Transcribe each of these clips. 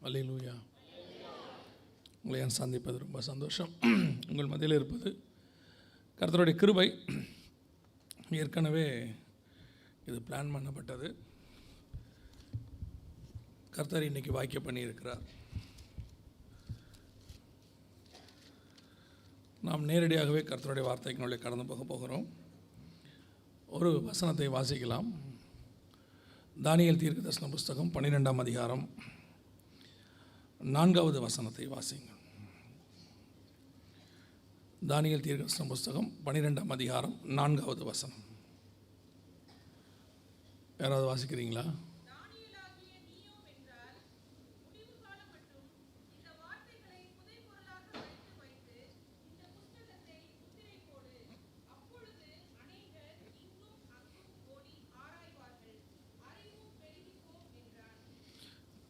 அல்லேலூயா. உங்களை நான் சந்திப்பது ரொம்ப சந்தோஷம். உங்கள் மத்தியில் இருப்பது கர்த்தருடைய கிருபை. ஏற்கனவே இது பிளான் பண்ணப்பட்டது. கர்த்தர் இன்னைக்கு வாக்கியம் பண்ணியிருக்கிறார். நாம் நேரடியாகவே கர்த்தருடைய வார்த்தைக்குள்ளே கடந்து போகிறோம். ஒரு வசனத்தை வாசிக்கலாம். தானியேல் தீர்க்கதரிசன புஸ்தகம் 12ஆம் அதிகாரம் 4வது வசனத்தை வாசிங்க. தானியேல் தீர்க்கதரிசன புஸ்தகம் 12ஆம் அதிகாரம் 4வது வசனம். யாராவது வாசிக்கிறீங்களா?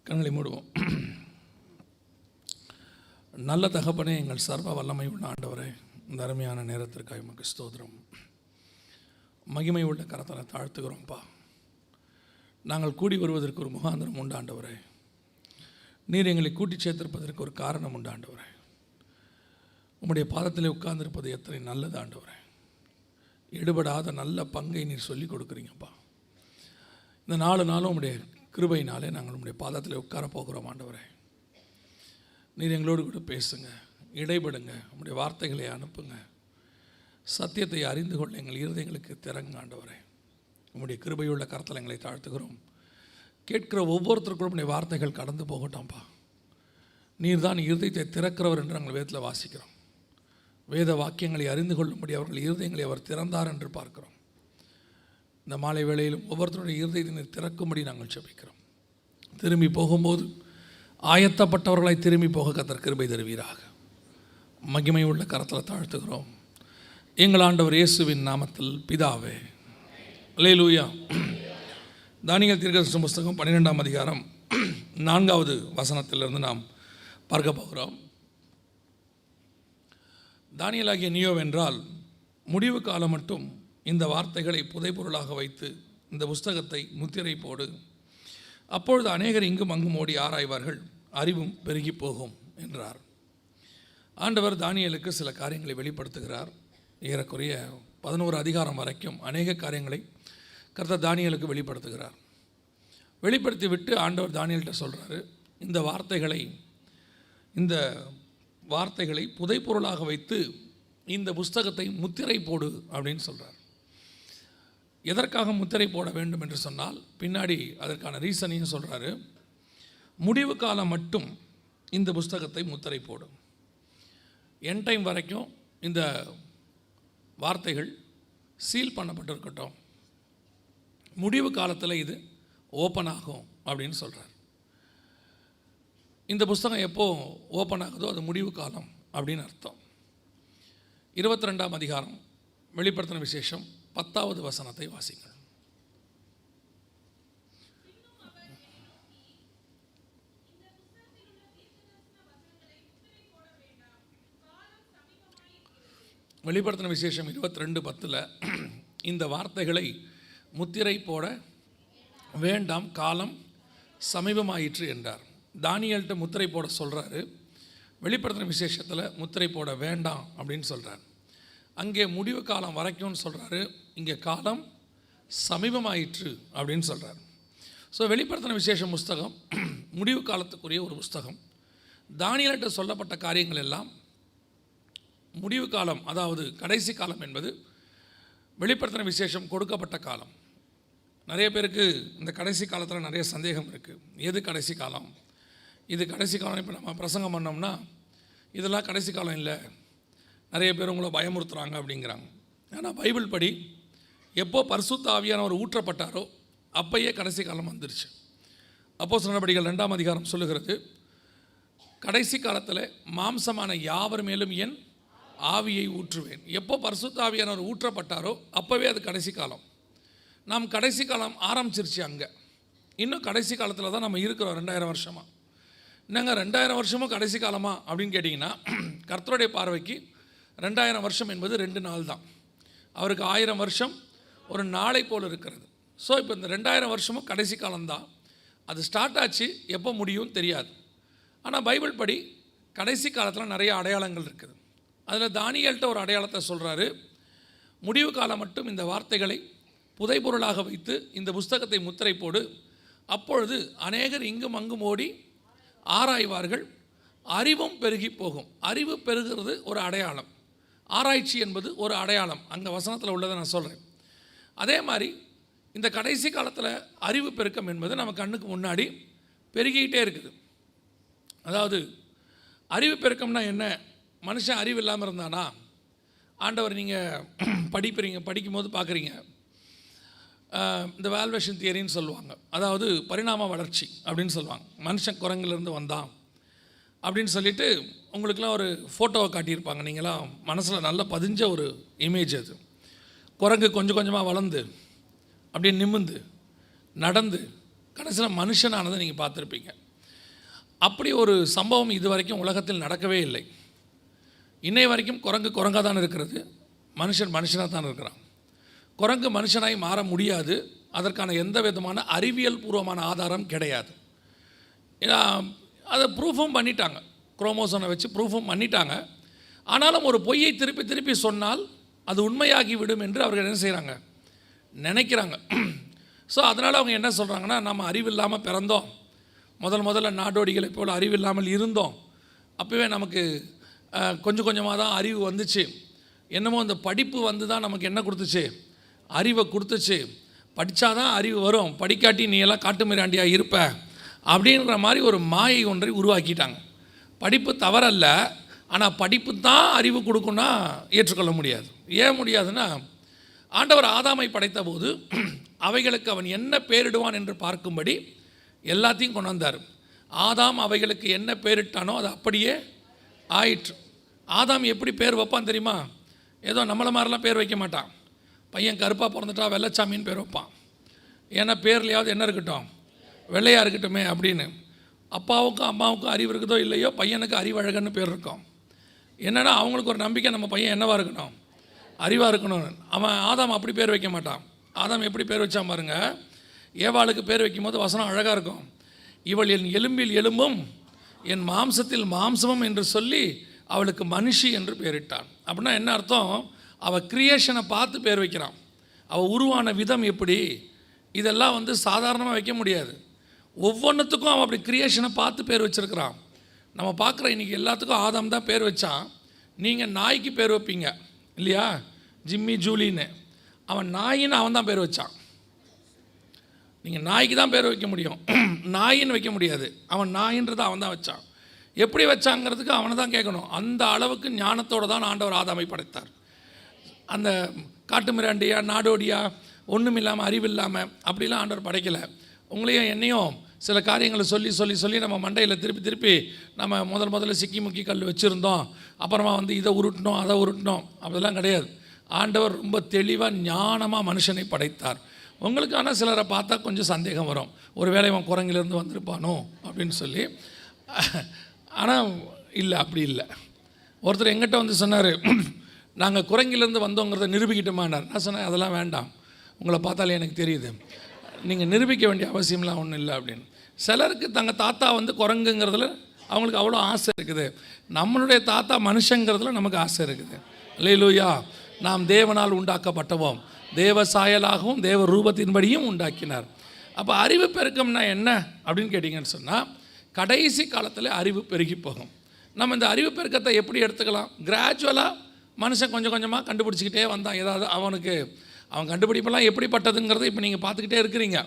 கண்களை மூடுவோம். நல்ல தகப்பனே, எங்கள் சர்வ வல்லமை உள்ள ஆண்டவரே, இந்த அருமையான நேரத்திற்காக உமக்கு ஸ்தோத்திரம். மகிமை உள்ள கரத்தில் தாழ்த்துகிறோம்ப்பா. நாங்கள் கூடி வருவதற்கு ஒரு முகாந்திரம் உண்டு ஆண்டவரே. நீர் எங்களை கூட்டி சேர்த்திருப்பதற்கு ஒரு காரணம் உண்டு ஆண்டவரே. உம்முடைய பாதத்தில் உட்கார்ந்திருப்பது எத்தனை நல்லது ஆண்டவரே. எடுபடாத நல்ல பங்கை நீர் சொல்லிக் கொடுக்குறீங்கப்பா. இந்த 4 நாளும் உம்முடைய கிருபையினாலே நாங்கள் உம்முடைய பாதத்தில் உட்கார போகிறோம் ஆண்டவரே. நீர் எங்களோடு கூட பேசுங்க, இடைபடுங்க, உம்முடைய வார்த்தைகளை அனுப்புங்க. சத்தியத்தை அறிந்து கொள்ள எங்கள் இருதயங்களுக்கு திறங்க ஆண்டவரே. உம்முடைய கிருபையுள்ள கரத்தில் எங்களை தாழ்த்துகிறோம். கேட்கிற ஒவ்வொருத்தருக்கும் உம்முடைய வார்த்தைகள் கடந்து போகட்டோம்ப்பா. நீர் தான் இருதயத்தை திறக்கிறவர் என்று நாங்கள் வேதத்தில் வாசிக்கிறோம். வேத வாக்கியங்களை அறிந்து கொள்ளும்படி அவர்கள் இருதயங்களை அவர் திறந்தார் என்று பார்க்கிறோம். இந்த மாலை வேளையிலும் ஒவ்வொருத்தருடைய இருதயத்தை திறக்கும்படி நாங்கள் ஜெபிக்கிறோம். திரும்பி போகும்போது ஆயத்தப்பட்டவர்களாய் திரும்பி போக கர்த்தர் கிருபை தருவீராக. மகிமை உள்ள கரத்தில் தாழ்த்துகிறோம் எங்கள் ஆண்டவர் இயேசுவின் நாமத்தில் பிதாவே, அல்லேலூயா. தானியேல் தீர்க்கதரிசன புஸ்தகம் 12ஆம் அதிகாரம் 4வது வசனத்திலிருந்து நாம் பார்க்க போகிறோம். தானியேலாகிய நீயோவென்றால் முடிவு காலம் மட்டும் இந்த வார்த்தைகளை புதைபொருளாக வைத்து இந்த புஸ்தகத்தை முத்திரை போடு. அப்பொழுது அநேகர் இங்கும் அங்கும் ஓடி ஆராய்வார்கள், அறிவும் பெருகி போகும் என்றார். ஆண்டவர் தானியேலுக்கு சில காரியங்களை வெளிப்படுத்துகிறார். ஏறக்குறைய 11 அதிகாரம் வரைக்கும் அநேக காரியங்களை கர்த்தர் தானியேலுக்கு வெளிப்படுத்துகிறார். வெளிப்படுத்தி விட்டு ஆண்டவர் தானியேல்கிட்ட சொல்கிறாரு, இந்த வார்த்தைகளை புதைப்பொருளாக வைத்து இந்த புஸ்தகத்தை முத்திரை போடு அப்படின்னு சொல்கிறார். எதற்காக முத்திரை போட வேண்டும் என்று சொன்னால் பின்னாடி அதற்கான ரீசனையும் சொல்கிறாரு. முடிவு காலம் மட்டும் இந்த புஸ்தகத்தை முத்திரை போடும். என் டைம் வரைக்கும் இந்த வார்த்தைகள் சீல் பண்ணப்பட்டிருக்கட்டும், முடிவு காலத்தில் இது ஓப்பன் ஆகும் அப்படின்னு சொல்கிறார். இந்த புஸ்தகம் எப்போ ஓப்பன் ஆகுதோ அது முடிவு காலம் அப்படின்னு அர்த்தம். 22ஆம் அதிகாரம் வெளிப்படுத்தின விசேஷம் 10வது வசனத்தை வாசிங்கள். வெளிப்படுத்தின விசேஷம் 22:10 இந்த வார்த்தைகளை முத்திரை போட வேண்டாம், காலம் சமீபமாயிற்று என்றார். தானியேல்கிட்ட முத்திரை போட சொல்கிறாரு. வெளிப்படுத்தின விசேஷத்தில் முத்திரை போட வேண்டாம் அப்படின்னு சொல்கிறார். அங்கே முடிவு காலம் வரைக்கும்னு சொல்கிறாரு, இங்கே காலம் சமீபமாயிற்று அப்படின்னு சொல்கிறார். ஸோ வெளிப்படுத்தின விசேஷ புஸ்தகம் முடிவு காலத்துக்குரிய ஒரு புஸ்தகம். தானியேல்கிட்ட சொல்லப்பட்ட காரியங்கள் எல்லாம் முடிவு காலம், அதாவது கடைசி காலம் என்பது வெளிப்படுத்தின விசேஷம் கொடுக்கப்பட்ட காலம். நிறைய பேருக்கு இந்த கடைசி காலத்தில் நிறைய சந்தேகம் இருக்குது. எது கடைசி காலம், இது கடைசி காலம். இப்போ நம்ம பிரசங்கம் பண்ணோம்னா இதெல்லாம் கடைசி காலம் இல்லை, நிறைய பேர் உங்களை பயமுறுத்துகிறாங்க அப்படிங்கிறாங்க. ஆனால் பைபிள் படி எப்போ பரிசுத்த ஆவியானவர் ஊற்றப்பட்டாரோ அப்பயே கடைசி காலம் வந்துருச்சு. அப்போஸ்தலர் நடபடிகள் 2ஆம் அதிகாரம் சொல்லுகிறது, கடைசி காலத்தில் மாம்சமான யாவர் மேலும் என் ஆவியை ஊற்றுவேன். எப்போ பரிசுத்த ஆவியானவர் ஊற்றப்பட்டாரோ அப்போவே அது கடைசி காலம். நாம் கடைசி காலம் ஆரம்பிச்சிருச்சு. அங்கே இன்னும் கடைசி காலத்தில் தான் நம்ம இருக்கிறோம். 2000 வருஷமாக என்னங்க 2000 வருஷமும் கடைசி காலமா அப்படின்னு கேட்டிங்கன்னா, கர்த்தருடைய பார்வைக்கு 2000 வருஷம் என்பது 2 நாள் தான். அவருக்கு 1000 வருஷம் ஒரு நாளை போல் இருக்கிறது. ஸோ இப்போ இந்த 2000 வருஷமும் கடைசி காலம்தான். அது ஸ்டார்ட் ஆச்சு, எப்போ முடியும் தெரியாது. ஆனால் பைபிள் படி கடைசி காலத்தில் நிறைய அடையாளங்கள் இருக்குது. அதில் தானியேல்கிட்ட ஒரு அடையாளத்தை சொல்கிறாரு. முடிவு காலம் மட்டும் இந்த வார்த்தைகளை புதைபொருளாக வைத்து இந்த புஸ்தகத்தை முத்திரை போடு, அப்பொழுது அநேகர் இங்கும் அங்கும் ஓடி ஆராய்வார்கள், அறிவும் பெருகி போகும். அறிவு பெருகிறது ஒரு அடையாளம், ஆராய்ச்சி என்பது ஒரு அடையாளம். அங்கே வசனத்தில் உள்ளதை நான் சொல்கிறேன். அதே மாதிரி இந்த கடைசி காலத்தில் அறிவு பெருக்கம் என்பது நம்ம கண்ணுக்கு முன்னாடி பெருகிக்கிட்டே இருக்குது. அதாவது அறிவு பெருக்கம்னா என்ன? மனுஷன் அறிவு இல்லாமல் இருந்தானா? ஆண்டவர் நீங்கள் படிக்கும்போது பார்க்குறீங்க, இந்த வேல்வேஷன் தியரின்னு சொல்லுவாங்க. அதாவது பரிணாம வளர்ச்சி அப்படின்னு சொல்லுவாங்க. மனுஷன் குரங்குலேருந்து வந்தான் அப்படின்னு சொல்லிட்டு உங்களுக்கெல்லாம் ஒரு ஃபோட்டோவை காட்டியிருப்பாங்க. நீங்களாம் மனசில் நல்லா பதிஞ்ச ஒரு இமேஜ் அது. குரங்கு கொஞ்சம் கொஞ்சமாக வளர்ந்து அப்படியே நிமிர்ந்து நடந்து கடைசியில் மனுஷனானதை நீங்கள் பார்த்துருப்பீங்க. அப்படி ஒரு சம்பவம் இது வரைக்கும் உலகத்தில் நடக்கவே இல்லை. இன்னை வரைக்கும் குரங்கு குரங்காக தான் இருக்கிறது, மனுஷன் மனுஷனாக தான் இருக்கிறான். குரங்கு மனுஷனாய் மாற முடியாது. அதற்கான எந்த விதமான அறிவியல் பூர்வமான ஆதாரம் கிடையாது. அதை ப்ரூஃபும் பண்ணிட்டாங்க, குரோமோசோனை வச்சு ப்ரூஃபும் பண்ணிட்டாங்க. ஆனாலும் ஒரு பொய்யை திருப்பி திருப்பி சொன்னால் அது உண்மையாகி விடும் என்று அவர்கள் என்ன செய்கிறாங்க, நினைக்கிறாங்க. ஸோ அதனால் அவங்க என்ன சொல்கிறாங்கன்னா, நம்ம அறிவில்லாமல் பிறந்தோம், முதல்ல நாடோடிகளை போல் அறிவில்லாமல் இருந்தோம், அப்போவே நமக்கு கொஞ்சம் கொஞ்சமாக தான் அறிவு வந்துச்சு, என்னமோ அந்த படிப்பு வந்து தான் நமக்கு என்ன கொடுத்துச்சு, அறிவை கொடுத்துச்சு, படித்தாதான் அறிவு வரும், படிக்காட்டி நீ எல்லாம் காட்டு மிராண்டியாக இருப்ப அப்படின்ற மாதிரி ஒரு மாயை ஒன்றை உருவாக்கிட்டாங்க. படிப்பு தவறல்ல, ஆனால் படிப்பு தான் அறிவு கொடுக்குன்னா ஏற்றுக்கொள்ள முடியாது. ஏன் முடியாதுன்னா, ஆண்டவர் ஆதாமை படைத்த போது அவைகளுக்கு அவன் என்ன பேரிடுவான் என்று பார்க்கும்படி எல்லாத்தையும் கொண்டு வந்தார். ஆதாம் அவைகளுக்கு என்ன பேரிட்டானோ அது அப்படியே ஆயிற்று. ஆதாம் எப்படி பேர் வைப்பான் தெரியுமா? ஏதோ நம்மளை மாதிரிலாம் பேர் வைக்க மாட்டான். பையன் கருப்பாக பிறந்துட்டா வெள்ளைச்சாமின்னு பேர் வைப்பான். ஏன்னா பேர்லையாவது என்ன இருக்கட்டும், வெள்ளையாக இருக்கட்டுமே அப்படின்னு. அப்பாவுக்கும் அம்மாவுக்கும் அறிவு இருக்குதோ இல்லையோ, பையனுக்கு அறிவழகன்னு பேர் இருக்கும். என்னென்னா அவங்களுக்கு ஒரு நம்பிக்கை, நம்ம பையன் என்னவாக இருக்கணும், அறிவாக இருக்கணும். அவன் ஆதாம் அப்படி பேர் வைக்க மாட்டான். ஆதாம் எப்படி பேர் வச்சான் பாருங்க. ஏவாளுக்கு பேர் வைக்கும்போது வசனம் அழகாக இருக்கும். இவள் என் எலும்பில் எலும்பும் என் மாம்சத்தில் மாம்சமும் என்று சொல்லி அவளுக்கு மனுஷி என்று பேரிட்டான். அப்படின்னா என்ன அர்த்தம்? அவள் கிரியேஷனை பார்த்து பேர் வைக்கிறான். அவள் உருவான விதம் எப்படி, இதெல்லாம் வந்து சாதாரணமாக வைக்க முடியாது. ஒவ்வொன்றுத்துக்கும் அவன் அப்படி கிரியேஷனை பார்த்து பேர் வச்சுருக்கிறான். நம்ம பார்க்குற இன்றைக்கி எல்லாத்துக்கும் ஆதாம் தான் பேர் வச்சான். நீங்கள் நாய்க்கு பேர் வைப்பீங்க இல்லையா, ஜிம்மி ஜூலின்னு. அவன் நாயின்னு அவன் தான் பேர் வச்சான். நீங்கள் நாய்க்கு தான் பேர் வைக்க முடியும், நாயின்னு வைக்க முடியாது. அவன் நாயின்றதை அவன் தான் வச்சான். எப்படி வச்சாங்கிறதுக்கு அவனை தான் கேட்கணும். அந்த அளவுக்கு ஞானத்தோடு தான் ஆண்டவர் ஆதாமை படைத்தார். அந்த காட்டு மிராண்டியா நாடோடியா ஒன்றும் இல்லாமல் அறிவில்லாமல் அப்படிலாம் ஆண்டவர் படைக்கலை. உங்களையும் என்னையும் சில காரியங்களை சொல்லி சொல்லி சொல்லி நம்ம மண்டையில் திருப்பி திருப்பி நம்ம முதல்ல சிக்கி முக்கி கல் வச்சுருந்தோம், அப்புறமா வந்து இதை உருட்டினோம் அதை உருட்டினோம், அப்படிலாம் கிடையாது. ஆண்டவர் ரொம்ப தெளிவாக ஞானமாக மனுஷனை படைத்தார். உங்களுக்கான சிலரை பார்த்தா கொஞ்சம் சந்தேகம் வரும், ஒரு வேளை இவன் குரங்கிலேருந்து வந்திருப்பானோ அப்படின்னு சொல்லி. ஆனால் இல்லை, அப்படி இல்லை. ஒருத்தர் எங்கிட்ட வந்து சொன்னார், நாங்கள் குரங்கிலேருந்து வந்தோங்கிறத நிரூபிக்கிட்டோமானார். நான் சொன்னேன், அதெல்லாம் வேண்டாம், உங்களை பார்த்தாலே எனக்கு தெரியுது, நீங்கள் நிரூபிக்க வேண்டிய அவசியம்லாம் ஒன்றும் இல்லை அப்படின்னு. சிலருக்கு தங்கள் தாத்தா வந்து குரங்குங்கிறதுல அவங்களுக்கு அவ்வளோ ஆசை இருக்குது. நம்மளுடைய தாத்தா மனுஷங்கிறதுல நமக்கு ஆசை இருக்குது. அல்லேலூயா. நாம் தேவனால் உண்டாக்கப்பட்டவோம், தேவ சாயலாகவும் தேவ ரூபத்தின்படியும் உண்டாக்கினார். அப்போ அறிவு பெருக்கம்னா என்ன அப்படின்னு கேட்டிங்கன்னு சொன்னால், கடைசி காலத்தில் அறிவு பெருகி போகும். நம்ம இந்த அறிவு பெருக்கத்தை எப்படி எடுத்துக்கலாம்? கிராஜுவலாக மனுஷன் கொஞ்சம் கொஞ்சமாக கண்டுபிடிச்சிக்கிட்டே வந்தான். ஏதாவது அவன் கண்டுபிடிப்பெல்லாம் எப்படிப்பட்டதுங்கிறத இப்போ நீங்கள் பார்த்துக்கிட்டே இருக்கிறீங்க.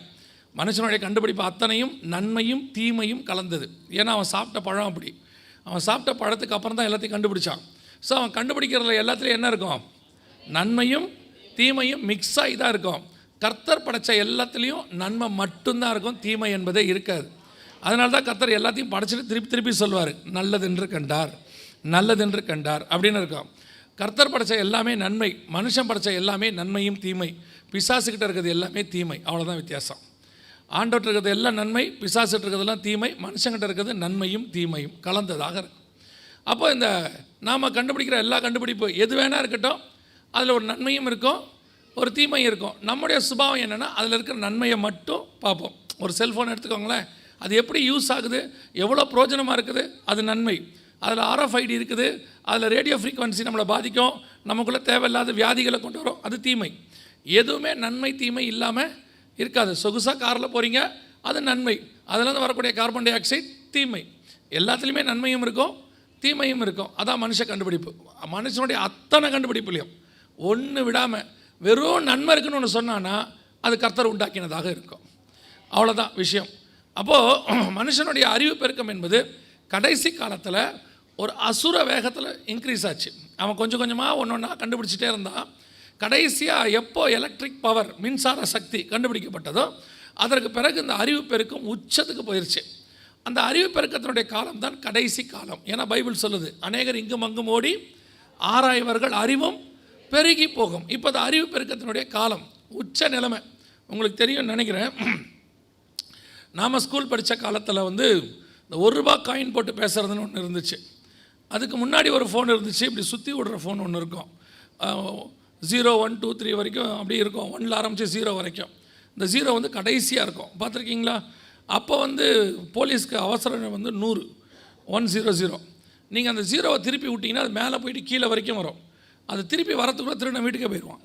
மனுஷனுடைய கண்டுபிடிப்பு அத்தனையும் நன்மையும் தீமையும் கலந்தது. ஏன்னா அவன் சாப்பிட்ட பழம் அப்படி. அவன் சாப்பிட்ட பழத்துக்கு அப்புறம் தான் எல்லாத்தையும் கண்டுபிடிச்சான். ஸோ அவன் கண்டுபிடிக்கிறதுல எல்லாத்துலேயும் என்ன இருக்கும்? நன்மையும் தீமையும் மிக்ஸ் ஆகி தான் இருக்கும். கர்த்தர் படைத்த எல்லாத்துலேயும் நன்மை மட்டும்தான் இருக்கும், தீமை என்பதே இருக்காது. அதனால தான் கர்த்தர் எல்லாத்தையும் படைச்சிட்டு திருப்பி திருப்பி சொல்வார், நல்லதென்று கண்டார், நல்லதென்று கண்டார் அப்படின்னு இருக்கும். கர்த்தர் படைத்த எல்லாமே நன்மை, மனுஷன் படைத்த எல்லாமே நன்மையும் தீமை. பிசாசுக்கிட்ட இருக்கிறது எல்லாமே தீமை, அவ்வளோதான் வித்தியாசம். ஆண்டவர்கிட்ட இருக்கிறது எல்லாம் நன்மை, பிசாசுகிட்ட இருக்கிறதெல்லாம் தீமை, மனுஷங்கிட்ட இருக்கிறது நன்மையும் தீமையும் கலந்ததாக இருக்கும். அப்போ இந்த நாம் கண்டுபிடிக்கிற எல்லா கண்டுபிடிப்பு எது வேணா இருக்கட்டும், அதில் ஒரு நன்மையும் இருக்கும், ஒரு தீமையும் இருக்கும். நம்முடைய சுபாவம் என்னென்னா அதில் இருக்கிற நன்மையை மட்டும் பார்ப்போம். ஒரு செல்ஃபோன் எடுத்துக்கோங்களேன், அது எப்படி யூஸ் ஆகுது, எவ்வளோ பிரயோஜனமாக இருக்குது, அது நன்மை. அதில் RFID இருக்குது, அதில் ரேடியோ ஃப்ரீக்வன்சி நம்மளை பாதிக்கும், நமக்குள்ளே தேவையில்லாத வியாதிகளை கொண்டு வரும், அது தீமை. எதுவுமே நன்மை தீமை இல்லாமல் இருக்காது. சொகுசாக காரில் போகிறீங்க, அது நன்மை. அதில் வரக்கூடிய கார்பன் டை ஆக்சைடு தீமை. எல்லாத்துலேயுமே நன்மையும் இருக்கும் தீமையும் இருக்கும். அதான் மனுஷ கண்டுபிடிப்பு. மனுஷனுடைய அத்தனை கண்டுபிடிப்புலையும் ஒன்று விடாமல் வெறும் நன்மை இருக்குன்னு ஒன்று சொன்னான்னா அது கர்த்தர் உண்டாக்கினதாக இருக்கும். அவ்வளோதான் விஷயம். அப்போது மனுஷனுடைய அறிவு பெருக்கம் என்பது கடைசி காலத்தில் ஒரு அசுர வேகத்தில் இன்க்ரீஸ் ஆச்சு. அவன் கொஞ்சம் கொஞ்சமாக ஒன்று ஒன்றா கண்டுபிடிச்சிட்டே இருந்தான். கடைசியாக எப்போ எலக்ட்ரிக் பவர், மின்சார சக்தி கண்டுபிடிக்கப்பட்டதோ அதற்கு பிறகு இந்த அறிவு பெருக்கம் உச்சத்துக்கு போயிடுச்சு. அந்த அறிவு பெருக்கத்தினுடைய காலம் தான் கடைசி காலம். ஏன்னா பைபிள் சொல்லுது, அநேகர் இங்கும் அங்கும் ஓடி ஆராய்வர்கள் அறிவும் பெருகி போகும். இப்போ அந்த அறிவு பெருக்கத்தினுடைய காலம் உச்ச நிலைமை. உங்களுக்கு தெரியும் நினைக்கிறேன், நாம் ஸ்கூல் படித்த காலத்தில் வந்து இந்த ₹1 காயின் போட்டு பேசுகிறதுன்னு ஒன்று இருந்துச்சு. அதுக்கு முன்னாடி ஒரு ஃபோன் இருந்துச்சு, இப்படி சுற்றி விடுற ஃபோன் ஒன்று இருக்கும். 0 1 2 3 வரைக்கும் அப்படி இருக்கும். 1ல் ஆரம்பித்து 0 வரைக்கும். இந்த 0 வந்து கடைசியாக இருக்கும், பார்த்துருக்கீங்களா? அப்போ வந்து போலீஸ்க்கு அவசரம் வந்து 100 100. நீங்கள் அந்த 0வை திருப்பி விட்டிங்கன்னா அது மேலே போயிட்டு கீழே வரைக்கும் வரும். அது திருப்பி வரத்துக்குள்ளே திரும்ப வீட்டுக்கே போயிடுவான்.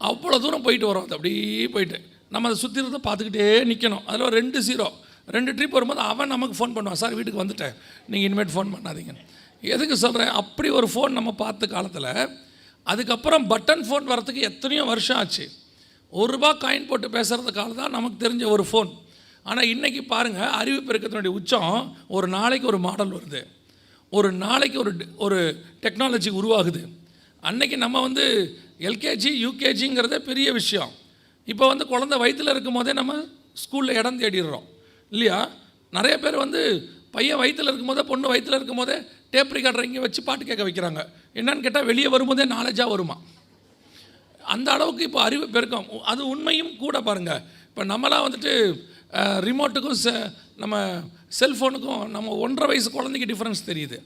அவ்வளோ தூரம் போயிட்டு வரும். அது அப்படியே போயிட்டு நம்ம அதை சுற்றி இருந்த பார்த்துக்கிட்டே நிற்கணும். அதில் ஒரு 2 ட்ரிப் வரும்போது அவன் நமக்கு ஃபோன் பண்ணுவான், சார் வீட்டுக்கு வந்துட்டேன், நீங்கள் இனிமேட் ஃபோன் பண்ணாதீங்க. எதுக்கு சொல்கிறேன், அப்படி ஒரு ஃபோன் நம்ம பார்த்த காலத்தில். அதுக்கப்புறம் பட்டன் ஃபோன் வரத்துக்கு எத்தனையோ வருஷம் ஆச்சு. ₹1 காயின் போட்டு பேசுகிறதுக்காக தான் நமக்கு தெரிஞ்ச ஒரு ஃபோன். ஆனால் இன்றைக்கி பாருங்கள், அறிவு பெருக்கத்தினுடைய உச்சம். ஒரு நாளைக்கு ஒரு மாடல் வருது, ஒரு நாளைக்கு ஒரு டெக்னாலஜி உருவாகுது. அன்றைக்கி நம்ம வந்து எல்கேஜி யூகேஜிங்கிறதே பெரிய விஷயம். இப்போ வந்து குழந்தை வயிற்றில் இருக்கும் போதே நம்ம ஸ்கூலில் இடம் தேடிடுறோம் இல்லையா? நிறைய பேர் வந்து பையன் வயிற்றில் இருக்கும் போதே, பொண்ணு வயிற்றில் இருக்கும் போதே டேப் ரெக்கார்டர் இங்கே வச்சு பாட்டு கேட்க வைக்கிறாங்க. என்னன்னு கேட்டால் வெளியே வரும்போதே நாலேஜாக வருமா. அந்த அளவுக்கு இப்போ அறிவு பெருக்கம். அது உண்மையும் கூட பாருங்கள். இப்போ நம்மளாம் வந்துட்டு ரிமோட்டுக்கும் நம்ம செல்ஃபோனுக்கும் நம்ம 1.5 வயசு குழந்தைக்கு டிஃப்ரென்ஸ் தெரியுது.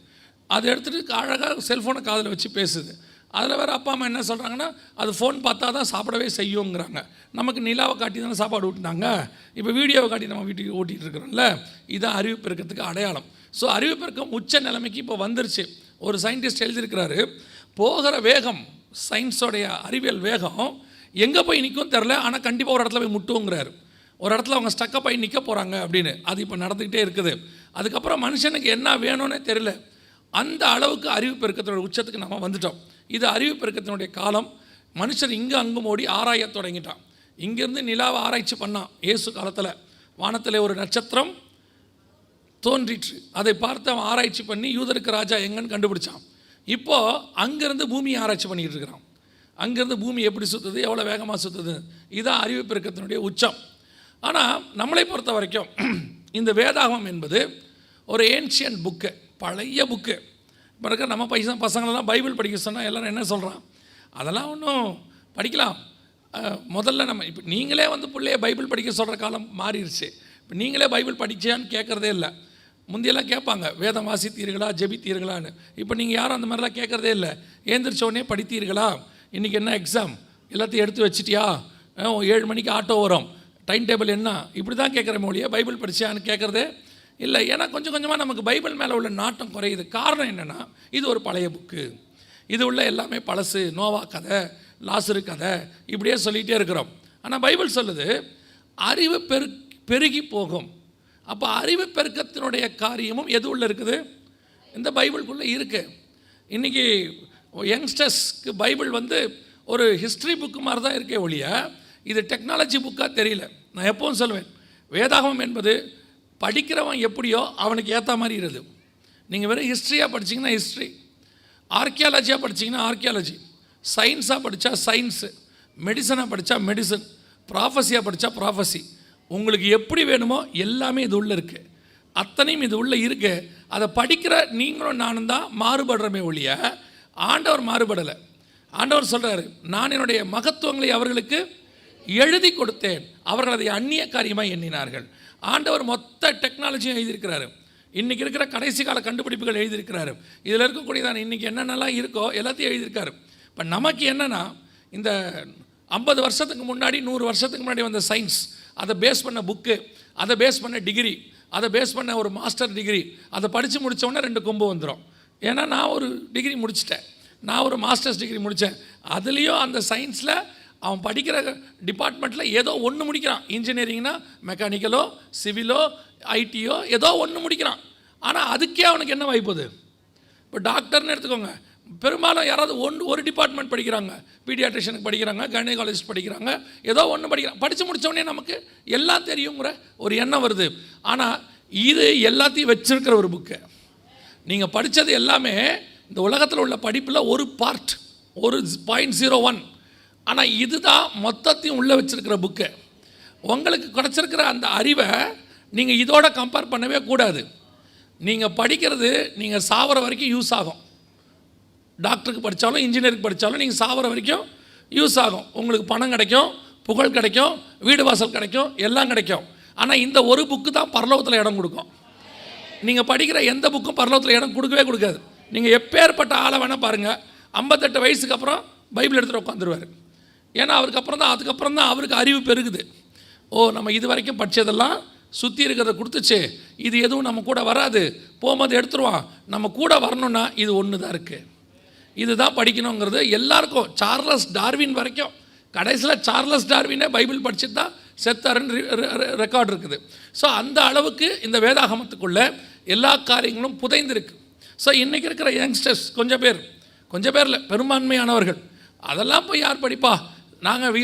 அதை எடுத்துகிட்டு அழகாக செல்ஃபோனை காதில் வச்சு பேசுது. அதில் வேறு அப்பா அம்மா என்ன சொல்கிறாங்கன்னா, அது ஃபோன் பார்த்தா தான் சாப்பிடவே செய்யுங்கிறாங்க. நமக்கு நிலாவை காட்டி தானே சாப்பாடு ஊட்டினாங்க, இப்போ வீடியோவை காட்டி நம்ம வீட்டுக்கு ஓட்டிகிட்டு இருக்கிறோம்ல. இதுதான் அறிவு பெருக்கத்துக்கு அடையாளம். ஸோ அறிவு பெருக்கம் உச்ச நிலைமைக்கு இப்போ வந்துருச்சு. ஒரு சயின்டிஸ்ட் எழுதியிருக்கிறாரு, போகிற வேகம், சயின்ஸோடைய அறிவியல் வேகம் எங்கே போய் நிற்கும் தெரில, ஆனால் கண்டிப்பாக ஒரு இடத்துல போய் முட்டுங்கிறாரு. ஒரு இடத்துல அவங்க ஸ்டக்கப் ஆகி நிற்க போகிறாங்க அப்படின்னு. அது இப்போ நடந்துக்கிட்டே இருக்குது. அதுக்கப்புறம் மனுஷனுக்கு என்ன வேணும்னே தெரியல. அந்த அளவுக்கு அறிவு பெருக்கத்தோட உச்சத்துக்கு நம்ம வந்துட்டோம். இது அறிவு பெருக்கத்தினுடைய காலம். மனுஷன் இங்கே அங்கும் ஓடி ஆராய தொடங்கிட்டான். இங்கேருந்து நிலாவை ஆராய்ச்சி பண்ணான். இயேசு காலத்தில் வானத்தில் ஒரு நட்சத்திரம் தோன்றிற்று. அதை பார்த்து அவன் ஆராய்ச்சி பண்ணி யூதருக்கு ராஜா எங்கன்னு கண்டுபிடிச்சான். இப்போது அங்கேருந்து பூமியை ஆராய்ச்சி பண்ணிக்கிட்டு இருக்கிறான். அங்கேருந்து பூமி எப்படி சுற்றுது, எவ்வளோ வேகமாக சுற்றுது. இதுதான் அறிவு பெருக்கத்தினுடைய உச்சம். ஆனால் நம்மளை பொறுத்த வரைக்கும் இந்த வேதாகமம் என்பது ஒரு ஏன்ஷியன்ட் புக்கு, பழைய புக்கு. இப்போ இருக்க நம்ம பசங்களெல்லாம் பைபிள் படிக்க சொன்னால் எல்லோரும் என்ன சொல்கிறான், அதெல்லாம் ஒன்றும் படிக்கலாம். முதல்ல நம்ம இப்போ நீங்களே வந்து பிள்ளைய பைபிள் படிக்க சொல்கிற காலம் மாறிடுச்சு. இப்போ நீங்களே பைபிள் படிச்சியான்னு கேட்குறதே இல்லை. முந்தியெல்லாம் கேட்பாங்க, வேதம் வாசித்தீர்களா, ஜெபித்தீர்களான்னு. இப்போ நீங்கள் யாரும் அந்த மாதிரிலாம் கேட்குறதே இல்லை. ஏந்திரிச்சோடனே படித்தீர்களா, இன்றைக்கி என்ன எக்ஸாம், எல்லாத்தையும் எடுத்து வச்சிட்டியா, 7 மணிக்கு ஆட்டோ வரும், டைம் டேபிள் என்ன, இப்படி தான் கேட்குற மொழியை பைபிள் படிச்சியான்னு கேட்குறதே இல்லை. ஏன்னா கொஞ்சம் கொஞ்சமாக நமக்கு பைபிள் மேலே உள்ள நாட்டம் குறையுது. காரணம் என்னென்னா, இது ஒரு பழைய புக்கு, இது உள்ள எல்லாமே பழசு. நோவா கதை, லாசரு கதை, இப்படியே சொல்லிகிட்டே இருக்கிறோம். ஆனால் பைபிள் சொல்லுது அறிவு பெருகி போகும். அப்போ அறிவு பெருக்கத்தினுடைய காரியமும் எது உள்ள இருக்குது, இந்த பைபிளுக்குள்ளே இருக்குது. இன்றைக்கி யங்ஸ்டர்ஸ்க்கு பைபிள் வந்து ஒரு ஹிஸ்ட்ரி புக்கு மாதிரி தான் இருக்கே ஒழிய இது டெக்னாலஜி புக்காக தெரியல. நான் எப்பவும் சொல்லுவேன், வேதாகமம் என்பது படிக்கிறவன் எப்படியோ அவனுக்கு ஏற்ற மாதிரி இருக்குது. நீங்கள் வெறும் ஹிஸ்ட்ரியாக படிச்சிங்கன்னா ஹிஸ்ட்ரி, ஆர்கியாலஜியாக படிச்சிங்கன்னா ஆர்கியாலஜி, சயின்ஸாக படித்தா சயின்ஸு, மெடிசனாக படித்தா மெடிசன், ப்ராஃபஸியாக படித்தா ப்ராஃபஸி. உங்களுக்கு எப்படி வேணுமோ எல்லாமே இது உள்ளே இருக்குது. அத்தனையும் இது உள்ளே இருக்குது. அதை படிக்கிற நீங்களும் நானும் தான் மாறுபடுறமே ஒழிய ஆண்டவர் மாறுபடலை. ஆண்டவர் சொல்கிறாரு, நான் என்னுடைய மகத்துவங்களை அவர்களுக்கு எழுதி கொடுத்தேன், அவர்கள் அதை அந்நிய காரியமாக எண்ணினார்கள். ஆண்டவர் மொத்த டெக்னாலஜியும் எழுதியிருக்கிறாரு. இன்றைக்கி இருக்கிற கடைசி கால கண்டுபிடிப்புகள் எழுதியிருக்கிறாரு. இதில் இருக்கக்கூடியதான் இன்றைக்கி என்னென்னலாம் இருக்கோ எல்லாத்தையும் எழுதியிருக்காரு. இப்போ நமக்கு என்னென்னா, இந்த 50 வருஷத்துக்கு முன்னாடி 100 வருஷத்துக்கு முன்னாடி வந்த சயின்ஸ், அதை பேஸ் பண்ண புக்கு, அதை பேஸ் பண்ண டிகிரி, அதை பேஸ் பண்ண ஒரு மாஸ்டர் டிகிரி, அதை படித்து முடித்தோடனே 2 கொம்பு வந்துடும். ஏன்னா நான் ஒரு டிகிரி முடிச்சிட்டேன், நான் ஒரு மாஸ்டர்ஸ் டிகிரி முடித்தேன். அதுலேயும் அந்த சயின்ஸில் அவன் படிக்கிற டிபார்ட்மெண்ட்டில் ஏதோ ஒன்று முடிக்கிறான். இன்ஜினியரிங்னா மெக்கானிக்கலோ சிவிலோ ஐடியோ ஏதோ ஒன்று முடிக்கிறான். ஆனால் அதுக்கே அவனுக்கு என்ன வாய்ப்புது? இப்போ டாக்டர்னு எடுத்துக்கோங்க, பெரும்பாலும் யாராவது ஒரு டிபார்ட்மெண்ட் படிக்கிறாங்க, பீடியாட்ரிஷனுக்கு படிக்கிறாங்க, கைனகாலஜிஸ்ட் படிக்கிறாங்க, ஏதோ ஒன்று படிக்கிறாங்க. படித்து முடித்தோடனே நமக்கு எல்லாம் தெரியுங்கிற ஒரு எண்ணம் வருது. ஆனால் இது எல்லாத்தையும் வச்சிருக்கிற ஒரு புக்கு. நீங்கள் படித்தது எல்லாமே இந்த உலகத்தில் உள்ள படிப்பில் ஒரு பார்ட், ஒரு 0.01. ஆனால் இதுதான் மொத்தத்தையும் உள்ளே வச்சுருக்கிற புக்கு. உங்களுக்கு கிடச்சிருக்கிற அந்த அறிவை நீங்கள் இதோட கம்பேர் பண்ணவே கூடாது. நீங்கள் படிக்கிறது நீங்கள் சாவர வரைக்கும் யூஸ் ஆகும். டாக்டருக்கு படித்தாலும் இன்ஜினியருக்கு படித்தாலும் நீங்கள் சாவர வரைக்கும் யூஸ் ஆகும். உங்களுக்கு பணம் கிடைக்கும், புகழ் கிடைக்கும், வீடு வாசல் கிடைக்கும், எல்லாம் கிடைக்கும். ஆனால் இந்த ஒரு புக்கு தான் பரலோகத்தில் இடம் கொடுக்கும். நீங்கள் படிக்கிற எந்த புக்கும் பரலோகத்தில் இடம் கொடுக்கவே கொடுக்காது. நீங்கள் எப்பேற்பட்ட ஆளை வேணால் பாருங்கள், 58 வயசுக்கு அப்புறம் பைபிள் எடுத்துகிட்டு உட்காந்துருவார். ஏன்னா அதுக்கப்புறம் தான் அவருக்கு அறிவு பெருகுது. ஓ, நம்ம இது வரைக்கும் படித்ததெல்லாம் சுற்றி இருக்கிறத கொடுத்துச்சு, இது எதுவும் நம்ம கூட வராது, போகும்போது எடுத்துருவான். நம்ம கூட வரணுன்னா இது ஒன்று தான் இருக்குது, இதுதான் படிக்கணுங்கிறது எல்லாருக்கும். சார்லஸ் டார்வின் வரைக்கும், கடைசியில் சார்லஸ் டார்வினே பைபிள் படிச்சுட்டு தான் செத்தாருன்னு ரெக்கார்டு இருக்குது. ஸோ அந்த அளவுக்கு இந்த வேதாகமத்துக்குள்ளே எல்லா காரியங்களும் புதைந்திருக்கு. ஸோ இன்றைக்கி இருக்கிற யங்ஸ்டர்ஸ் கொஞ்சம் பேரில் பெரும்பான்மையானவர்கள் அதெல்லாம் போய் யார் படிப்பா? நாங்கள் we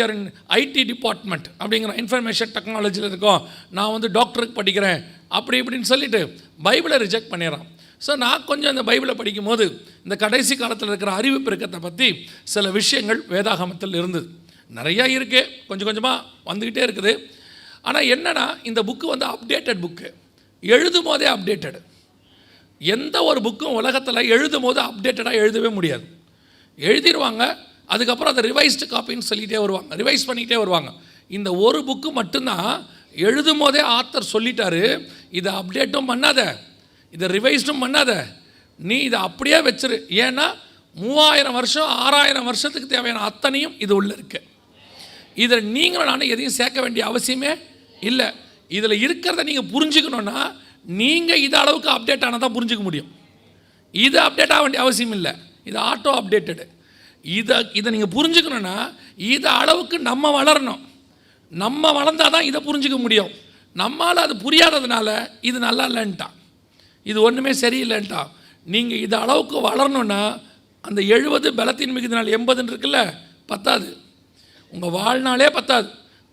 are in IT department அப்படிங்கிற இன்ஃபர்மேஷன் டெக்னாலஜியில் இருக்கோம், நான் டாக்டருக்கு படிக்கிறேன் அப்படி இப்படின்னு சொல்லிவிட்டு பைபிளை ரிஜெக்ட் பண்ணிடுறான். ஸோ நான் கொஞ்சம் இந்த பைபிளை படிக்கும் போது இந்த கடைசி காலத்தில் இருக்கிற அறிவு பெருக்கத்தை பற்றி சில விஷயங்கள் வேதாகமத்தில் இருந்தது. நிறையா இருக்குது, கொஞ்சம் கொஞ்சமாக வந்துக்கிட்டே இருக்குது. ஆனால் என்னென்னா இந்த புக்கு அப்டேட்டட் புக்கு, எழுதும் போதே அப்டேட்டடு. எந்த ஒரு புக்கும் உலகத்தில் எழுதும் போது அப்டேட்டடாக எழுதவே முடியாது. எழுதிடுவாங்க, அதுக்கப்புறம் அதை ரிவைஸ்டு காப்பின்னு சொல்லிகிட்டே வருவாங்க, ரிவைஸ் பண்ணிக்கிட்டே வருவாங்க. இந்த ஒரு புக்கு மட்டும்தான் எழுதும் போதே ஆத்தர் சொல்லிட்டாரு, இதை அப்டேட்டும் பண்ணாத, இதை ரிவைஸ்டும் பண்ணாத, நீ இதை அப்படியே வச்சிரு. ஏன்னா 3000 வருஷம் 6000 வருஷத்துக்கு தேவையான அத்தனையும் இது உள்ளே இருக்குது. இதில் நீங்களும் நானும் எதையும் சேர்க்க வேண்டிய அவசியமே இல்லை. இதில் இருக்கிறத நீங்கள் புரிஞ்சுக்கணுன்னா நீங்கள் இது அளவுக்கு அப்டேட் ஆனால் தான் புரிஞ்சிக்க முடியும். இது அப்டேட் ஆக வேண்டிய அவசியம் இல்லை, இது ஆட்டோ அப்டேட்டடு. இதை நீங்கள் புரிஞ்சுக்கணுன்னா இது அளவுக்கு நம்ம வளரணும். நம்ம வளர்ந்தால் தான் இதை புரிஞ்சிக்க முடியும். நம்மளால் அது புரியாததுனால இது நல்லா இல்லைன்ட்டான், இது ஒன்றுமே சரியில்லைன்ட்டான். நீங்கள் இது அளவுக்கு வளரணுன்னா அந்த 70 பலத்தின் மிகுதினால் 80 இருக்குல்ல, பத்தாது, உங்கள் வாழ்நாளே பத்தாது.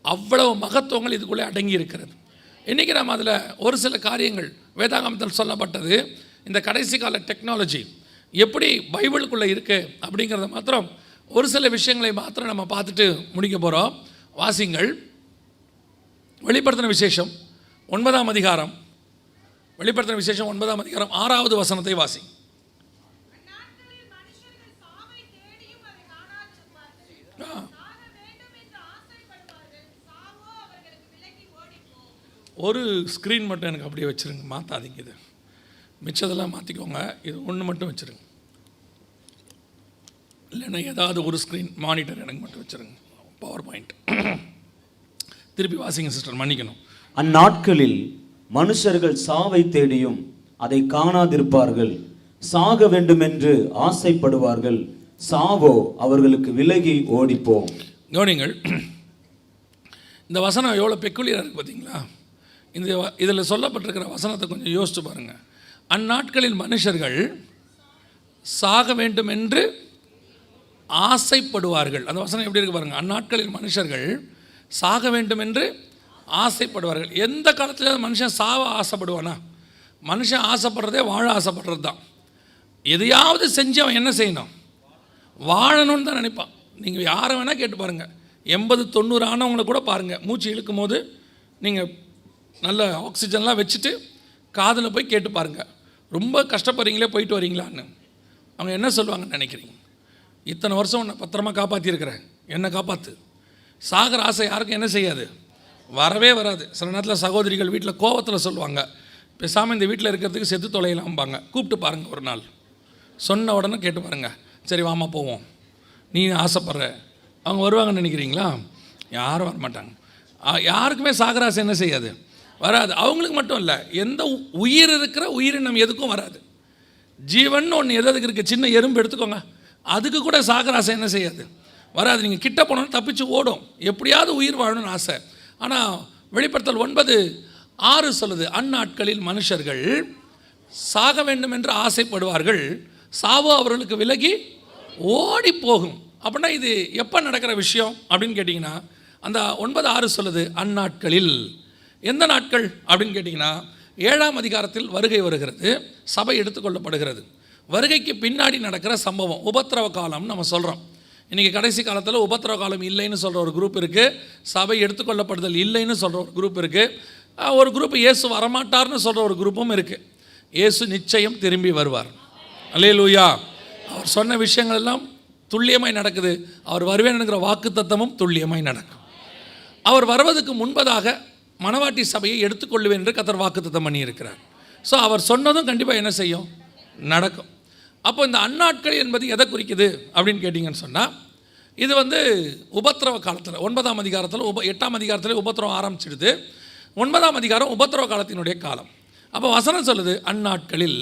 அவ்வளவு மகத்துவங்கள் இதுக்குள்ளே அடங்கி இருக்கிறது. இன்றைக்கி நம்ம அதில் ஒரு சில காரியங்கள் வேதாகமத்தில் சொல்லப்பட்டது, இந்த கடைசி கால டெக்னாலஜி எப்படி பைபிளுக்குள்ளே இருக்குது அப்படிங்கிறத மாத்திரம் ஒரு சில விஷயங்களை மாத்திரம் நம்ம பார்த்துட்டு முடிக்க போகிறோம். வாசிங்கள், வெளிப்படுத்தின விசேஷம் 9ஆம் அதிகாரம், வெளிப்படுத்தின விசேஷம் 9ஆம் அதிகாரம் 6வது வசனத்தை வாசி. ஒரு ஸ்க்ரீன் மட்டும் எனக்கு அப்படியே வச்சுருங்க, மாற்றாதீங்க, இது மிச்சதெல்லாம் மாற்றிக்கோங்க, இது ஒன்று மட்டும் வச்சுருங்க. இல்லைன்னா ஏதாவது ஒரு ஸ்க்ரீன் மானிட்டர் எனக்கு மட்டும் வச்சுருங்க, பவர் பாயிண்ட். திருப்பி வாசிங்க சிஸ்டர், மன்னிக்கணும். அந்நாட்களில் மனுஷர்கள் சாவை தேடியும் அதை காணாதிருப்பார்கள், சாக வேண்டுமென்று ஆசைப்படுவார்கள், சாவோ அவர்களுக்கு விலகி ஓடிப்போம். கவனிங்கள், இந்த வசனம் எவ்வளோ பெக்குலியராக இருக்குது பார்த்தீங்களா? இதில் சொல்லப்பட்டிருக்கிற வசனத்தை கொஞ்சம் யோசிச்சு பாருங்கள். அந்நாட்களில் மனுஷர்கள் சாக வேண்டும் என்று ஆசைப்படுவார்கள். அந்த வசனம் எப்படி இருக்கு பாருங்கள். அந்நாட்களில் மனுஷர்கள் சாக வேண்டும் என்று ஆசைப்படுவார்கள். எந்த காலத்தில் மனுஷன் சாவ ஆசைப்படுவானா? மனுஷன் ஆசைப்படுறதே வாழ ஆசைப்படுறது தான். எதையாவது செஞ்சு அவன் என்ன செய்யணும்? வாழணும்னு தான் நினைப்பான். நீங்கள் யாரை வேணால் கேட்டு பாருங்கள், 80-90 ஆனவங்களை கூட பாருங்கள், மூச்சு இழுக்கும் போது நீங்கள் நல்ல ஆக்சிஜன்லாம் வச்சுட்டு காதில் போய் கேட்டு பாருங்கள், ரொம்ப கஷ்டப்படுறீங்களே, போயிட்டு வரீங்களான்னு. அவங்க என்ன சொல்லுவாங்கன்னு நினைக்கிறீங்க? இத்தனை வருஷம் உன்னை பத்திரமா காப்பாற்றியிருக்கிறேன், என்னை காப்பாற்று. சாகிற ஆசை யாருக்கும் என்ன செய்யாது, வரவே வராது. சில நேரத்தில் சகோதரிகள் வீட்டில் கோவத்தில் சொல்லுவாங்க, பேசாமல் இந்த வீட்டில் இருக்கிறதுக்கு செத்து தொலைலாம்பாங்க. கூப்பிட்டு பாருங்கள் ஒரு நாள், சொன்ன உடனே கேட்டு பாருங்கள், சரி வாமா போவோம், நீ ஆசைப்படுற. அவங்க வருவாங்கன்னு நினைக்கிறீங்களா? யாரும் வரமாட்டாங்க. யாருக்குமே சாகராசை என்ன செய்யாது, வராது. அவங்களுக்கு மட்டும் இல்லை, எந்த உயிர் இருக்கிற உயிரினம் எதுக்கும் வராது. ஜீவன் ஒன்று எதுக்கு இருக்குது, சின்ன எறும்பு எடுத்துக்கோங்க, அதுக்கு கூட சாகராசை என்ன செய்யாது, வராது. நீங்கள் கிட்ட போனோன்னு தப்பிச்சு ஓடும், எப்படியாவது உயிர் வாழணும்னு ஆசை. ஆனால் வெளிப்படுத்தல் 9:6 சொல்லுது, அந்நாட்களில் மனுஷர்கள் சாக வேண்டும் என்று ஆசைப்படுவார்கள், சாவு அவர்களுக்கு விலகி ஓடி போகும். அப்படின்னா இது எப்போ நடக்கிற விஷயம் அப்படின்னு கேட்டிங்கன்னா, அந்த 9:6 சொல்லுது அந்நாட்களில். எந்த நாட்கள் அப்படின்னு கேட்டிங்கன்னா, 7ஆம் அதிகாரத்தில் வருகை வருகிறது, சபை எடுத்துக்கொள்ளப்படுகிறது. வருகைக்கு பின்னாடி நடக்கிற சம்பவம் உபத்திரவ காலம்னு நம்ம சொல்கிறோம். இன்றைக்கி கடைசி காலத்தில் உபத்திரவ காலம் இல்லைன்னு சொல்கிற ஒரு குரூப் இருக்குது, சபை எடுத்துக்கொள்ளப்படுதல் இல்லைன்னு சொல்கிற ஒரு குரூப் இருக்குது, ஒரு குரூப் இயேசு வரமாட்டார்னு சொல்கிற ஒரு குரூப்பும் இருக்குது. இயேசு நிச்சயம் திரும்பி வருவார். அல்லேலூயா. அவர் சொன்ன விஷயங்கள் எல்லாம் துல்லியமாய் நடக்குது. அவர் வருவேன்ங்கிற வாக்கு தத்தமும் துல்லியமாய் நடக்கும். அவர் வருவதற்கு முன்பதாக மணவாட்டி சபையை எடுத்துக்கொள்ளுவேன் என்று கர்த்தர் வாக்கு தத்தம் பண்ணியிருக்கிறார். ஸோ அவர் சொன்னதும் கண்டிப்பாக என்ன செய்யும், நடக்கும். அப்போ இந்த அந்நாட்கள் என்பது எதை குறிக்குது அப்படின்னு கேட்டிங்கன்னு சொன்னால், இது உபத்திரவ காலத்தில் 9ஆம் அதிகாரத்தில் 8ஆம் அதிகாரத்தில் உபத்திரவம் ஆரம்பிச்சிடுது. 9ஆம் அதிகாரம் உபத்திரவ காலத்தினுடைய காலம். அப்போ வசனம் சொல்லுது, அந்நாட்களில்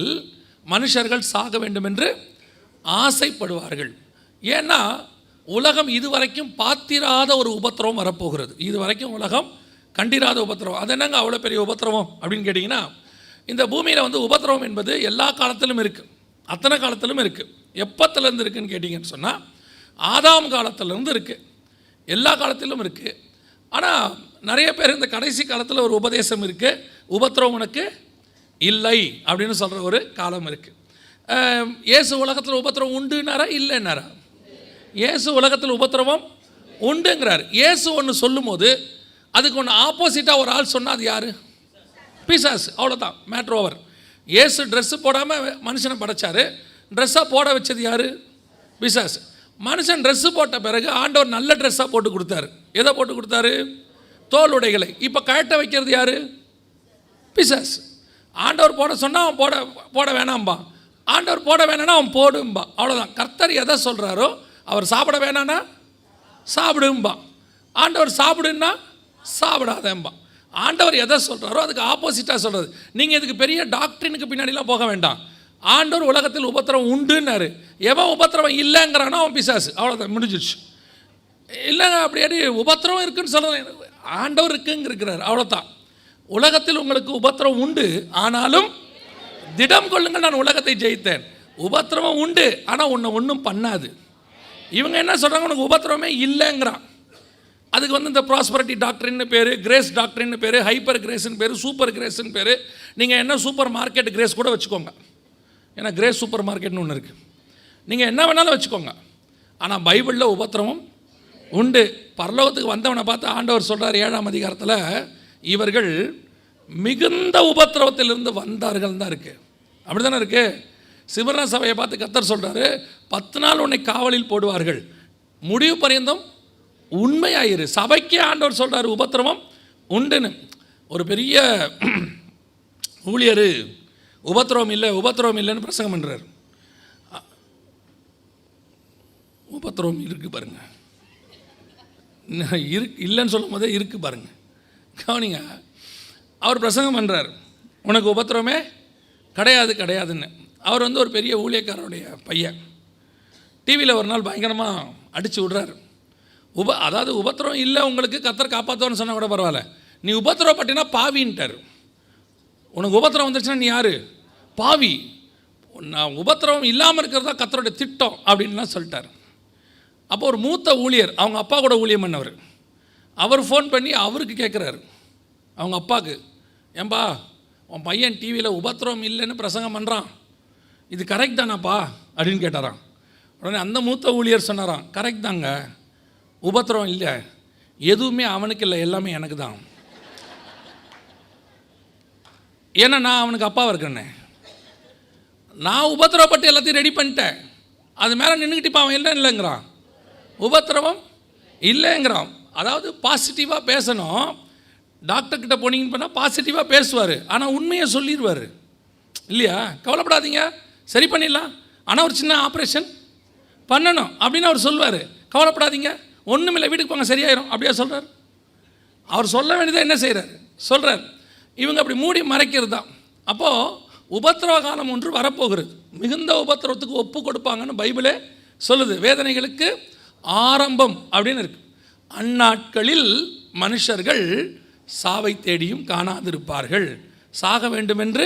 மனுஷர்கள் சாக வேண்டும் என்று ஆசைப்படுவார்கள். ஏன்னா உலகம் இதுவரைக்கும் பார்த்திராத ஒரு உபத்திரவம் வரப்போகிறது. இதுவரைக்கும் உலகம் கண்டிராத உபத்திரவம். அது என்னங்க அவ்வளோ பெரிய உபத்திரவம் அப்படின்னு கேட்டிங்கன்னா, இந்த பூமியில் உபத்திரவம் என்பது எல்லா காலத்திலும் இருக்குது, அத்தனை காலத்திலும் இருக்குது. எப்போத்துலேருந்து இருக்குதுன்னு கேட்டிங்கன்னு சொன்னால், ஆதாம் காலத்திலேருந்து இருக்குது, எல்லா காலத்திலும் இருக்குது. ஆனால் நிறைய பேர் இந்த கடைசி காலத்தில் ஒரு உபதேசம் இருக்குது, உபத்திரவம் உனக்கு இல்லை அப்படின்னு சொல்கிற ஒரு காலம் இருக்குது. இயேசு உலகத்தில் உபத்திரவம் உண்டுன்னாரா இல்லைன்னாரா? இயேசு உலகத்தில் உபத்திரவம் உண்டுங்கிறார். இயேசு ஒன்று சொல்லும் போது அதுக்கு ஒன்று ஆப்போசிட்டாக ஒரு ஆள் சொன்னால் அது யார்? பிசாசு. அவ்வளோதான், மேட்ரு ஓவர். இயேசு ட்ரெஸ்ஸு போடாமல் மனுஷனை படைச்சார், ட்ரெஸ்ஸாக போட வச்சது யார்? பிசாசு. மனுஷன் ட்ரெஸ்ஸு போட்ட பிறகு ஆண்டவர் நல்ல ட்ரெஸ்ஸாக போட்டு கொடுத்தாரு. எதை போட்டு கொடுத்தாரு? தோல் உடைகளை. இப்போ கழட்ட வைக்கிறது யார்? பிசாசு. ஆண்டவர் போட சொன்னால் அவன் போட வேணாம்பா, ஆண்டவர் போட வேணான்னா அவன் போடும்பா. அவ்வளோதான். கர்த்தர் எதை சொல்கிறாரோ, அவர் சாப்பிட வேணான்னா சாப்பிடும்பா, ஆண்டவர் சாப்பிடுன்னா சாப்பிடாதேம்பா. ஆண்டவர் எதை சொல்கிறாரோ அதுக்கு ஆப்போசிட்டாக சொல்கிறது. நீங்கள் இதுக்கு பெரிய டாக்டரினுக்கு பின்னாடிலாம் போக வேண்டாம். ஆண்டவர் உலகத்தில் உபத்திரவம் உண்டுன்னாரு. எவன் உபத்திரவம் இல்லைங்கிறானோ அவன் பிசாசு. அவ்வளோதான், முடிஞ்சிடுச்சு. இல்லைங்க அப்படியே உபத்திரவம் இருக்குன்னு சொல்கிறேன், ஆண்டவர் இருக்குங்க இருக்கிறார். அவ்வளோதான். உலகத்தில் உங்களுக்கு உபத்திரவம் உண்டு, ஆனாலும் திடம் கொள்ளுங்கள், நான் உலகத்தை ஜெயித்தேன். உபத்திரவம் உண்டு, ஆனால் உன்னை ஒன்றும் பண்ணாது. இவங்க என்ன சொல்கிறாங்க, உனக்கு உபத்திரவமே இல்லைங்கிறான். அதுக்கு இந்த ப்ராஸ்பரிட்டி டாக்டரின்னு பேர், கிரேஸ் டாக்டரின்னு பேர், ஹைப்பர் கிரேஸ்ன்னு பேர், சூப்பர் கிரேஸ்ன்னு பேர். நீங்கள் என்ன சூப்பர் மார்க்கெட் கிரேஸ் கூட வச்சுக்கோங்க, ஏன்னா கிரேஸ் சூப்பர் மார்க்கெட்னு ஒன்று இருக்குது. நீங்கள் என்ன வேணாலும் வச்சுக்கோங்க, ஆனால் பைபிளில் உபத்திரவம் உண்டு. பரலோகத்துக்கு வந்தவனை பார்த்து ஆண்டவர் சொல்கிறார் 7ஆம் அதிகாரத்தில், இவர்கள் மிகுந்த உபத்திரவத்திலிருந்து வந்தார்கள் தான் இருக்குது. அப்படி தானே இருக்குது. சிமர்னா சபையை பார்த்து கர்த்தர் சொல்கிறாரு, 10 நாள் உன்னை காவலில் போடுவார்கள், முடிவு பரியந்தம் உண்மையாயிரு. சபைக்கே ஆண்டவர் சொல்கிறார் உபத்திரவம் உண்டுன்னு. ஒரு பெரிய ஊழியர் உபத்திரவம் இல்லைன்னு பிரசங்கம் பண்ணுறார். உபத்திரவம் இருக்குது பாருங்க, இல்லைன்னு சொல்லும் போதே இருக்குது பாருங்க, கவனிங்க. அவர் பிரசங்கம் பண்ணுறார், உனக்கு உபத்திரமே கிடையாதுன்னு. அவர் ஒரு பெரிய ஊழியக்காரருடைய பையன். டிவியில் ஒரு நாள் பயங்கரமாக அடித்து விடுறாரு. அதாவது உபத்திரம் இல்லை உங்களுக்கு, கர்த்தர் காப்பாற்றுவான்னு சொன்னால் கூட பரவாயில்ல, நீ உபத்திரப்பட்டினா பாவின்ட்டார். உனக்கு உபத்திரம் வந்துச்சுன்னா நீ யார்? பாவி. நான் உபத்திரவம் இல்லாமல் இருக்கிறதா கர்த்தருடைய திட்டம் அப்படின்லாம் சொல்லிட்டார். அப்போ ஒரு மூத்த ஊழியர், அவங்க அப்பா கூட ஊழியம் பண்ணவர், அவர் ஃபோன் பண்ணி அவருக்கு கேட்குறாரு, அவங்க அப்பாவுக்கு, ஏன்பா உன் பையன் டிவியில் உபத்திரவம் இல்லைன்னு பிரசங்கம் பண்ணுறான், இது கரெக்ட் தானாப்பா அப்படின்னு கேட்டாராம். உடனே அந்த மூத்த ஊழியர் சொன்னாராம், கரெக்ட் தாங்க, உபத்திரவம் இல்லை, எதுவுமே அவனுக்கு இல்லை, எல்லாமே எனக்கு தான். ஏன்னா நான் அவனுக்கு அப்பாவாக இருக்கேன்னே, நான் உபத்திரவப்பட்டு எல்லாத்தையும் ரெடி பண்ணிட்டேன், அது மேலே நின்றுக்கிட்டு இப்போ அவன் இல்லைங்கிறான், உபத்திரவம் இல்லைங்கிறான். அதாவது பாசிட்டிவாக பேசணும். டாக்டர்கிட்ட போனீங்கன்னு பண்ணால் பாசிட்டிவாக பேசுவார், ஆனால் உண்மையை சொல்லிடுவார் இல்லையா? கவலைப்படாதீங்க, சரி பண்ணிடலாம், ஆனால் ஒரு சின்ன ஆப்ரேஷன் பண்ணணும் அப்படின்னு அவர் சொல்வார். கவலைப்படாதீங்க, ஒன்றுமில்லை, வீட்டுக்கு போங்க, சரியாயிரும், அப்படியா சொல்கிறார்? அவர் சொல்ல வேண்டியதை என்ன செய்கிறார், சொல்கிறார். இவங்க அப்படி மூடி மறைக்கிறது தான். அப்போது உபத்திரவ காலம் ஒன்று வரப்போகிறது. மிகுந்த உபத்திரவத்துக்கு ஒப்பு கொடுப்பாங்கன்னு பைபிளே சொல்லுது. வேதனைகளுக்கு ஆரம்பம் அப்படின்னு இருக்கு. அந்நாட்களில் மனுஷர்கள் சாவை தேடியும் காணாதிருப்பார்கள், சாக வேண்டுமென்று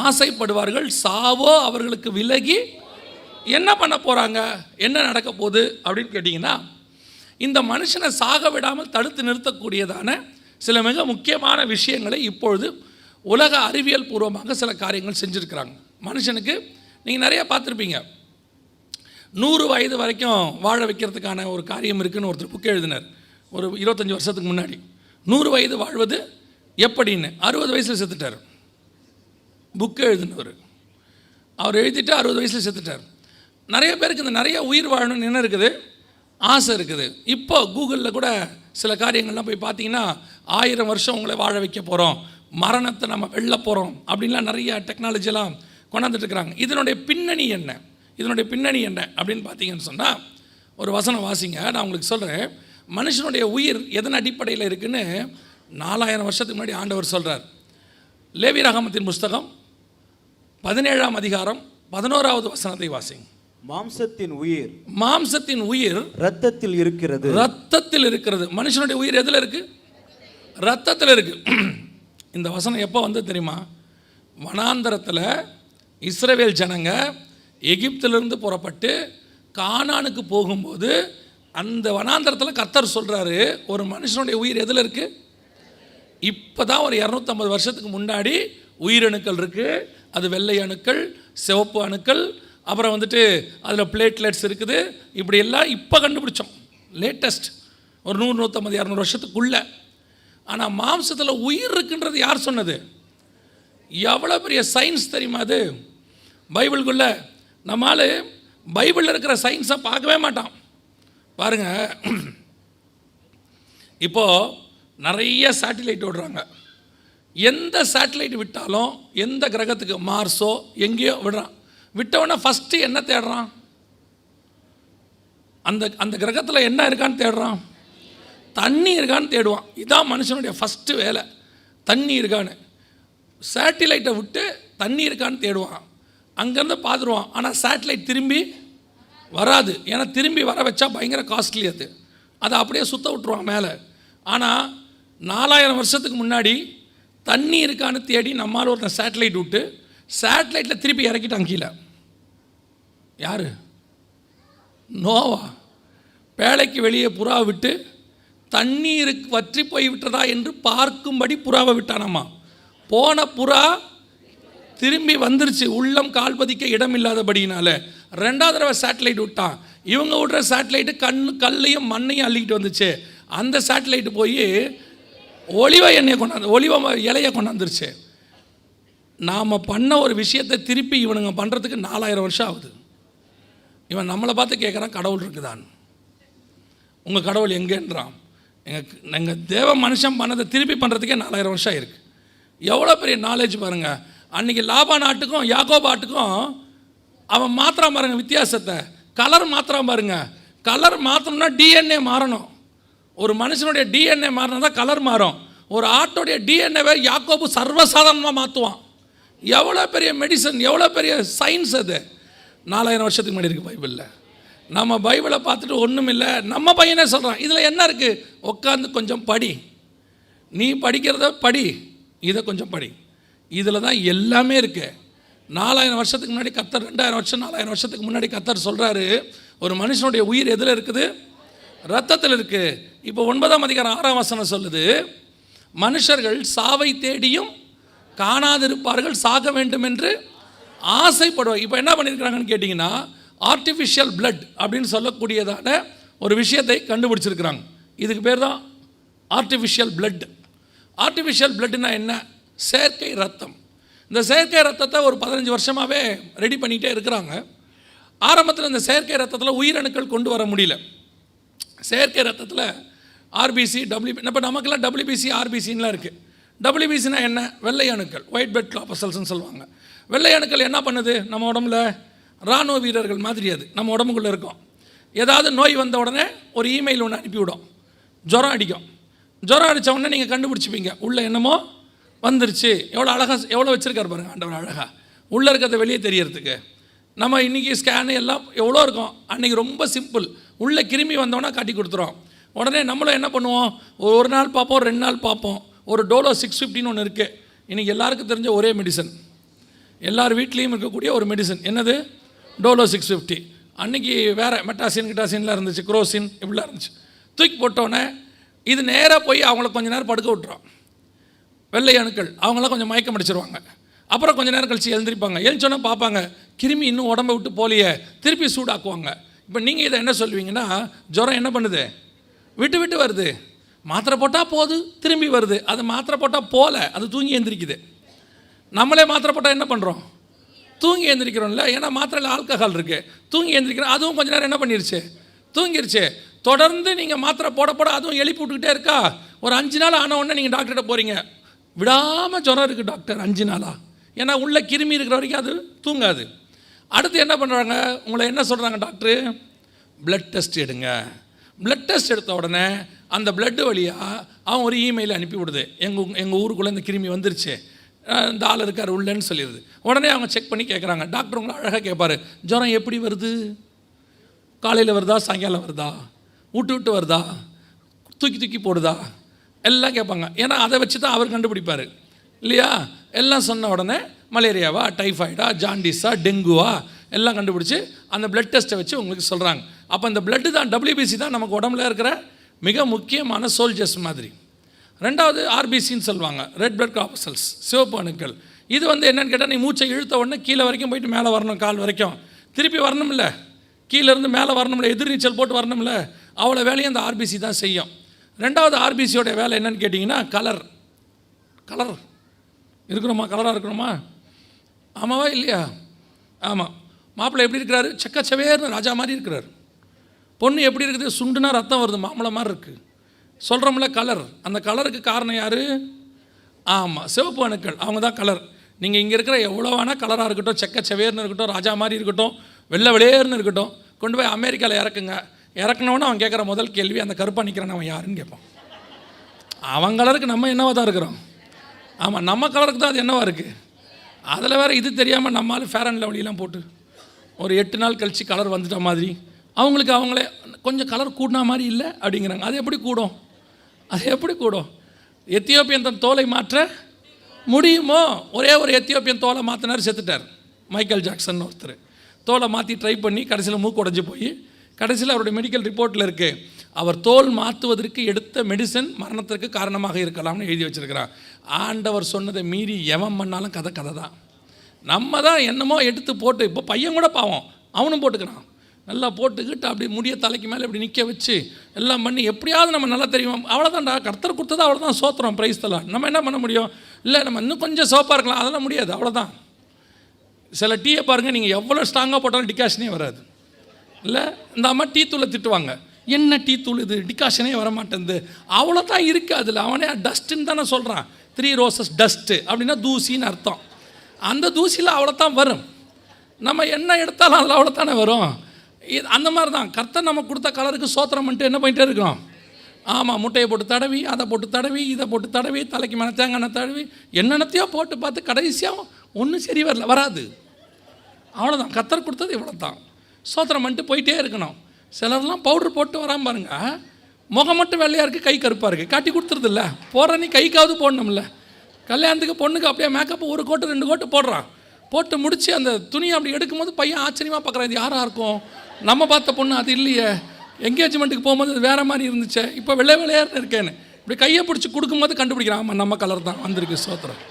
ஆசைப்படுவார்கள், சாவோ அவர்களுக்கு விலகி என்ன பண்ண போகிறாங்க, என்ன நடக்க போகுது அப்படின்னு கேட்டிங்கன்னா, இந்த மனுஷனை சாக விடாமல் தடுத்து நிறுத்தக்கூடியதான சில மிக முக்கியமான விஷயங்களை இப்பொழுது உலக அறிவியல் பூர்வமாக சில காரியங்கள் செஞ்சுருக்கிறாங்க. மனுஷனுக்கு நீங்கள் நிறைய பார்த்துருப்பீங்க, 100 வயது வரைக்கும் வாழ வைக்கிறதுக்கான ஒரு காரியம் இருக்குதுன்னு ஒருத்தர் புக் எழுதினார் ஒரு 25 வருஷத்துக்கு முன்னாடி. 100 வயது வாழ்வது எப்படின்னு 60 வயசில் செத்துட்டார். புக்கு எழுதினவர் அவர் எழுதிட்டு 60 வயசில் செத்துட்டார். நிறைய பேருக்கு இந்த நிறைய உயிர் வாழணும்னு என்ன இருக்குது, ஆசை இருக்குது. இப்போ கூகுளில் கூட சில காரியங்கள்லாம் போய் பார்த்தீங்கன்னா 1000 வருஷம் உங்களை வாழ வைக்க போகிறோம், மரணத்தை நம்ம வெல்ல போகிறோம் அப்படின்லாம் நிறைய டெக்னாலஜிலாம் கொண்டாந்துட்டு இருக்கிறாங்க. இதனுடைய பின்னணி என்ன, இதனுடைய பின்னணி என்ன அப்படின்னு பார்த்தீங்கன்னு சொன்னால், ஒரு வசனம் வாசிங்க, நான் உங்களுக்கு சொல்கிறேன். மனுஷனுடைய உயிர் எதன் அடிப்படையில் இருக்குன்னு 4000 வருஷத்துக்கு முன்னாடி ஆண்டவர் சொல்கிறார். லேவியராகமத்தின் புஸ்தகம் 17ஆம் அதிகாரம் 11வது வசனத்தை வாசிங்க. மாம்சத்தின் உயிர் இரத்தத்தில் இருக்கிறது. இரத்தத்தில் இருக்கிறது. மனுஷனுடைய உயிர் எதில் இருக்கு? இரத்தத்தில் இருக்கு. இந்த வசனம் எப்போ வந்து தெரியுமா? வனாந்தரத்தில் இஸ்ரவேல் ஜனங்க எகிப்திலிருந்து புறப்பட்டு கானானுக்கு போகும்போது அந்த வனாந்தரத்தில் கர்த்தர் சொல்கிறாரு, ஒரு மனுஷனுடைய உயிர் எதில் இருக்குது? இப்போ தான் ஒரு 250 வருஷத்துக்கு முன்னாடி உயிரணுக்கள் இருக்குது. அது வெள்ளை அணுக்கள், சிவப்பு அணுக்கள், அப்புறம் வந்துட்டு அதில் பிளேட்லெட்ஸ் இருக்குது. இப்படி எல்லாம் இப்போ கண்டுபிடிச்சோம், லேட்டஸ்ட் ஒரு 100, 150, 200 வருஷத்துக்குள்ளே. ஆனால் மாம்சத்தில் உயிர் இருக்குன்றது யார் சொன்னது? எவ்வளோ பெரிய சயின்ஸ் தெரியுமா அது? பைபிளுக்குள்ளே நம்மால் பைபிளில் இருக்கிற சயின்ஸை பார்க்கவே மாட்டான். பாருங்கள், இப்போது நிறைய சேட்டிலைட் விடுறாங்க. எந்த சேட்டிலைட் விட்டாலும் எந்த கிரகத்துக்கு, மார்ஸோ எங்கேயோ விடுறான். விட்டவொடனே ஃபஸ்ட்டு என்ன தேடுறான்? அந்த கிரகத்தில் என்ன இருக்கான்னு தேடுறான், தண்ணி இருக்கான்னு தேடுவான். இதுதான் மனுஷனுடைய ஃபஸ்ட்டு வேலை, தண்ணி இருக்கான்னு. சேட்டிலைட்டை விட்டு தண்ணி இருக்கான்னு தேடுவான், அங்கேருந்து பார்த்துருவான். ஆனால் சேட்டிலைட் திரும்பி வராது, ஏன்னா திரும்பி வர வச்சா பயங்கர காஸ்ட்லி. அதை அப்படியே சுத்த விட்டுருவான் மேலே. ஆனால் 4000 வருஷத்துக்கு முன்னாடி தண்ணி இருக்கான்னு தேடி நம்மால் ஒருத்தன் சேட்டலைட் விட்டு சேட்டலைட்டில் திருப்பி இறக்கிட்டான் கீழே. யார்? நோவா. பேழைக்கு வெளியே புறா விட்டு தண்ணீருக்கு வற்றி போய் விட்டதா என்று பார்க்கும்படி புறாவை விட்டானம்மா. போன புறா திரும்பி வந்துருச்சு, உள்ளம் கால்பதிக்க இடம் இல்லாதபடினால. 2வது தடவை சேட்டலைட் விட்டான். இவங்க விடுற சேட்டலைட்டு கல்லையும் மண்ணையும் அள்ளிக்கிட்டு வந்துச்சு. அந்த சேட்டலைட்டு போய் ஒலிவ எண்ணெயை ஒலிவ இலையை கொண்டாந்துருச்சு. நாம் பண்ண ஒரு விஷயத்தை திருப்பி இவனுங்க பண்ணுறதுக்கு 4000 வருஷம் ஆகுது. இவன் நம்மளை பார்த்து கேட்குறான், கடவுள் இருக்குதான், உங்கள் கடவுள் எங்கேன்றான். எங்கள் தேவ மனுஷன் பண்ணதை திருப்பி பண்ணுறதுக்கே 4000 வருஷம் இருக்குது. எவ்வளோ பெரிய நாலேஜ் பாருங்கள். அன்றைக்கி லாபா நாட்டுக்கும் யாக்கோபா ஆட்டுக்கும் அவன் மாத்திரம் பாருங்கள் வித்தியாசத்தை. கலர் மாத்திரம் பாருங்கள். கலர் மாற்றணும்னா டிஎன்ஏ மாறணும். ஒரு மனுஷனுடைய டிஎன்ஏ மாறினா தான் கலர் மாறும். ஒரு ஆட்டோடைய டிஎன்ஏவை யாக்கோபு சர்வசாதாரணமாக மாற்றுவான். எவ்வளோ பெரிய மெடிசன், எவ்வளோ பெரிய சயின்ஸ் அது. 4000 வருஷத்துக்கு முன்னாடி இருக்குது பைபிளில். நம்ம பைபிளை பார்த்துட்டு ஒன்றும் இல்லை, நம்ம பையனே சொல்கிறான், இதில் என்ன இருக்குது, உட்காந்து கொஞ்சம் படி, நீ படிக்கிறத படி, இதை கொஞ்சம் படி, இதில் தான் எல்லாமே இருக்குது. 4000 வருஷத்துக்கு முன்னாடி கர்த்தர், 2000 வருஷம் 4000 வருஷத்துக்கு முன்னாடி கர்த்தர் சொல்கிறாரு, ஒரு மனுஷனுடைய உயிர் எதில் இருக்குது? ரத்தத்தில் இருக்குது. இப்போ 9ஆம் அதிகாரம் 6ஆம் வசனம் சொல்லுது, மனுஷர்கள் சாவை தேடியும் காணாதிருப்பார்கள், சாக வேண்டும் என்று ஆசைப்படுவார். இப்போ என்ன பண்ணியிருக்கிறாங்கன்னு கேட்டிங்கன்னா, ஆர்டிஃபிஷியல் பிளட் அப்படின்னு சொல்லக்கூடியதான ஒரு விஷயத்தை கண்டுபிடிச்சிருக்கிறாங்க. இதுக்கு பேர் தான் ஆர்டிஃபிஷியல் பிளட். ஆர்டிஃபிஷியல் பிளட்னா என்ன? செயற்கை ரத்தம். இந்த செயற்கை ரத்தத்தை ஒரு 15 வருஷமாகவே ரெடி பண்ணிகிட்டே இருக்கிறாங்க. ஆரம்பத்தில் இந்த செயற்கை ரத்தத்தில் உயிரணுக்கள் கொண்டு வர முடியல. செயற்கை ரத்தத்தில் ஆர்பிசி, இப்போ நமக்கெல்லாம் WBC, RBCலாம் இருக்குது. WBCனா என்ன? வெள்ளை அணுக்கள், ஒயிட் பிளட் கார்பசல்ஸ்ன்னு சொல்லுவாங்க. வெள்ளை அணுக்கள் என்ன பண்ணுது? நம்ம உடம்புல இராணுவ வீரர்கள் மாதிரி அது நம்ம உடம்புக்குள்ளே இருக்கும். ஏதாவது நோய் வந்த உடனே ஒரு இமெயில் ஒன்று அனுப்பிவிடும், ஜுரம் அடிக்கும். ஜுரம் அடித்த உடனே நீங்கள் கண்டுபிடிச்சிப்பீங்க உள்ளே என்னமோ வந்துருச்சு. எவ்வளோ அழகாக எவ்வளோ வச்சுருக்காரு பாருங்கள் ஆண்டவர் அழகாக, உள்ளே இருக்கிறத வெளியே தெரியறதுக்கு. நம்ம இன்றைக்கி ஸ்கேனு எல்லாம் எவ்வளோ இருக்கும், அன்றைக்கி ரொம்ப சிம்பிள். உள்ளே கிருமி வந்தோன்னா காட்டி கொடுத்துரும். உடனே நம்மளும் என்ன பண்ணுவோம், ஒரு நாள் பார்ப்போம், 2 நாள் பார்ப்போம். ஒரு டோலோ 650 ஒன்று இருக்குது. இன்றைக்கி எல்லாருக்கும் தெரிஞ்ச ஒரே மெடிசன், எல்லார் வீட்லேயும் இருக்கக்கூடிய ஒரு மெடிசன் என்னது, டோலோ 650. அன்றைக்கி வேறு மெட்டாசின் கிட்டாசின்லாம் இருந்துச்சு, குரோசின் இப்படிலாம் இருந்துச்சு. தூக்கி போட்டோன்னே இது நேராக போய் அவங்கள கொஞ்சம் நேரம் படுக்க விட்டுரும். வெள்ளை அணுக்கள் அவங்களாம் கொஞ்சம் மயக்கம் அடிச்சிருவாங்க. அப்புறம் கொஞ்சம் நேரம் கழிச்சு எழுந்திருப்பாங்க. எழுந்தோன்னே பார்ப்பாங்க கிருமி இன்னும் உடம்பை விட்டு போலியே, திருப்பி சூடாக்குவாங்க. இப்போ நீங்கள் இதை என்ன சொல்லுவீங்கன்னா, ஜுரம் என்ன பண்ணுது, விட்டு விட்டு வருது, மாத்திரை போட்டால் போகுது திரும்பி வருது. அது மாத்திரை போட்டால் போல, அது தூங்கி எழுந்திரிக்குது. நம்மளே மாத்திரை போட்டால் என்ன பண்ணுறோம், தூங்கி எழுந்திரிக்கிறோம்ல. ஏன்னா மாத்திரையில் ஆல்கஹால் இருக்குது, தூங்கி எழுந்திரிக்கிறோம். அதுவும் கொஞ்சம் நேரம் என்ன பண்ணிருச்சு, தூங்கிருச்சு. தொடர்ந்து நீங்கள் மாத்திரை போட போட அதுவும் எழுப்பி விட்டுக்கிட்டே இருக்கா. ஒரு 5 நாள் ஆன உடனே நீங்கள் டாக்டர்கிட்ட போகிறீங்க, விடாமல் ஜுரம் இருக்குது டாக்டர் 5 நாளாக. ஏன்னா உள்ள கிருமி இருக்கிற வரைக்கும் அது தூங்காது. அடுத்து என்ன பண்ணுறாங்க, உங்களை என்ன சொல்கிறாங்க டாக்டரு, பிளட் டெஸ்ட் எடுங்க. பிளட் டெஸ்ட் எடுத்த உடனே அந்த பிளட்டு வழியாக அவன் ஒரு இமெயில் அனுப்பி விடுது, எங்கள் ஊருக்குள்ளே இந்த கிருமி வந்துருச்சு, இந்த ஆள் இருக்கார் உள்ளேன்னு சொல்லிடுது. உடனே அவங்க செக் பண்ணி கேட்குறாங்க. டாக்டர் உங்களை அழகாக கேட்பார், ஜுரம் எப்படி வருது, காலையில் வருதா சாயங்காலம் வருதா, விட்டு விட்டு வருதா, தூக்கி தூக்கி போடுதா, எல்லாம் கேட்பாங்க. ஏன்னா அதை வச்சு தான் அவர் கண்டுபிடிப்பார் இல்லையா. எல்லாம் சொன்ன உடனே மலேரியாவா, டைஃபாய்டா, ஜாண்டிஸா, டெங்குவா எல்லாம் கண்டுபிடிச்சி அந்த பிளட் டெஸ்ட்டை வச்சு உங்களுக்கு சொல்கிறாங்க. அப்போ இந்த பிளட்டு தான், WBC தான் நமக்கு உடம்புல இருக்கிற மிக முக்கியமான சோல்ஜர்ஸ் மாதிரி. ரெண்டாவது ஆர்பிசின்னு சொல்லுவாங்க, ரெட் பிளட் கார்பசல்ஸ், சிவப்பு அணுக்கள். இது வந்து என்னென்னு கேட்டால், நீ மூச்சை இழுத்த உடனே கீழே வரைக்கும் போயிட்டு மேலே வரணும், கால் வரைக்கும் திருப்பி வரணும்ல, கீழேருந்து மேலே வரணும்ல, எதிர்நீச்சல் போட்டு வரணும்ல, அவ்வளோ வேலையும் அந்த ஆர்பிசி தான் செய்யும். ரெண்டாவது ஆர்பிசியோட வேலை என்னென்னு கேட்டிங்கன்னா, கலர் இருக்கிறோமா, கலராக இருக்கிறோமா, ஆமாவா இல்லையா, ஆமாம். மாப்பிள்ளை எப்படி இருக்கிறாரு, செக்கச்சவேர்னு ராஜா மாதிரி இருக்கிறார். பொண்ணு எப்படி இருக்குது, சுண்டுனா ரத்தம் வருது, மாம்பழம் மாதிரி இருக்குது. சொல்கிறோம்ல கலர், அந்த கலருக்கு காரணம் யார், ஆமாம் சிவப்பு அணுக்கள், அவங்க தான் கலர். நீங்கள் இங்கே இருக்கிற எவ்வளோ வேணால் கலராக இருக்கட்டும், செக்கச்சவேர்னு இருக்கட்டும், ராஜா மாதிரி இருக்கட்டும், வெள்ளை வெளியேறுன்னு இருக்கட்டும், கொண்டு போய் அமெரிக்காவில் இறக்குங்க. இறக்குனவொன்னே அவன் கேட்குற முதல் கேள்வி, அந்த கருப்பாக நிற்கிறான் அவன் யாருன்னு கேட்பான். அவன் கலருக்கு நம்ம என்னவாக தான் இருக்கிறோம், ஆமாம் நம்ம கலருக்கு தான் அது என்னவாக இருக்குது. அதில் வேறு இது தெரியாமல் நம்மளால் ஃபேர் அண்ட் லவ்லிலாம் போட்டு ஒரு 8 நாள் கழித்து கலர் வந்துட்ட மாதிரி, அவங்களுக்கு அவங்களே கொஞ்சம் கலர் கூடினா மாதிரி இல்லை அப்படிங்கிறாங்க. அது எப்படி கூடும், அது எப்படி கூடும். எத்தியோப்பியன் தன் தோலை மாற்ற முடியுமோ, ஒரே ஒரு எத்தியோப்பியன் தோலை மாற்றினார், செத்துட்டார். மைக்கேல் ஜாக்சன் ஒருத்தர் தோலை மாற்றி ட்ரை பண்ணி கடைசியில் மூக்கு உடைஞ்சு போய், கடைசியில் அவருடைய மெடிக்கல் ரிப்போர்ட்டில் இருக்குது, அவர் தோல் மாற்றுவதற்கு எடுத்த மெடிசன் மரணத்திற்கு காரணமாக இருக்கலாம்னு எழுதி வச்சுருக்கிறான். ஆண்டவர் சொன்னதை மீறி எவன் பண்ணாலும் கதை தான். நம்ம தான் என்னமோ எடுத்து போட்டு, இப்போ பையன் கூட பாவம் அவனும் போட்டுக்கிறான், நல்லா போட்டுக்கிட்டு அப்படி முடிய தலைக்கு மேலே இப்படி நிற்க வச்சு எல்லாம் பண்ணி எப்படியாவது நம்ம நல்லா தெரியும். அவ்வளோதான்டா, கர்த்தர் கொடுத்தது அவ்வளோதான், சோத்திரம் பிரைஸ் தலாம். நம்ம என்ன பண்ண முடியும், இல்லை நம்ம இன்னும் கொஞ்சம் சோப்பாக இருக்கலாம், அதெல்லாம் முடியாது, அவ்வளோதான். சில டீயை பாருங்கள், நீங்கள் எவ்வளோ ஸ்ட்ராங்காக போட்டாலும் டிகாஷனே வராது. இல்லை இந்த அம்மா டீ தூளை திட்டுவாங்க, என்ன டீ தூள் இது, டிகாஷனே வர மாட்டேங்குது, அவ்வளோதான் இருக்குது அதில். அவனே டஸ்ட்டுன்னு தானே சொல்கிறான், 3 ரோசஸ் டஸ்ட்டு அப்படின்னா தூசின்னு அர்த்தம். அந்த தூசியில் அவ்வளோதான் வரும். நம்ம என்ன எடுத்தாலும் அதில் அவ்வளோத்தானே வரும். இது அந்த மாதிரி தான் கர்த்தர் நம்ம கொடுத்த கலருக்கு சோத்திரம் பண்ணிட்டு என்ன பண்ணிகிட்டே இருக்கிறோம். ஆமாம், முட்டையை போட்டு தடவி, அதை போட்டு தடவி, இதை போட்டு தடவி, தலைக்கு மேலே தேங்காய் தடவி, என்னென்னத்தையோ போட்டு பார்த்து கடைசியாக ஒன்றும் சரி வராது. அவ்வளோதான், கர்த்தர் கொடுத்தது இவ்வளோ தான். சோத்திரம் பண்ணிட்டு போயிட்டே இருக்கணும். சிலர்லாம் பவுட்ரு போட்டு வராமல் பாருங்க, முகம் மட்டும் வெள்ளையாக இருக்குது, கை கருப்பாக இருக்குது, காட்டி கொடுத்துருதில்ல, போடுற நீ கைக்காவது போடணும்ல. கல்யாணத்துக்கு பொண்ணுக்கு அப்படியே மேக்கப் 1 கோட்டு 2 கோட்டு போடுறான், போட்டு முடித்து அந்த துணியை அப்படி எடுக்கும்போது பையன் ஆச்சரியமாக பார்க்குறான், இது யாராக இருக்கும், நம்ம பார்த்த பொண்ணு அது இல்லையே, என்கேஜ்மெண்ட்டுக்கு போகும்போது அது வேறு மாதிரி இருந்துச்சு, இப்போ வெள்ளை வெள்ளையாருன்னு இருக்கேன்னு இப்படி கையை பிடிச்சி கொடுக்கும்போது கண்டுபிடிக்கிறான், ஆமாம் நம்ம கலர் தான் வந்திருக்கு, சோத்திரம்.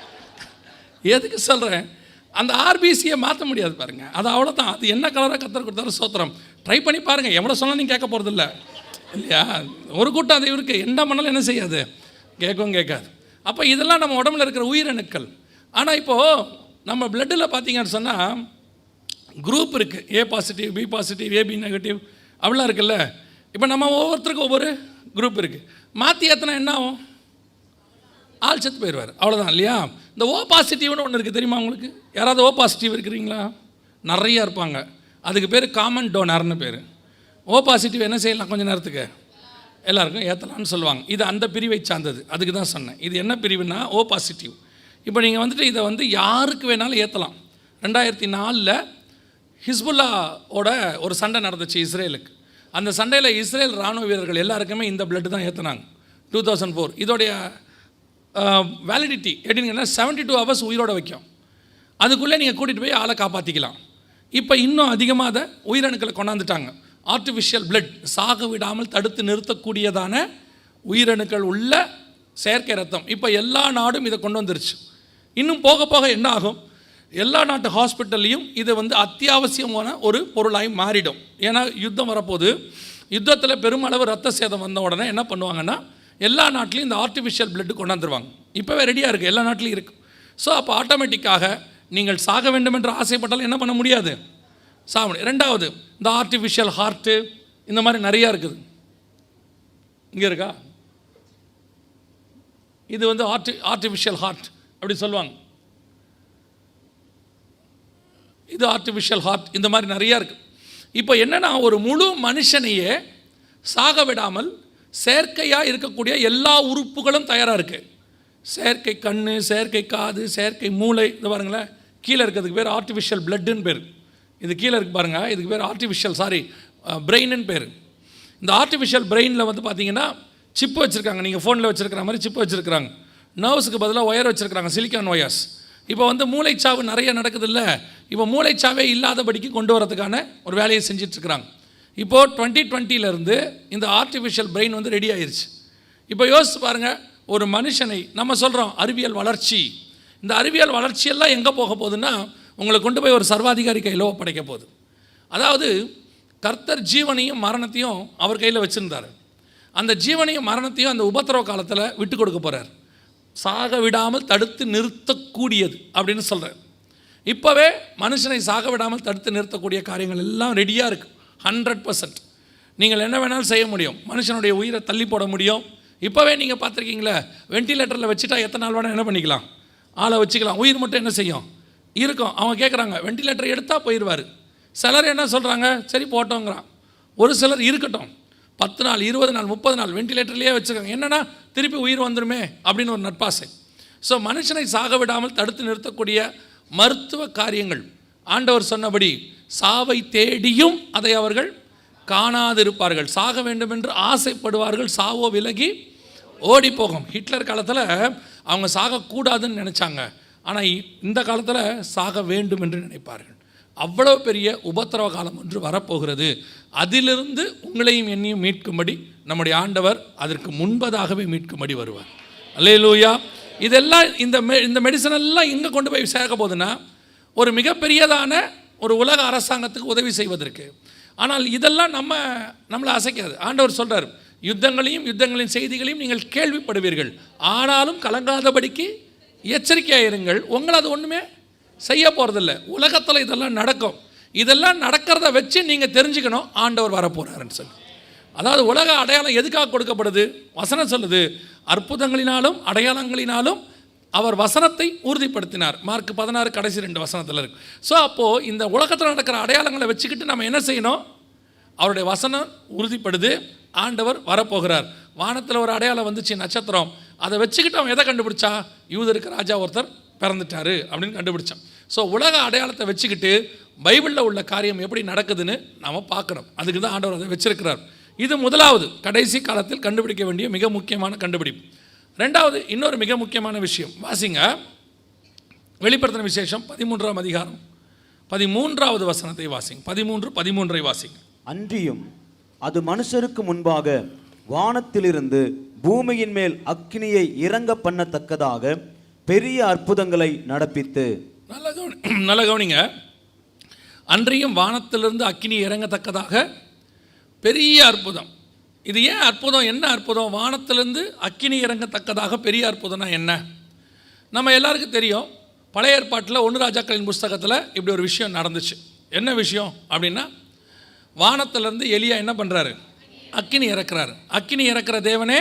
எதுக்கு சொல்கிறேன், அந்த ஆர்பிசியை மாற்ற முடியாது பாருங்கள், அது அவ்வளோதான். அது என்ன கலராக கர்த்தர் கொடுத்தாலும் சோத்திரம். ட்ரை பண்ணி பாருங்கள், எவ்வளோ சொன்னால் நீங்கள் கேட்க போகிறதில்ல இல்லையா. ஒரு கூட்டம் அது இருக்குது, என்ன பண்ணாலும் என்ன செய்யாது, கேட்கவும் கேட்காது. அப்போ இதெல்லாம் நம்ம உடம்புல இருக்கிற உயிரணுக்கள். ஆனால் இப்போது நம்ம பிளட்டில் பார்த்தீங்கன்னு சொன்னால் குரூப் இருக்குது, A positive, B positive, AB negative அப்படிலாம் இருக்குல்ல. இப்போ நம்ம ஒவ்வொருத்தருக்கும் ஒவ்வொரு குரூப் இருக்குது. மாற்றி ஏற்றினா என்ன ஆகும், ஆள் செத்து போயிடுவார், அவ்வளோதான் இல்லையா. இந்த O பாசிட்டிவ்னு ஒன்று இருக்குது தெரியுமா உங்களுக்கு, யாராவது O பாசிட்டிவ் இருக்கிறீங்களா, நிறையா இருப்பாங்க. அதுக்கு பேர் காமன் டோனர்னு பேர். O பாசிட்டிவ் என்ன செய்யலாம், கொஞ்சம் நேரத்துக்கு எல்லாருக்கும் ஏற்றலாம்னு சொல்லுவாங்க. இது அந்த பிரிவை சார்ந்தது, அதுக்கு தான் சொன்னேன். இது என்ன பிரிவுனா ஓ பாசிட்டிவ். இப்போ நீங்கள் வந்துட்டு இதை வந்து யாருக்கு வேணாலும் ஏற்றலாம். 2004 ஹிஸ்புல்லாவோட ஒரு சண்டை நடந்துச்சு இஸ்ரேலுக்கு. அந்த சண்டையில் இஸ்ரேல் இராணுவ வீரர்கள் எல்லாருக்குமே இந்த பிளட் தான் ஏற்றினாங்க 2004. இதோடைய வேலிடிட்டி எப்படிங்கன்னா 72 hours உயிரோட வைக்கும். அதுக்குள்ளே நீங்கள் கூட்டிகிட்டு போய் ஆளை காப்பாற்றிக்கலாம். இப்போ இன்னும் அதிகமாக அதை உயிரணுக்களை கொண்டாந்துட்டாங்க. ஆர்டிஃபிஷியல் பிளட், சாக விடாமல் தடுத்து நிறுத்தக்கூடியதான உயிரணுக்கள் உள்ள செயற்கை ரத்தம். இப்போ எல்லா நாடும் இதை கொண்டு வந்துருச்சு. இன்னும் போக போக என்ன ஆகும், எல்லா நாட்டு ஹாஸ்பிட்டல்லையும் இது வந்து அத்தியாவசியமான ஒரு பொருளாய் மாறிடும். ஏன்னா யுத்தம் வரப்போது, யுத்தத்தில் பெருமளவு ரத்த சேதம் வந்த உடனே என்ன பண்ணுவாங்கன்னா எல்லா நாட்டிலையும் இந்த ஆர்டிஃபிஷியல் பிளட்டு கொண்டாந்துருவாங்க. இப்போவே ரெடியாக இருக்குது, எல்லா நாட்டிலையும் இருக்குது. ஸோ அப்போ ஆட்டோமேட்டிக்காக நீங்கள் சாக வேண்டும் என்று ஆசைப்பட்டாலும் என்ன பண்ண முடியாது, சாக முடியும். ரெண்டாவது, இந்த ஆர்டிஃபிஷியல் ஹார்ட்டு இந்த மாதிரி நிறையா இருக்குது. இங்கே இருக்கா, இது வந்து ஆர்டிஃபிஷியல் ஹார்ட் அப்படி சொல்லுவாங்க. இது ஆர்டிஃபிஷியல் ஹார்ட், இந்த மாதிரி நிறையா இருக்குது. இப்போ என்னென்னா ஒரு முழு மனுஷனையே சாக விடாமல் செயற்கையாக இருக்கக்கூடிய எல்லா உறுப்புகளும் தயாராக இருக்குது. செயற்கை கண், செயற்கை காது, செயற்கை மூளை. இது பாருங்களேன், கீழே இருக்கிறதுக்கு பேர் ஆர்டிஃபிஷியல் பிளட்டுன்னு பேர். இது கீழே இருக்கு பாருங்கள், இதுக்கு பேர் ஆர்டிஃபிஷியல் பிரெயின்னு பேர். இந்த ஆர்டிஃபிஷியல் பிரெயினில் வந்து பார்த்திங்கன்னா சிப்பு வச்சுருக்காங்க. நீங்கள் ஃபோனில் வச்சுருக்கிற மாதிரி சிப்பு வச்சுருக்காங்க. நர்வ்ஸுக்கு பதிலாக ஒயர் வச்சுருக்காங்க, சிலிக்கான் ஒயர்ஸ். இப்போ வந்து மூளைச்சாவு நிறைய நடக்குது இல்லை, இப்போ மூளைச்சாவே இல்லாதபடிக்கு கொண்டு வரதுக்கான ஒரு வேலையை செஞ்சிட்ருக்குறாங்க. இப்போது 2020 இந்த ஆர்டிஃபிஷியல் பிரெயின் வந்து ரெடி ஆயிடுச்சு. இப்போ யோசிச்சு பாருங்கள், ஒரு மனுஷனை நம்ம சொல்கிறோம் அறிவியல் வளர்ச்சி, இந்த அறிவியல் வளர்ச்சியெல்லாம் எங்கே போக போகுதுன்னா உங்களை கொண்டு போய் ஒரு சர்வாதிகாரி கையில் ஒப்படைக்க போகுது. அதாவது கர்த்தர் ஜீவனையும் மரணத்தையும் அவர் கையில் வச்சுருந்தார். அந்த ஜீவனையும் மரணத்தையும் அந்த உபத்திரவ காலத்தில் விட்டு கொடுக்க போகிறார். சாக விடாமல் தடுத்து நிறுத்தக்கூடியது அப்படின்னு சொல்கிறார். இப்போவே மனுஷனை சாக விடாமல் தடுத்து நிறுத்தக்கூடிய காரியங்கள் எல்லாம் ரெடியாக இருக்குது. 100% நீங்கள் என்ன வேணாலும் செய்ய முடியும். மனுஷனுடைய உயிரை தள்ளி போட முடியும். இப்போவே நீங்கள் பார்த்துருக்கீங்களே, வெண்டிலேட்டரில் வச்சுட்டா எத்தனை நாள் வேணால் என்ன பண்ணிக்கலாம், ஆளை வச்சுக்கலாம். உயிர் மட்டும் என்ன செய்யும், இருக்கும். அவங்க கேட்குறாங்க, வெண்டிலேட்டர் எடுத்தால் போயிடுவார். சிலர் என்ன சொல்கிறாங்க, சரி போட்டோங்கிறான். ஒரு சிலர் இருக்கட்டும், 10 நாள் 20 நாள் 30 நாள் வெண்டிலேட்டர்லேயே வச்சுருக்காங்க. என்னென்னா திருப்பி உயிர் வந்துடுமே அப்படின்னு ஒரு நட்பாசை. ஸோ மனுஷனை சாக விடாமல் தடுத்து நிறுத்தக்கூடிய மருத்துவ காரியங்கள் ஆண்டவர் சொன்னபடி சாவை தேடியும் அதை அவர்கள் காணாதிருப்பார்கள். சாக வேண்டும் என்று ஆசைப்படுவார்கள், சாவோ விலகி ஓடி போகும். ஹிட்லர் காலத்தில் அவங்க சாகக்கூடாதுன்னு நினச்சாங்க, ஆனால் இந்த காலத்தில் சாக வேண்டும் என்று நினைப்பார்கள். அவ்வளோ பெரிய உபத்திரவ காலம் ஒன்று வரப்போகிறது. அதிலிருந்து உங்களையும் என்னையும் மீட்கும்படி நம்முடைய ஆண்டவர் அதற்கு முன்பதாகவே மீட்கும்படி வருவார். அல்லேலூயா. இதெல்லாம் இந்த மெடிசன் எல்லாம் எங்கே கொண்டு போய் சேர்க்க போகுதுன்னா ஒரு மிகப்பெரியதான ஒரு உலக அரசாங்கத்துக்கு உதவி செய்வதற்கு. ஆனால் இதெல்லாம் நம்மளை அசைக்காது. ஆண்டவர் சொல்கிறார், யுத்தங்களின் செய்திகளையும் நீங்கள் கேள்விப்படுவீர்கள், ஆனாலும் கலங்காதபடிக்கு எச்சரிக்கையாயிருங்கள். உங்களை அது ஒன்றுமே செய்ய போகிறதில்ல. உலகத்தில் இதெல்லாம் நடக்கும். இதெல்லாம் நடக்கிறத வச்சு நீங்கள் தெரிஞ்சுக்கணும் ஆண்டவர் வரப்போகிறாருன்னு சொல்லி. அதாவது உலக அடையாளம் எதுக்காக கொடுக்கப்படுது? வசனம் சொல்லுது, அற்புதங்களினாலும் அடையாளங்களினாலும் அவர் வசனத்தை உறுதிப்படுத்தினார். மார்க் 16 கடைசி 2 வசனத்தில் இருக்கு. ஸோ அப்போது இந்த உலகத்தில் நடக்கிற அடையாளங்களை வச்சுக்கிட்டு நம்ம என்ன செய்யணும்? அவருடைய வசனம் உறுதிப்படுது, ஆண்டவர் வரப்போகிறார். வானத்தில் ஒரு அடையாளம் வந்துச்சு, நட்சத்திரம். அதை வச்சுக்கிட்டு அவன் எதை கண்டுபிடிச்சா? யூதருக்கு ராஜா ஒருத்தர் பிறந்துட்டாரு அப்படின்னு கண்டுபிடிச்சான். ஸோ உலக அடையாளத்தை வச்சுக்கிட்டு பைபிளில் உள்ள காரியம் எப்படி நடக்குதுன்னு நாம் பார்க்கணும். அதுக்கு தான் ஆண்டவர் அதை வச்சிருக்கிறார். இது முதலாவது, கடைசி காலத்தில் கண்டுபிடிக்க வேண்டிய மிக முக்கியமான கண்டுபிடிப்பு. ரெண்டாவது, இன்னொரு மிக முக்கியமான விஷயம் வாசிங்க. வெளிப்படுத்தின விசேஷம் 13ஆம் அதிகாரம் 13வது வசனத்தை வாசிங்க. 13:13 வாசிங்க. அன்றியும் அது மனுஷருக்கு முன்பாக வானத்திலிருந்து பூமியின் மேல் அக்கினியை இறங்க பண்ணத்தக்கதாக பெரிய அற்புதங்களை நடப்பித்து. நல்ல கவனிங்க. அன்றியும் வானத்திலிருந்து அக்கினி இறங்கத்தக்கதாக பெரிய அற்புதம். இது ஏன் அற்புதம்? என்ன அற்புதம்? வானத்திலிருந்து அக்கினி இறங்கத்தக்கதாக பெரிய அற்புதம்னா என்ன? நம்ம எல்லாருக்கும் தெரியும், பழைய ஏற்பாட்டில் 1 ராஜாக்களின் புஸ்தகத்தில் இப்படி ஒரு விஷயம் நடந்துச்சு. என்ன விஷயம் அப்படின்னா, வானத்திலிருந்து எலியா என்ன பண்ணுறாரு? அக்கினி இறக்குறாரு. அக்கினி இறக்குற தேவனே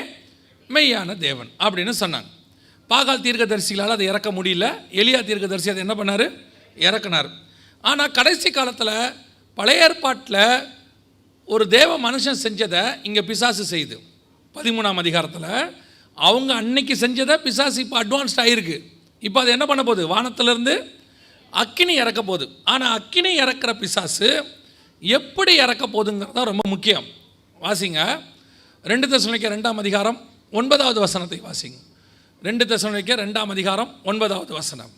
மெய்யான தேவன் அப்படின்னு சொன்னாங்க. பாகால் தீர்க்கதரிசிகளால் அதை இறக்க முடியல. எலியா தீர்க்கதரிசி அதை என்ன பண்ணார்? இறக்குனார். ஆனால் கடைசி காலத்தில் பழைய ஏற்பாட்டில் ஒரு தேவ மனுஷன் செஞ்சதை இங்கே பிசாசு செய்யுது. 13ஆம் அதிகாரத்தில் அவங்க அன்னைக்கு செஞ்சதை பிசாசு இப்போ அட்வான்ஸ்ட் ஆகிருக்கு. இப்போ அது என்ன பண்ண போகுது? வானத்திலிருந்து அக்கினி இறக்க போகுது. ஆனால் அக்கினி இறக்குற பிசாசு எப்படி இறக்க போகுதுங்கிறது தான் ரொம்ப முக்கியம். வாசிங்க 2 தெசலோனிக்கேயர் 2ஆம் அதிகாரம் 9வது வசனத்தை வாசிங்க. 2 தெசலோனிக்கேயர் 2ஆம் அதிகாரம் 9வது வசனம்.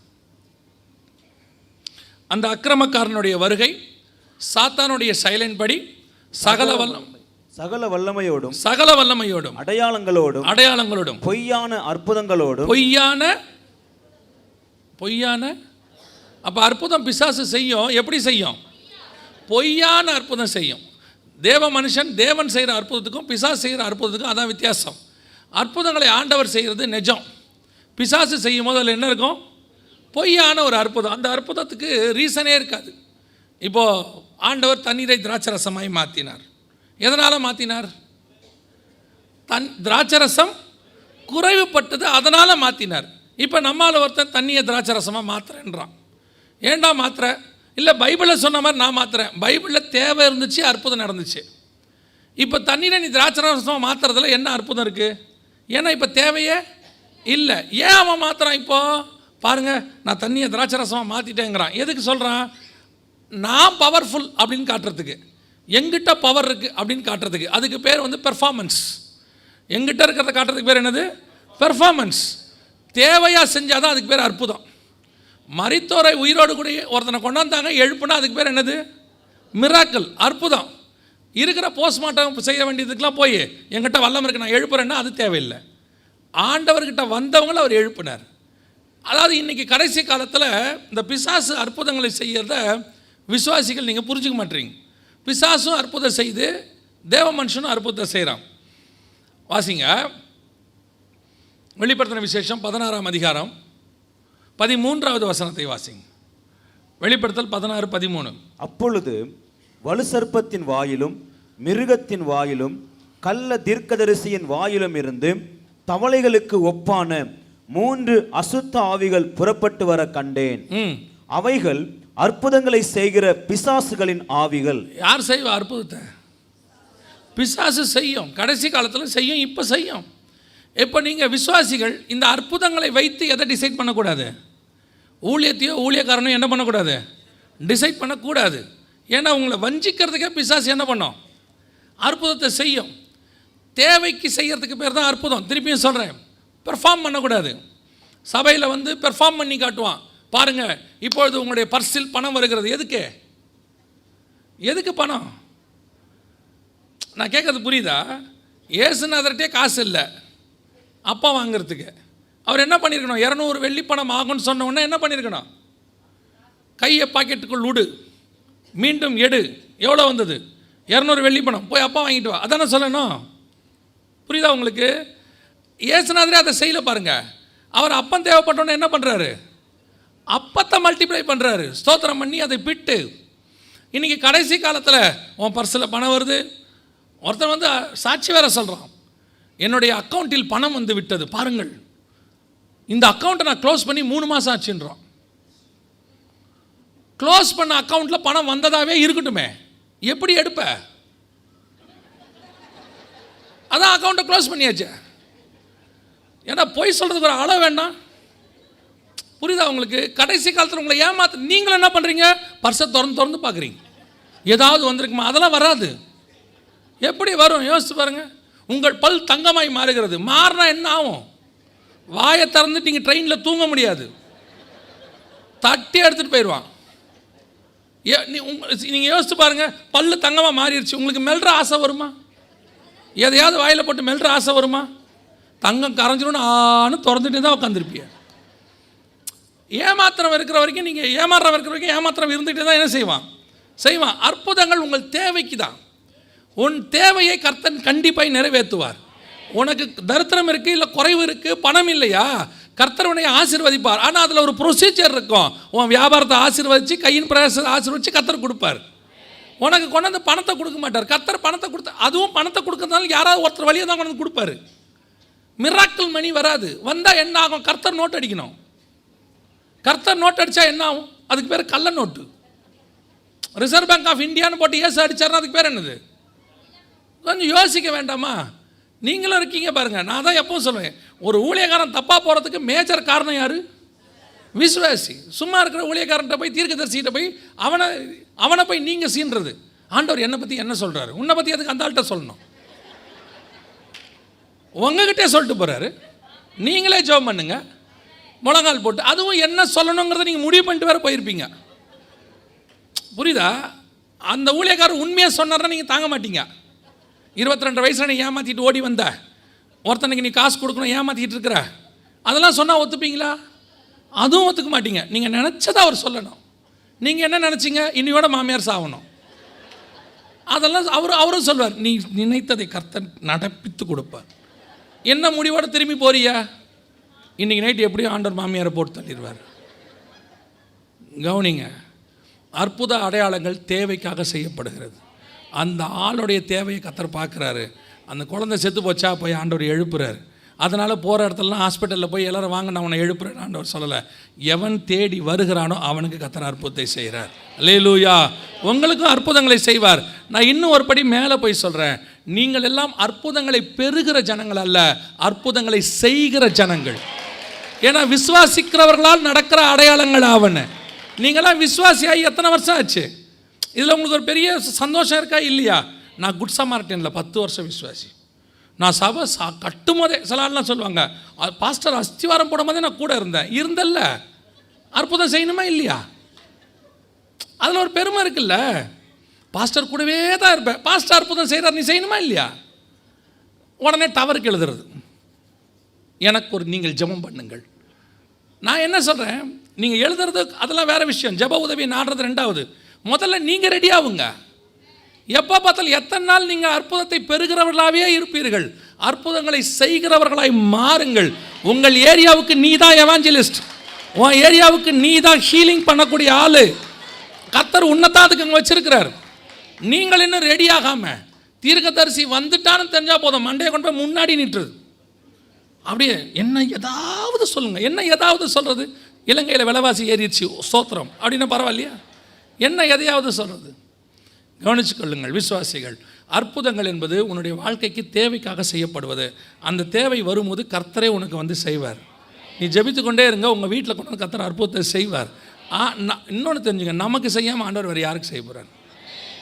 அந்த அக்கிரமக்காரனுடைய வருகை சாத்தானுடைய செயலின்படி சகல வல்லமையோடும் அடையாளங்களோடும் பொய்யான அற்புதங்களோடும் பொய்யான அப்போ அற்புதம் பிசாசு செய்யும். எப்படி செய்யும்? பொய்யான அற்புதம் செய்யும். தேவ மனுஷன் தேவன் செய்கிற அற்புதத்துக்கும் பிசாசு செய்கிற அற்புதத்துக்கும் அதான் வித்தியாசம். அற்புதங்களை ஆண்டவர் செய்கிறது நிஜம். பிசாசு செய்யும் போது அதில் என்ன இருக்கும்? பொய்யான ஒரு அற்புதம். அந்த அற்புதத்துக்கு ரீசனே இருக்காது. இப்போது ஆண்டவர் தண்ணீரை திராட்சரசமாய் மாற்றினார். எதனால் மாற்றினார்? திராட்சரசம் குறைவுபட்டது, அதனால் மாற்றினார். இப்போ நம்மால் ஒருத்தன் தண்ணியை திராட்சரசமாக மாற்றுறேன்றான். ஏண்டா மாத்திர? இல்லை பைபிளில் சொன்ன மாதிரி நான் மாற்றுறேன். பைபிளில் தேவை இருந்துச்சு, அற்புதம் நடந்துச்சு. இப்போ தண்ணீரை நீ திராட்சரசமாக மாற்றுறதுல என்ன அற்புதம் இருக்குது? ஏன்னா இப்போ தேவையே இல்லை. ஏன் அவன் மாற்றுறான்? இப்போது பாருங்கள், நான் தண்ணியை திராட்சரசமாக மாற்றிட்டேங்கிறான். எதுக்கு சொல்கிறான்? நான் பவர்ஃபுல் அப்படின்னு காட்டுறதுக்கு, எங்கிட்ட பவர் இருக்குது அப்படின்னு காட்டுறதுக்கு. அதுக்கு பேர் வந்து பெர்ஃபார்மன்ஸ். எங்கிட்ட இருக்கிறத காட்டுறதுக்கு பேர் என்னது? பெர்ஃபார்மன்ஸ். தேவையாக செஞ்சால் தான் அதுக்கு பேர் அற்புதம். மரித்தோரை உயிரோடு கூட ஒருத்தனை கொண்டாந்தாங்க, எழுப்புனா அதுக்கு பேர் என்னது? மிராக்கிள், அற்புதம். இருக்கிற போஸ்ட்மார்ட்டம் செய்ய வேண்டியதுக்கெலாம் போய் எங்கிட்ட வல்லம் இருக்கு நான் எழுப்புறேன்னா அது தேவையில்லை. ஆண்டவர்கிட்ட வந்தவங்களை அவர் எழுப்பினார். அதாவது இன்றைக்கி கடைசி காலத்தில் இந்த பிசாசு அற்புதங்களை செய்கிறத விசுவாசிகள் நீங்கள் புரிஞ்சுக்க மாட்டீங்க. பிசாசும் அற்புதம் செய்து தேவ மனுஷனும் அற்புதத்தை செய்கிறான். வாசிங்க வெளிப்படுத்தின விசேஷம் 16ஆம் அதிகாரம் 13வது வசனத்தை வாசிங்க. வெளிப்படுத்தல் 16:13. அப்பொழுது வலுசர்ப்பத்தின் வாயிலும் மிருகத்தின் வாயிலும் கள்ள தீர்க்கதரிசியின் வாயிலும் இருந்து தவளைகளுக்கு ஒப்பான 3 அசுத்த ஆவிகள் புறப்பட்டு வர கண்டேன். அவைகள் அற்புதங்களை செய்கிற பிசாசுகளின் ஆவிகள். யார் செய்வா அற்புதத்தை? பிசாசு செய்யும். கடைசி காலத்தில் செய்யும், இப்போ செய்யும். இப்போ நீங்கள் விசுவாசிகள் இந்த அற்புதங்களை வைத்து எதை டிசைட் பண்ணக்கூடாது? ஊழியத்தையோ ஊழியக்காரனையும் என்ன பண்ணக்கூடாது? டிசைட் பண்ணக்கூடாது. ஏன்னா உங்களை வஞ்சிக்கிறதுக்கே பிசாசு என்ன பண்ணும்? அற்புதத்தை செய்யும். தேவைக்கு செய்கிறதுக்கு பேர் தான் அற்புதம். திருப்பியும் சொல்கிறேன், பெர்ஃபார்ம் பண்ணக்கூடாது. சபையில் வந்து பெர்ஃபார்ம் பண்ணி காட்டுவான். பாருங்கள், இப்பொழுது உங்களுடைய பர்ஸில் பணம் வருகிறது. எதுக்கு பணம்? நான் கேட்கறது புரியுதா? ஏசுநாதர்கிட்டே காசு இல்லை அப்பா வாங்கிறதுக்கு. அவர் என்ன பண்ணியிருக்கணும்? 200 வெள்ளி பணம் ஆகும்னு சொன்ன உடனே என்ன பண்ணியிருக்கணும்? கையை பாக்கெட்டுக்குள் விடு, மீண்டும் எடு. எவ்வளோ வந்தது? 200 வெள்ளி பணம். போய் அப்பா வாங்கிட்டு வா. அதானே சொல்லணும். புரியுதா உங்களுக்கு? ஏசுநாதரே அதை செய்யல பாருங்கள். அவர் அப்பம் தேவைப்பட்டோன்னே என்ன பண்ணுறாரு? அப்பத்தை மல்டிப்ளை பண்ணுறாரு. ஸ்தோத்திரம் பண்ணி அதை பிட்டு. இன்றைக்கி கடைசி காலத்தில் உன் பர்ஸில் பணம் வருது. ஒருத்தர் வந்து சாட்சி வேற சொல்கிறான், என்னுடைய அக்கௌண்ட்டில் பணம் வந்து விட்டது பாருங்கள், இந்த அக்கௌண்ட்டை நான் க்ளோஸ் பண்ணி 3 மாதம் ஆச்சுன்றான். க்ளோஸ் பண்ண அக்கௌண்ட்டில் பணம் வந்ததாகவே இருக்கட்டுமே, எப்படி எடுப்ப? அதான் அக்கௌண்ட்டை க்ளோஸ் பண்ணியாச்சு. ஏன்னா பொய் சொல்கிறதுக்கு ஒரு அளவு வேண்டாம். புரியுதா உங்களுக்கு? கடைசி காலத்தில் உங்களை ஏமாத்து. நீங்களும் என்ன பண்ணுறீங்க? பர்ஸை திறந்து பார்க்குறீங்க, ஏதாவது வந்திருக்குமா? அதெல்லாம் வராது. எப்படி வரும்? யோசிச்சு பாருங்கள். உங்கள் பல் தங்கமாய் மாறுகிறது. மாறினா என்ன ஆகும்? வாயை திறந்துட்டு நீங்கள் ட்ரெயினில் தூங்க முடியாது, தட்டி எடுத்துகிட்டு போயிடுவான். நீங்கள் யோசிச்சு பாருங்கள், பல்லு தங்கமாக மாறிடுச்சு, உங்களுக்கு மெல்ற ஆசை வருமா? எதையாவது வாயில் போட்டு மெல்ற ஆசை வருமா? தங்கம் கரைஞ்சிடும்னு ஆன்னு திறந்துட்டே தான் உட்காந்துருப்பீங்க. ஏமாத்திரம் இருக்கிற வரைக்கும், நீங்கள் ஏமாறுறவ இருக்கிற வரைக்கும் ஏமாத்திரம் இருந்துகிட்டே தான் என்ன செய்வான். அற்புதங்கள் உங்கள் தேவைக்கு தான். உன் தேவையை கர்த்தன் கண்டிப்பாக நிறைவேற்றுவார். உனக்கு தரித்திரம் இருக்குது, இல்லை குறைவு இருக்குது, பணம் இல்லையா, கர்த்தர் உன்னை ஆசீர்வதிப்பார். ஆனால் அதில் ஒரு ப்ரொசீஜர் இருக்கும். உன் வியாபாரத்தை ஆசீர்வதித்து, கையின் பிரயாசத்தை ஆசீர்வதித்து கர்த்தர் கொடுப்பார். உனக்கு கொண்டாந்து பணத்தை கொடுக்க மாட்டார். கர்த்தர் பணத்தை கொடுத்து, அதுவும் பணத்தை கொடுக்கறதுனால யாராவது ஒருத்தர் வழியை தான் கொண்டாந்து கொடுப்பாரு. மிராக்கிள் மணி வராது. வந்தால் என்ன ஆகும்? கர்த்தர் நோட் அடிக்கணும். கர்த்தர் நோட் அடித்தா என்ன ஆகும்? அதுக்கு பேர் கள்ள நோட்டு. ரிசர்வ் பேங்க் ஆஃப் இந்தியான்னு போட்டு ஏசு அடிச்சார்னா அதுக்கு பேர் என்னது? கொஞ்சம் யோசிக்க வேண்டாமா? நீங்களும் இருக்கீங்க பாருங்கள். நான் தான் எப்பவும் சொல்லுவேன், ஒரு ஊழியக்காரன் தப்பாக போகிறதுக்கு மேஜர் காரணம் யார்? விசுவாசி. சும்மா இருக்கிற ஊழியக்காரன்ட்ட போய் தீர்க்கதரிசிகிட்ட போய் அவனை போய் நீங்கள் சீன்றது. ஆண்டவர் என்னை பற்றி என்ன சொல்கிறாரு, உன்னை பற்றி அதுக்கு அந்த ஆள்கிட்ட சொல்லணும். உங்ககிட்டே சொல்லிட்டு போகிறாரு. நீங்களே ஜெபம் பண்ணுங்க, முழங்கால் போட்டு. அதுவும் என்ன சொல்லணுங்கிறத நீங்கள் முடிவு பண்ணிட்டு வேறு போயிருப்பீங்க. புரியுதா? அந்த ஊழியக்காரர் உண்மையாக சொன்னார்னா நீங்கள் தாங்க மாட்டீங்க. 22 வயசில் நீ ஏமாற்றிட்டு ஓடி வந்த ஒருத்தனுக்கு நீ காசு கொடுக்கணும் ஏமாற்றிட்டு இருக்கிற, அதெல்லாம் சொன்னால் ஒத்துப்பீங்களா? அதுவும் ஒத்துக்க மாட்டீங்க. நீங்கள் நினச்சதை அவர் சொல்லணும். நீங்கள் என்ன நினச்சிங்க? இன்னையோட மாமியார் சாகணும், அதெல்லாம் அவரும் சொல்வார். நீ நினைத்ததை கர்த்தர் நடப்பித்து கொடுப்பார். என்ன முடிவோட திரும்பி போறியா? இன்றைக்கி நைட்டு எப்படியும் ஆண்டவர் மாமியாரை போட்டு தள்ளிடுவார். கவனிங்க, அற்புத அடையாளங்கள் தேவைக்காக செய்யப்படுகிறது. அந்த ஆளுடைய தேவையை கர்த்தர் பார்க்குறாரு. அந்த குழந்தை செத்து போச்சா போய் ஆண்டவர் எழுப்புறாரு. அதனால் போகிற இடத்துலலாம் ஹாஸ்பிட்டலில் போய் எல்லோரும் வாங்க நான் உன்னை எழுப்புறேன் ஆண்டவர் சொல்லலை. எவன் தேடி வருகிறானோ அவனுக்கு கர்த்தர் அற்புதத்தை செய்கிறார். அல்லேலூயா. உங்களுக்கும் அற்புதங்களை செய்வார். நான் இன்னும் ஒரு படி மேலே போய் சொல்கிறேன், நீங்கள் எல்லாம் அற்புதங்களை பெறுகிற ஜனங்கள் அல்ல, அற்புதங்களை செய்கிற ஜனங்கள். ஏன்னா விசுவாசிக்கிறவர்களால் நடக்கிற அடையாளங்கள் ஆவன. நீங்களாம் விசுவாசியாகி எத்தனை வருஷம் ஆச்சு? இதில் உங்களுக்கு ஒரு பெரிய சந்தோஷம் இருக்கா இல்லையா? நான் குட் சமாரிட்டனில் 10 வருஷம் விசுவாசி. நான் சபை கட்டும் போதே சில ஆள்லாம் சொல்லுவாங்க, பாஸ்டர் அஸ்திவாரம் போடும் போதே நான் கூட இருந்தல்ல. அற்புதம் செய்யணுமா இல்லையா? அதில் ஒரு பெருமை இருக்குல்ல. பாஸ்டர் கூடவே தான் இருப்பேன், பாஸ்டர் அற்புதம் செய்கிறார், நீ செய்யணுமா இல்லையா? உடனே டவருக்கு எழுதுறது, எனக்கு ஒரு நீங்கள் ஜெபம் பண்ணுங்கள். நான் என்ன சொல்கிறேன், நீங்கள் எழுதுறது அதெல்லாம் வேறு விஷயம், ஜெப உதவி நாடுறது ரெண்டாவது. முதல்ல நீங்கள் ரெடி ஆகுங்க. எப்போ பார்த்தாலும் எத்தனை நாள் நீங்கள் அற்புதத்தை பெறுகிறவர்களாகவே இருப்பீர்கள்? அற்புதங்களை செய்கிறவர்களாய் மாறுங்கள். உங்கள் ஏரியாவுக்கு நீ தான் எவாஞ்சலிஸ்ட், உன் ஏரியாவுக்கு நீ தான் ஹீலிங் பண்ணக்கூடிய ஆள். கர்த்தர் உன்னைத்தான் அதுக்கு அங்கே வச்சிருக்கிறார். நீங்கள் இன்னும் ரெடி ஆகாமல் தீர்க்கதரிசி வந்துட்டான்னு தெரிஞ்சால் போதும், மண்டையை கொண்டு போய் முன்னாடி நிட்டுறது. அப்படியே என்ன ஏதாவது சொல்லுங்கள். என்ன ஏதாவது சொல்கிறது? இலங்கையில் விலைவாசி ஏறிடுச்சு ஸ்தோத்திரம் அப்படின்னா பரவாயில்லையா? என்ன எதையாவது சொல்கிறது? கவனிச்சு கொள்ளுங்கள் விசுவாசிகள். அற்புதங்கள் என்பது உன்னுடைய வாழ்க்கைக்கு தேவைக்காக செய்யப்படுவது. அந்த தேவை வரும்போது கர்த்தரே உனக்கு வந்து செய்வார். நீ ஜெபித்து கொண்டே இருங்க, உங்கள் வீட்டில் கொண்டு வந்து கர்த்தர் அற்புதத்தை செய்வார். இன்னொன்று தெரிஞ்சுங்க, நமக்கு செய்யாமல் ஆண்டவர் வேறு யாருக்கு செய்ய போகிறார்?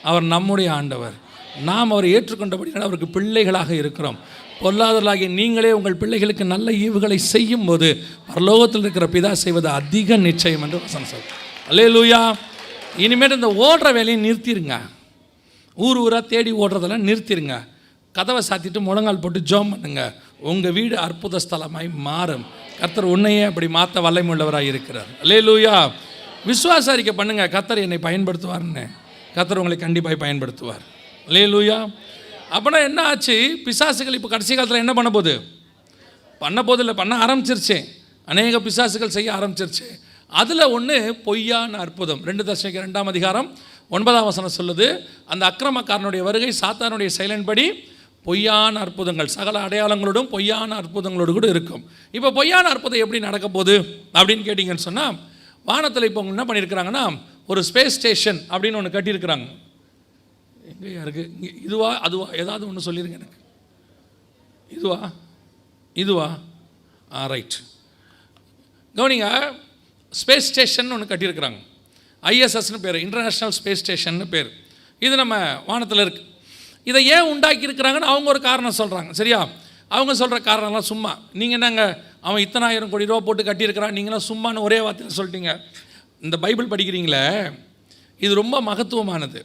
அவர் நம்முடைய ஆண்டவர். நாம் அவரை ஏற்றுக்கொண்டபடினால் அவருக்கு பிள்ளைகளாக இருக்கிறோம். பொல்லாதவர்களாகிய நீங்களே உங்கள் பிள்ளைகளுக்கு நல்ல ஈவுகளை செய்யும் போது பரலோகத்தில் இருக்கிற பிதா செய்வது அதிக நிச்சயம் என்று வசனம் சொல்லுங்கள். அல்லேலூயா. இனிமேல் இந்த ஓடுற வேலையை நிறுத்திடுங்க. ஊர் ஊராக தேடி ஓடுறதெல்லாம் நிறுத்திடுங்க. கதவை சாத்திட்டு முழங்கால் போட்டு ஜெபம் பண்ணுங்க. உங்கள் வீடு அற்புத ஸ்தலமாய் மாறும். கர்த்தர் உன்னையே அப்படி மாற்ற வல்லமையுள்ளவராக இருக்கிறார். அல்லேலூயா. விசுவாச அறிக்கை பண்ணுங்க, கர்த்தர் என்னை பயன்படுத்துவார்னு. கர்த்தர் உங்களை கண்டிப்பாக பயன்படுத்துவார். அல்லேலூயா. அப்படின்னா என்ன ஆச்சு? பிசாசுகள் இப்போ கடைசி காலத்தில் என்ன பண்ண போகுது இல்லை, பண்ண ஆரம்பிச்சிருச்சு. அநேக பிசாசுகள் செய்ய ஆரம்பிச்சிருச்சு. அதில் ஒன்று பொய்யான அற்புதம். 2 Thessalonians 2ஆம் அதிகாரம் 9ஆம் வசனம் சொல்லுது, அந்த அக்கிரமக்காரனுடைய வருகை சாத்தானுடைய செயலின்படி பொய்யான அற்புதங்கள் சகல அடையாளங்களோடும் பொய்யான அற்புதங்களோடு கூட இருக்கும். இப்போ பொய்யான அற்புதம் எப்படி நடக்க போகுது அப்படின்னு கேட்டிங்கன்னு சொன்னால், வானத்தில் இப்போ என்ன பண்ணியிருக்கிறாங்கன்னா ஒரு ஸ்பேஸ் ஸ்டேஷன் அப்படின்னு ஒன்று கட்டியிருக்கிறாங்க. எங்கேயா இருக்குது? இங்கே இதுவா அதுவா ஏதாவது ஒன்று சொல்லிடுங்க எனக்கு. இதுவா ரைட். கவனிங்க, ஸ்பேஸ் ஸ்டேஷன் ஒன்று கட்டியிருக்கிறாங்க. ஐஎஸ்எஸ்னு பேர், இன்டர்நேஷ்னல் ஸ்பேஸ் ஸ்டேஷன்னு பேர். இது நம்ம வானத்தில் இருக்குது. இதை ஏன் உண்டாக்கியிருக்கிறாங்கன்னு அவங்க ஒரு காரணம் சொல்கிறாங்க. சரியா? அவங்க சொல்கிற காரணம்லாம் சும்மா. நீங்கள் என்னங்க அவன் இத்தனை 1000 கோடி ரூபா போட்டு கட்டியிருக்கிறான், நீங்களாம் சும்மானு ஒரே வார்த்தையில் சொல்லிட்டீங்க. இந்த பைபிள் படிக்கிறீங்களே, இது ரொம்ப மகத்துவமானது.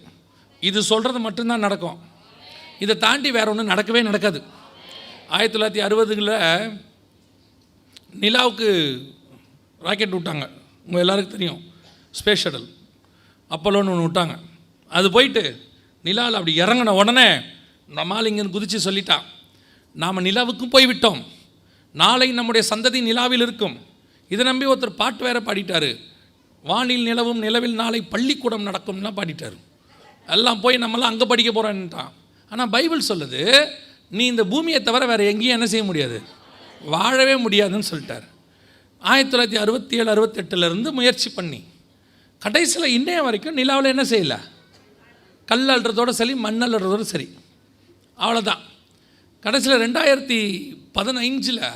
இது சொல்கிறது மட்டும்தான் நடக்கும். இதை தாண்டி வேறு ஒன்றும் நடக்கவே நடக்காது. 1960களில் நிலாவுக்கு ராக்கெட் விட்டாங்க. உங்கள் எல்லாருக்கும் தெரியும், ஸ்பேஸ் ஷட்டல் அப்போலோன்னு ஒன்று விட்டாங்க. அது போயிட்டு நிலாவில் அப்படி இறங்கின உடனே நம்மால் இங்கே குதித்து சொல்லிட்டான், நாம் நிலாவுக்கும் போய்விட்டோம், நாளை நம்முடைய சந்ததி நிலாவில் இருக்கும். இதை நம்பி ஒருத்தர் பாட்டு வேற பாடிட்டார். வானில் நிலவும் நிலவில் நாளை பள்ளிக்கூடம் நடக்கும்லாம் பாடிட்டார். எல்லாம் போய் நம்மளாம் அங்கே படிக்க போகிறோன்ட்டான். ஆனால் பைபிள் சொல்லுது, நீ இந்த பூமியை தவிர வேறு எங்கேயும் என்ன செய்ய முடியாது, வாழவே முடியாதுன்னு சொல்லிட்டார். 1967 68 முயற்சி பண்ணி கடைசியில் இன்னைய வரைக்கும் நிலாவில் என்ன செய்யலை, கல் அள்ளுறதோடு சரி மண் அள்ளுறதோடு சரி, அவ்வளோதான். கடைசியில் 2015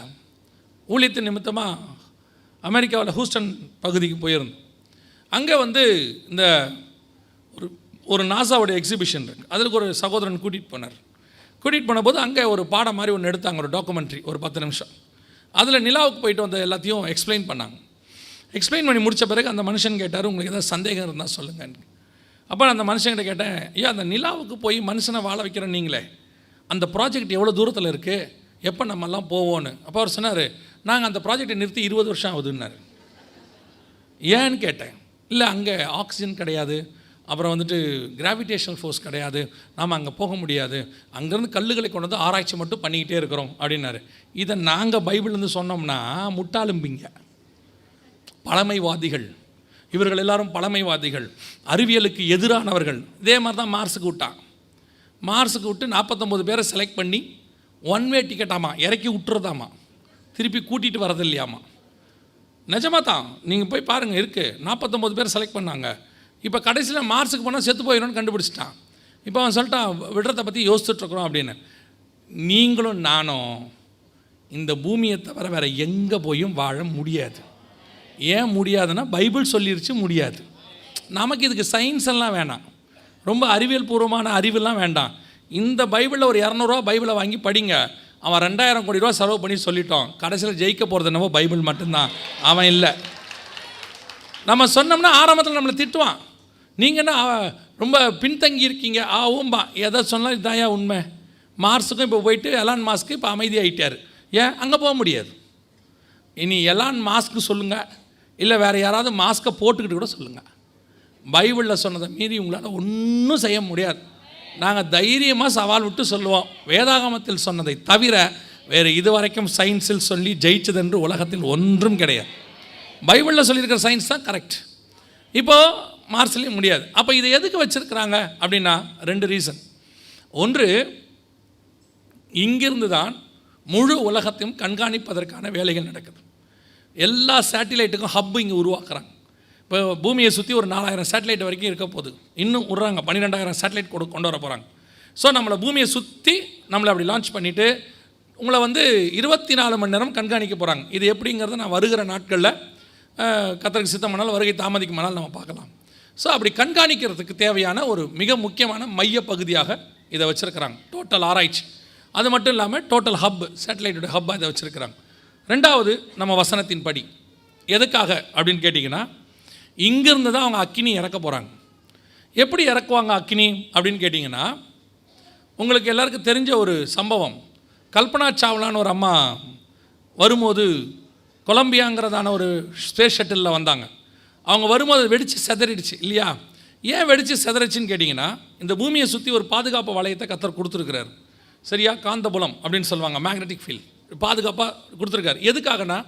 ஊழியத்தின் நிமித்தமாக அமெரிக்காவில் ஹூஸ்டன் பகுதிக்கு போயிருந்தோம். அங்கே வந்து இந்த ஒரு நாசாவுடைய எக்ஸிபிஷன் இருக்குது. அதுக்கு ஒரு சகோதரன் கூட்டிகிட்டு போனபோது அங்கே ஒரு பாடம் மாதிரி ஒன்று எடுத்தாங்க, ஒரு டாக்குமெண்ட்ரி, ஒரு 10 நிமிஷம். அதில் நிலாவுக்கு போயிட்டு வந்த எல்லாத்தையும் எக்ஸ்பிளைன் பண்ணாங்க. எக்ஸ்பிளைன் பண்ணி முடித்த பிறகு அந்த மனுஷன் கேட்டார், உங்களுக்கு ஏதாவது சந்தேகம் இருந்தால் சொல்லுங்கள். அப்போ அந்த மனுஷன்கிட்ட கேட்டேன், ஐயா அந்த நிலாவுக்கு போய் மனுஷனை வாழ வைக்கிறேன் நீங்களே, அந்த ப்ராஜெக்ட் எவ்வளோ தூரத்தில் இருக்குது, எப்போ நம்மெல்லாம் போவோன்னு. அப்போ அவர் சொன்னார், நாங்கள் அந்த ப்ராஜெக்டை நிறுத்தி 20 வருஷம் ஆகுதுன்னாரு. ஏன்னு கேட்டேன். இல்லை அங்கே ஆக்சிஜன் கிடையாது, அப்புறம் வந்துட்டு கிராவிடேஷனல் ஃபோர்ஸ் கிடையாது, நாம் அங்கே போக முடியாது, அங்கேருந்து கல்லுகளை கொண்டு வந்து ஆராய்ச்சி மட்டும் பண்ணிக்கிட்டே இருக்கிறோம் அப்படின்னாரு. இதை நாங்கள் பைபிள்லேருந்து சொன்னோம்னா முட்டாளும்பிங்க, பழமைவாதிகள், இவர்கள் எல்லாரும் பழமைவாதிகள், அறிவியலுக்கு எதிரானவர்கள். இதே மாதிரி தான் மார்ஸுக்கு விட்டு 49 பேரை செலக்ட் பண்ணி 1 வே டிக்கெட்டாமா இறக்கி விட்டுறதாமா, திருப்பி கூட்டிகிட்டு வரது இல்லையாமா. நிஜமாக தான், நீங்கள் போய் பாருங்கள், இருக்குது. 49 பேர் செலக்ட் பண்ணாங்க. இப்போ கடைசியில் மார்ஸுக்கு போனால் செத்து போயிடும்னு கண்டுபிடிச்சிட்டான். இப்போ அவன் சொல்லிட்டான், விடுறதை பற்றி யோசிச்சுட்ருக்குறோம் அப்படின்னு. நீங்களும் நானும் இந்த பூமியை தவிர வேறு எங்கே போயும் வாழ முடியாது. ஏன் முடியாதுன்னா பைபிள் சொல்லிருச்சு முடியாது. நமக்கு இதுக்கு சயின்ஸ் எல்லாம் வேணாம், ரொம்ப அறிவியல் பூர்வமான அறிவெல்லாம் வேண்டாம். இந்த பைபிளில் ஒரு 200 ரூபா பைபிளை வாங்கி படிங்க. அவன் 2000 கோடி ரூபா செலவு பண்ணி சொல்லிட்டோம். கடைசியில் ஜெயிக்க போகிறது என்னவோ பைபிள் மட்டும்தான், அவன் இல்லை. நம்ம சொன்னோம்னா ஆரம்பத்தில் நம்மளை திட்டுவான், நீங்கள் என்ன ரொம்ப பின்தங்கி இருக்கீங்க ஆவும்பா. எதை சொன்னாலும் இதாயா உண்மை. மார்ஸுக்கும் இப்போ போயிட்டு எலான் மாஸ்க்கு இப்போ அமைதியாகிட்டார். ஏன் அங்கே போக முடியாது. இனி எலான் மாஸ்க்கு சொல்லுங்கள், இல்லை வேறு யாராவது மாஸ்க்கை போட்டுக்கிட்டு கூட சொல்லுங்கள், பைபிளில் சொன்னதை மீறி உங்களால் ஒன்றும் செய்ய முடியாது. நாங்கள் தைரியமாக சவால் விட்டு சொல்லுவோம், வேதாகமத்தில் சொன்னதை தவிர வேறு இதுவரைக்கும் சயின்ஸில் சொல்லி ஜெயிச்சதென்று உலகத்தில் ஒன்றும் கிடையாது. பைபிளில் சொல்லியிருக்கிற சயின்ஸ் தான் கரெக்ட். இப்போது மார்ஸ்லேயும் முடியாது. அப்போ இதை எதுக்கு வச்சுருக்கிறாங்க அப்படின்னா 2 ரீசன். ஒன்று, இங்கிருந்து தான் முழு உலகத்தையும் கண்காணிப்பதற்கான வேலைகள் நடக்குது. எல்லா சேட்டிலைட்டுக்கும் ஹப்பு இங்கே உருவாக்குறாங்க. இப்போ பூமியை சுற்றி ஒரு 4000 சேட்டலைட் வரைக்கும் இருக்க போகுது. இன்னும் விட்றாங்க, 12000 சேட்டலைட் கொண்டு வர போகிறாங்க. ஸோ நம்மளை பூமியை சுற்றி நம்மளை அப்படி லான்ச் பண்ணிவிட்டு உங்களை வந்து 24 மணி நேரம் கண்காணிக்க போகிறாங்க. இது எப்படிங்கிறத நான் வருகிற நாட்களில் கர்த்தருக்கு சித்தமானால், வருகை தாமதிக்குமானால் நம்ம பார்க்கலாம். ஸோ அப்படி கண்காணிக்கிறதுக்கு தேவையான ஒரு மிக முக்கியமான மைய பகுதியாக இதை வச்சுருக்கிறாங்க. டோட்டல் ஆராய்ச்சி, அது மட்டும் இல்லாமல் டோட்டல் ஹப், சேட்டலைட்டோட ஹப்பாக இதை வச்சுருக்கிறாங்க. 2வது, நம்ம வசனத்தின் படி எதுக்காக அப்படின்னு கேட்டிங்கன்னா, இங்கேருந்து தான் அவங்க அக்கினி இறக்க போகிறாங்க. எப்படி இறக்குவாங்க அக்கினி அப்படின்னு கேட்டிங்கன்னா, உங்களுக்கு எல்லாருக்கும் தெரிஞ்ச ஒரு சம்பவம். கல்பனா சாவ்லான்னு ஒரு அம்மா வரும்போது கொலம்பியாங்கிறதான ஒரு ஸ்பேஸ் ஷட்டிலில் வந்தாங்க. அவங்க வரும்போது வெடித்து செதறிடுச்சு இல்லையா? ஏன் வெடித்து செதறிச்சுன்னு கேட்டிங்கன்னா, இந்த பூமியை சுற்றி ஒரு பாதுகாப்பு வளையத்தை கர்த்தர் கொடுத்துருக்கிறார். சரியா? காந்தபுலம் அப்படின்னு சொல்லுவாங்க, மேக்னெட்டிக் ஃபீல்ட் பாதுகாப்பாக கொடுத்துருக்காரு. எதுக்காகனா,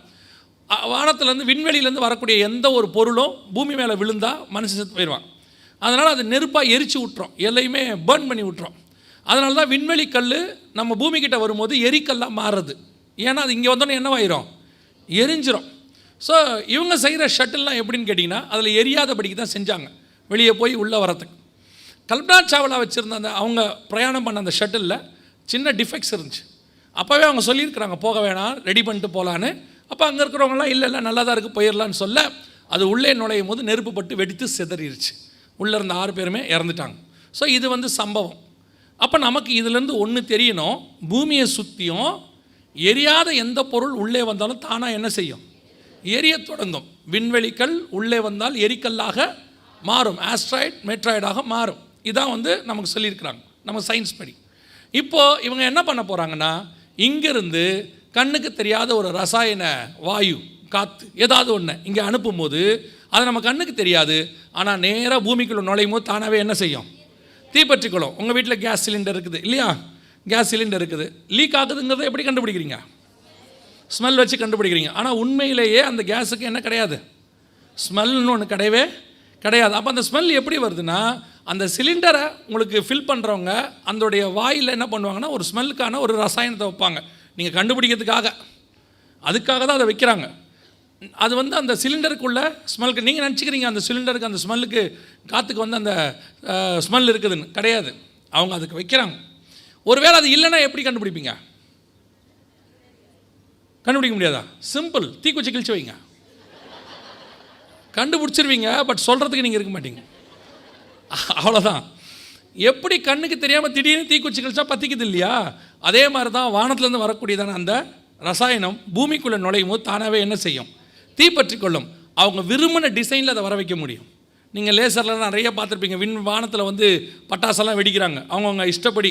வானத்துலேருந்து விண்வெளியிலேருந்து வரக்கூடிய எந்த ஒரு பொருளும் பூமி மேலே விழுந்தால் மனுஷன் செத்து போயிடுவான். அதனால் அது நெருப்பாக எரிச்சு விட்டுறோம், எல்லையுமே பேர்ன் பண்ணி விட்டுறோம். அதனால தான் விண்வெளி கல் நம்ம பூமிக்கிட்ட வரும்போது எரிக்கல்லாம் மாறுறது. ஏன்னா அது இங்கே வந்தோன்னே என்னவாயிரும், எரிஞ்சிரும். ஸோ இவங்க செய்கிற ஷட்டில்லாம் எப்படின்னு கேட்டிங்கன்னா, அதில் எரியாதபடிக்கு தான் செஞ்சாங்க, வெளியே போய் உள்ளே வரத்துக்கு. கல்பனா சாவ்லா வச்சுருந்த அந்த அவங்க பிரயாணம் பண்ண அந்த ஷட்டிலில் சின்ன டிஃபெக்ட்ஸ் இருந்துச்சு. அப்போவே அவங்க சொல்லியிருக்கிறாங்க, போக வேணாம், ரெடி பண்ணிட்டு போகலான்னு. அப்போ அங்கே இருக்கிறவங்களாம் இல்லை நல்லா தான் இருக்குது, போயிடலான்னு சொல்ல, அது உள்ளே நுழையும் போது நெருப்பு பட்டு வெடித்து சிதறிடுச்சு. உள்ளே இருந்த 6 பேருமே இறந்துட்டாங்க. ஸோ இது வந்து சம்பவம். அப்போ நமக்கு இதிலேருந்து ஒன்று தெரியணும், பூமியை சுற்றியும் எரியாத எந்த பொருள் உள்ளே வந்தாலும் தானாக என்ன செய்யும், எரிய தொடங்கும். விண்வெளிக்கல் உள்ளே வந்தால் எரிக்கல்லாக மாறும், ஆஸ்ட்ராய்ட் மெட்ராய்டாக மாறும். இதான் வந்து நமக்கு சொல்லியிருக்கிறாங்க நம்ம சயின்ஸ் படி. இப்போது இவங்க என்ன பண்ண போகிறாங்கன்னா, இங்கேருந்து கண்ணுக்கு தெரியாத ஒரு ரசாயன வாயு, காற்று ஏதாவது ஒன்று இங்கே அனுப்பும்போது அது நம்ம கண்ணுக்கு தெரியாது, ஆனால் நேராக பூமிக்குள்ளே நுழையும் போது தானாகவே என்ன செய்யும், தீப்பற்றிக்கொள்ளும். உங்கள் வீட்டில் கேஸ் சிலிண்டர் இருக்குது இல்லையா? கேஸ் சிலிண்டர் இருக்குது, லீக் ஆகுதுங்கிறத எப்படி கண்டுபிடிக்கிறீங்க? ஸ்மெல் வச்சு கண்டுபிடிக்கிறீங்க. ஆனால் உண்மையிலேயே அந்த கேஸுக்கு என்ன கிடையாது, ஸ்மெல்னு ஒன்று கிடையவே கிடையாது. அப்போ அந்த ஸ்மெல் எப்படி வருதுன்னா, அந்த சிலிண்டரை உங்களுக்கு ஃபில் பண்ணுறவங்க அதோடைய வாயில் என்ன பண்ணுவாங்கன்னா, ஒரு ஸ்மெல்லுக்கான ஒரு ரசாயனத்தை வைப்பாங்க, நீங்கள் கண்டுபிடிக்கிறதுக்காக. அதுக்காக தான் அதை வைக்கிறாங்க. அது வந்து அந்த சிலிண்டருக்குள்ளே ஸ்மெல்க்கு நீங்கள் நினச்சிக்கிறீங்க அந்த சிலிண்டருக்கு அந்த ஸ்மெல்லுக்கு காற்றுக்கு வந்து அந்த ஸ்மெல் இருக்குதுன்னு. கிடையாது, அவங்க அதுக்கு வைக்கிறாங்க. ஒருவேளை அது இல்லைன்னா எப்படி கண்டுபிடிப்பீங்க? கண்டுபிடிக்க முடியாதா? சிம்பிள், தீக்குச்சி கிழிச்சு வைங்க, கண்டுபிடிச்சிருவீங்க. பட் சொல்கிறதுக்கு நீங்கள் இருக்க மாட்டீங்க, அவ்வளோதான். எப்படி கண்ணுக்கு தெரியாமல் திடீர்னு தீக்குச்சி கிழிச்சா பற்றிக்குது இல்லையா? அதே மாதிரி தான் வானத்துலேருந்து வரக்கூடியதான அந்த ரசாயனம் பூமிக்குள்ளே நுழையும் போது தானாகவே என்ன செய்யும்? தீப்பற்றி கொள்ளும். அவங்க விரும்பின டிசைனில் அதை வர வைக்க முடியும். நீங்கள் லேசர்லாம் நிறைய பார்த்துருப்பீங்க, வானத்தில் வந்து பட்டாசெல்லாம் வெடிக்கிறாங்க அவங்கவுங்க இஷ்டப்படி.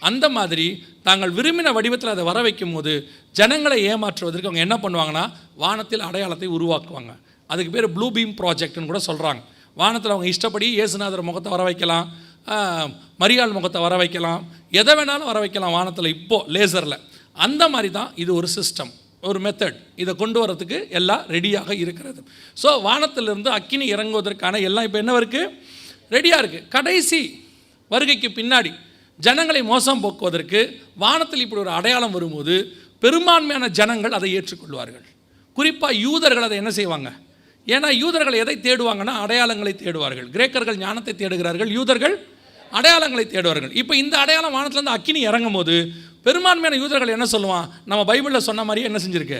அந்த மாதிரி தாங்கள் விரும்பின வடிவத்தில் அதை வர வைக்கும் போது ஜனங்களை ஏமாற்றுவதற்கு அவங்க என்ன பண்ணுவாங்கன்னா வானத்தில் அடையாளத்தை உருவாக்குவாங்க. அதுக்கு பேர் ப்ளூ பீம் ப்ராஜெக்ட்னு கூட சொல்கிறாங்க. வானத்தில் அவங்க இஷ்டப்படி இயேசுநாதர் முகத்தை வர வைக்கலாம், மரியாள் முகத்தை வர வைக்கலாம், எதை வேணாலும் வர வைக்கலாம் வானத்தில் இப்போது லேசரில். அந்த மாதிரி தான் இது ஒரு சிஸ்டம், ஒரு மெத்தட். இதை கொண்டு வரதுக்கு எல்லாம் ரெடியாக இருக்கிறது. ஸோ வானத்திலிருந்து அக்கினி இறங்குவதற்கான எல்லாம் இப்போ என்ன இருக்குது? ரெடியாக இருக்குது. கடைசி வருகைக்கு பின்னாடி ஜனங்களை மோசம் போக்குவதற்கு வானத்தில் இப்படி ஒரு அடையாளம் வரும்போது பெரும்பான்மையான ஜனங்கள் அதை ஏற்றுக்கொள்வார்கள். குறிப்பாக யூதர்கள் அதை என்ன செய்வாங்க? ஏன்னா யூதர்கள் எதை தேடுவாங்கன்னா அடையாளங்களை தேடுவார்கள். கிரேக்கர்கள் ஞானத்தை தேடுகிறார்கள், யூதர்கள் அடையாளங்களை தேடுவார்கள். இப்போ இந்த அடையாளம் வானத்திலேருந்து அக்கினி இறங்கும் போது பெரும்பான்மையான யூதர்கள் என்ன சொல்லுவான்? நம்ம பைபிளில் சொன்ன மாதிரியே என்ன செஞ்சுருக்கு?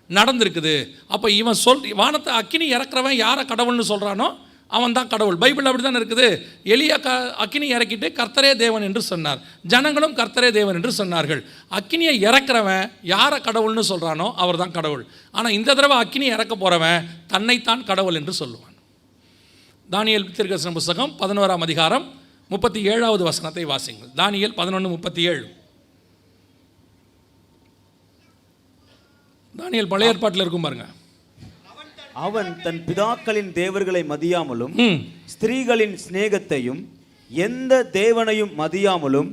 நடந்திருக்குது. அப்போ இவன் வானத்தை அக்கினி இறக்குறவன் யாரை கடவுள்னு சொல்கிறானோ அவன் தான் கடவுள். பைபிள் அப்படி தான் இருக்குது. எலியா அக்கினி இறக்கிட்டு கர்த்தரே தேவன் என்று சொன்னார், ஜனங்களும் கர்த்தரே தேவன் என்று சொன்னார்கள். அக்கினியை இறக்குறவன் யாரை கடவுள்னு சொல்கிறானோ அவர் தான் கடவுள். ஆனால் இந்த தடவை அக்கினி இறக்க போகிறவன் தன்னைத்தான் கடவுள் என்று சொல்லுவான். தானியேல் தீர்க்கதரிசன புத்தகம் 11ஆம் அதிகாரம் 37வது வசனத்தை வாசிங்கள். தானியேல் 11:37. தானியேல் பழைய ஏற்பாட்டில் இருக்கும் பாருங்க. அவன் தன் பிதாக்களின் தேவர்களை மதியாமலும் ஸ்திரீகளின் சிநேகத்தையும் எந்த தேவனையும் மதியாமலும்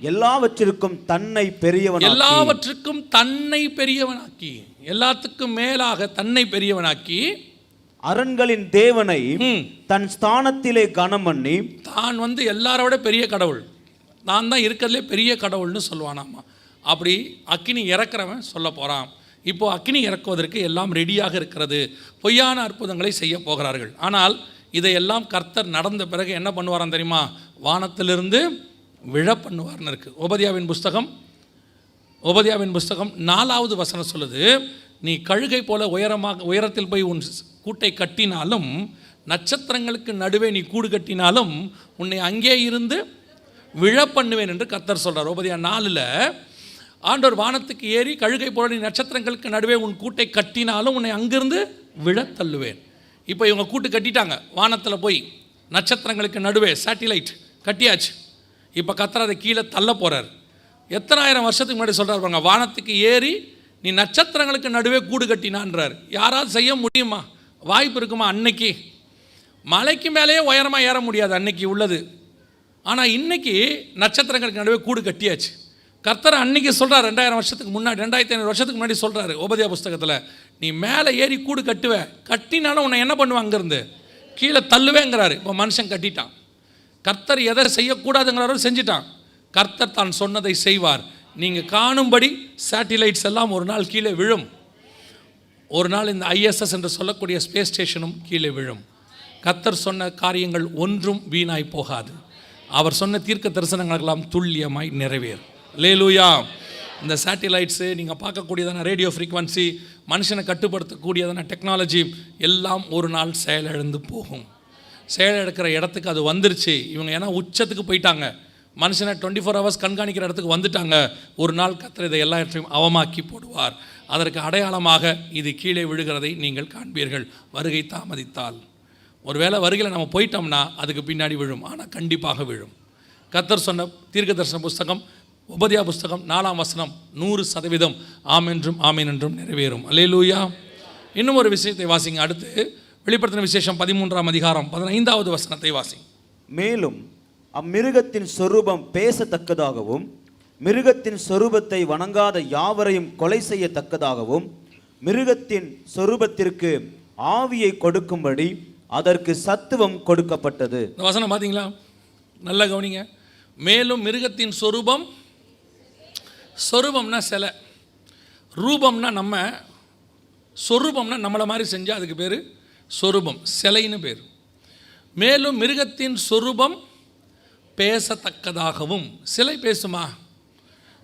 எல்லாவற்றிற்கும் தன்னை பெரியவனாக்கி, எல்லாவற்றுக்கும் தன்னை பெரியவனாக்கி, எல்லாத்துக்கும் மேலாக தன்னை பெரியவனாக்கி, அரண்களின் தேவனை தன் ஸ்தானத்திலே கனம் பண்ணி, தான் வந்து எல்லாரோட பெரிய கடவுள், நான் தான் இருக்கிறதுலே பெரிய கடவுள்னு சொல்லுவானாமா. அப்படி அக்கினி இறக்குறவன் சொல்ல போகிறான். இப்போது அக்கினி இறக்குவதற்கு எல்லாம் ரெடியாக இருக்கிறது. பொய்யான அற்புதங்களை செய்ய போகிறார்கள். ஆனால் இதையெல்லாம் கர்த்தர் நடந்த பிறகு என்ன பண்ணுவாராம் தெரியுமா? வானத்திலிருந்து விழ பண்ணுவார்னு இருக்குது. ஓபதியாவின் புஸ்தகம் 4வது வசனம் சொல்லுது, நீ கழுகை போல உயரத்தில் போய் உன் கூட்டை கட்டினாலும், நட்சத்திரங்களுக்கு நடுவே நீ கூடு கட்டினாலும் உன்னை அங்கே இருந்து விழ பண்ணுவேன் என்று கர்த்தர் சொல்கிறார். ஓபதியா 4ல் ஆண்டவர் வானத்துக்கு ஏறி கழுகை போல நீ நட்சத்திரங்களுக்கு நடுவே உன் கூட்டை கட்டினாலும் உன்னை அங்கிருந்து விழ தள்ளுவேன். இப்போ இவங்க கூட்டு கட்டிட்டாங்க, வானத்தில் போய் நட்சத்திரங்களுக்கு நடுவே சேட்டிலைட் கட்டியாச்சு. இப்போ கர்த்தர் அதை கீழே தள்ள போகிறார். எத்தனை ஆயிரம் வருஷத்துக்கு முன்னாடி சொல்கிறார் பாருங்க, வானத்துக்கு ஏறி நீ நட்சத்திரங்களுக்கு நடுவே கூடு கட்டினான்றார். யாராவது செய்ய முடியுமா? வாய்ப்பு இருக்குமா? அன்னைக்கு மலைக்கு மேலேயே உயரமாக ஏற முடியாது அன்னைக்கு உள்ளது. ஆனால் இன்னைக்கு நட்சத்திரங்களுக்கு நடுவே கூடு கட்டியாச்சு. கர்த்தர் அன்னைக்கு சொல்கிறார், 2000 வருஷத்துக்கு முன்னாடி, 2500 வருஷத்துக்கு முன்னாடி சொல்கிறாரு ஓபதியா புஸ்தகத்தில், நீ மேலே ஏறி கூடு கட்டுவேன், கட்டினாலும் உன்னை என்ன பண்ணுவேன்? அங்கேருந்து கீழே தள்ளுவேங்கிறாரு. இப்போ மனுஷன் கட்டிட்டான். கர்த்தர் எதை செய்யக்கூடாதுங்கிறாரோ செஞ்சிட்டான். கர்த்தர் தான் சொன்னதை செய்வார். நீங்கள் காணும்படி சேட்டிலைட்ஸ் எல்லாம் ஒரு நாள் கீழே விழும். ஒரு நாள் இந்த ISS என்று சொல்லக்கூடிய ஸ்பேஸ் ஸ்டேஷனும் கீழே விழும். கர்த்தர் சொன்ன காரியங்கள் ஒன்றும் வீணாய் போகாது. அவர் சொன்ன தீர்க்க தரிசனங்களெல்லாம் துல்லியமாய் நிறைவேறும். அல்லேலூயா. இந்த சேட்டிலைட்ஸு, நீங்கள் பார்க்கக்கூடியதான ரேடியோ ஃப்ரீக்வன்சி, மனுஷனை கட்டுப்படுத்தக்கூடியதான டெக்னாலஜி எல்லாம் ஒரு நாள் செயலிழந்து போகும். செயலிழக்கிற இடத்துக்கு அது வந்துருச்சு. இவங்க ஏன்னா உச்சத்துக்கு போயிட்டாங்க, மனுஷனை 24 ஹவர்ஸ் கண்காணிக்கிற இடத்துக்கு வந்துட்டாங்க. ஒரு நாள் கர்த்தர் இதை எல்லாவற்றையும் அவமாக்கி போடுவார். அதற்கு அடையாளமாக இது கீழே விழுகிறதை நீங்கள் காண்பீர்கள். வருகை தாமதித்தால், ஒருவேளை வருகையில் நம்ம போயிட்டோம்னா அதுக்கு பின்னாடி விழும், ஆனால் கண்டிப்பாக விழும். கர்த்தர் சொன்ன தீர்க்கதரிசன புஸ்தகம் உபதியா புஸ்தகம் 4ஆம் வசனம் 100% ஆம் என்றும் ஆமீன் என்றும் நிறைவேறும். அல்லேலூயா. இன்னும் ஒரு விஷயத்தை வாசிங்க. அடுத்து வெளிப்படுத்தின விசேஷம் 13ஆம் அதிகாரம் 15வது வசனத்தை வாசிங்க. மேலும் அம்மிருகத்தின் சொரூபம் பேசத்தக்கதாகவும் மிருகத்தின் சொரூபத்தை வணங்காத யாவரையும் கொலை செய்யத்தக்கதாகவும் மிருகத்தின் சொரூபத்திற்கு ஆவியை கொடுக்கும்படி அதற்கு சத்துவம் கொடுக்கப்பட்டது. இந்த வசனம் பார்த்தீங்களா? நல்லா கவனிங்க. மேலும் மிருகத்தின் சொரூபம்னா சிலை, ரூபம்னா நம்ம, சொரூபம்னா நம்மளை மாதிரி செஞ்சால் அதுக்கு பேர் சொரூபம், சிலைன்னு பேர். மேலும் மிருகத்தின் சொரூபம் பேசத்தக்கதாகவும். சிலை பேசுமா?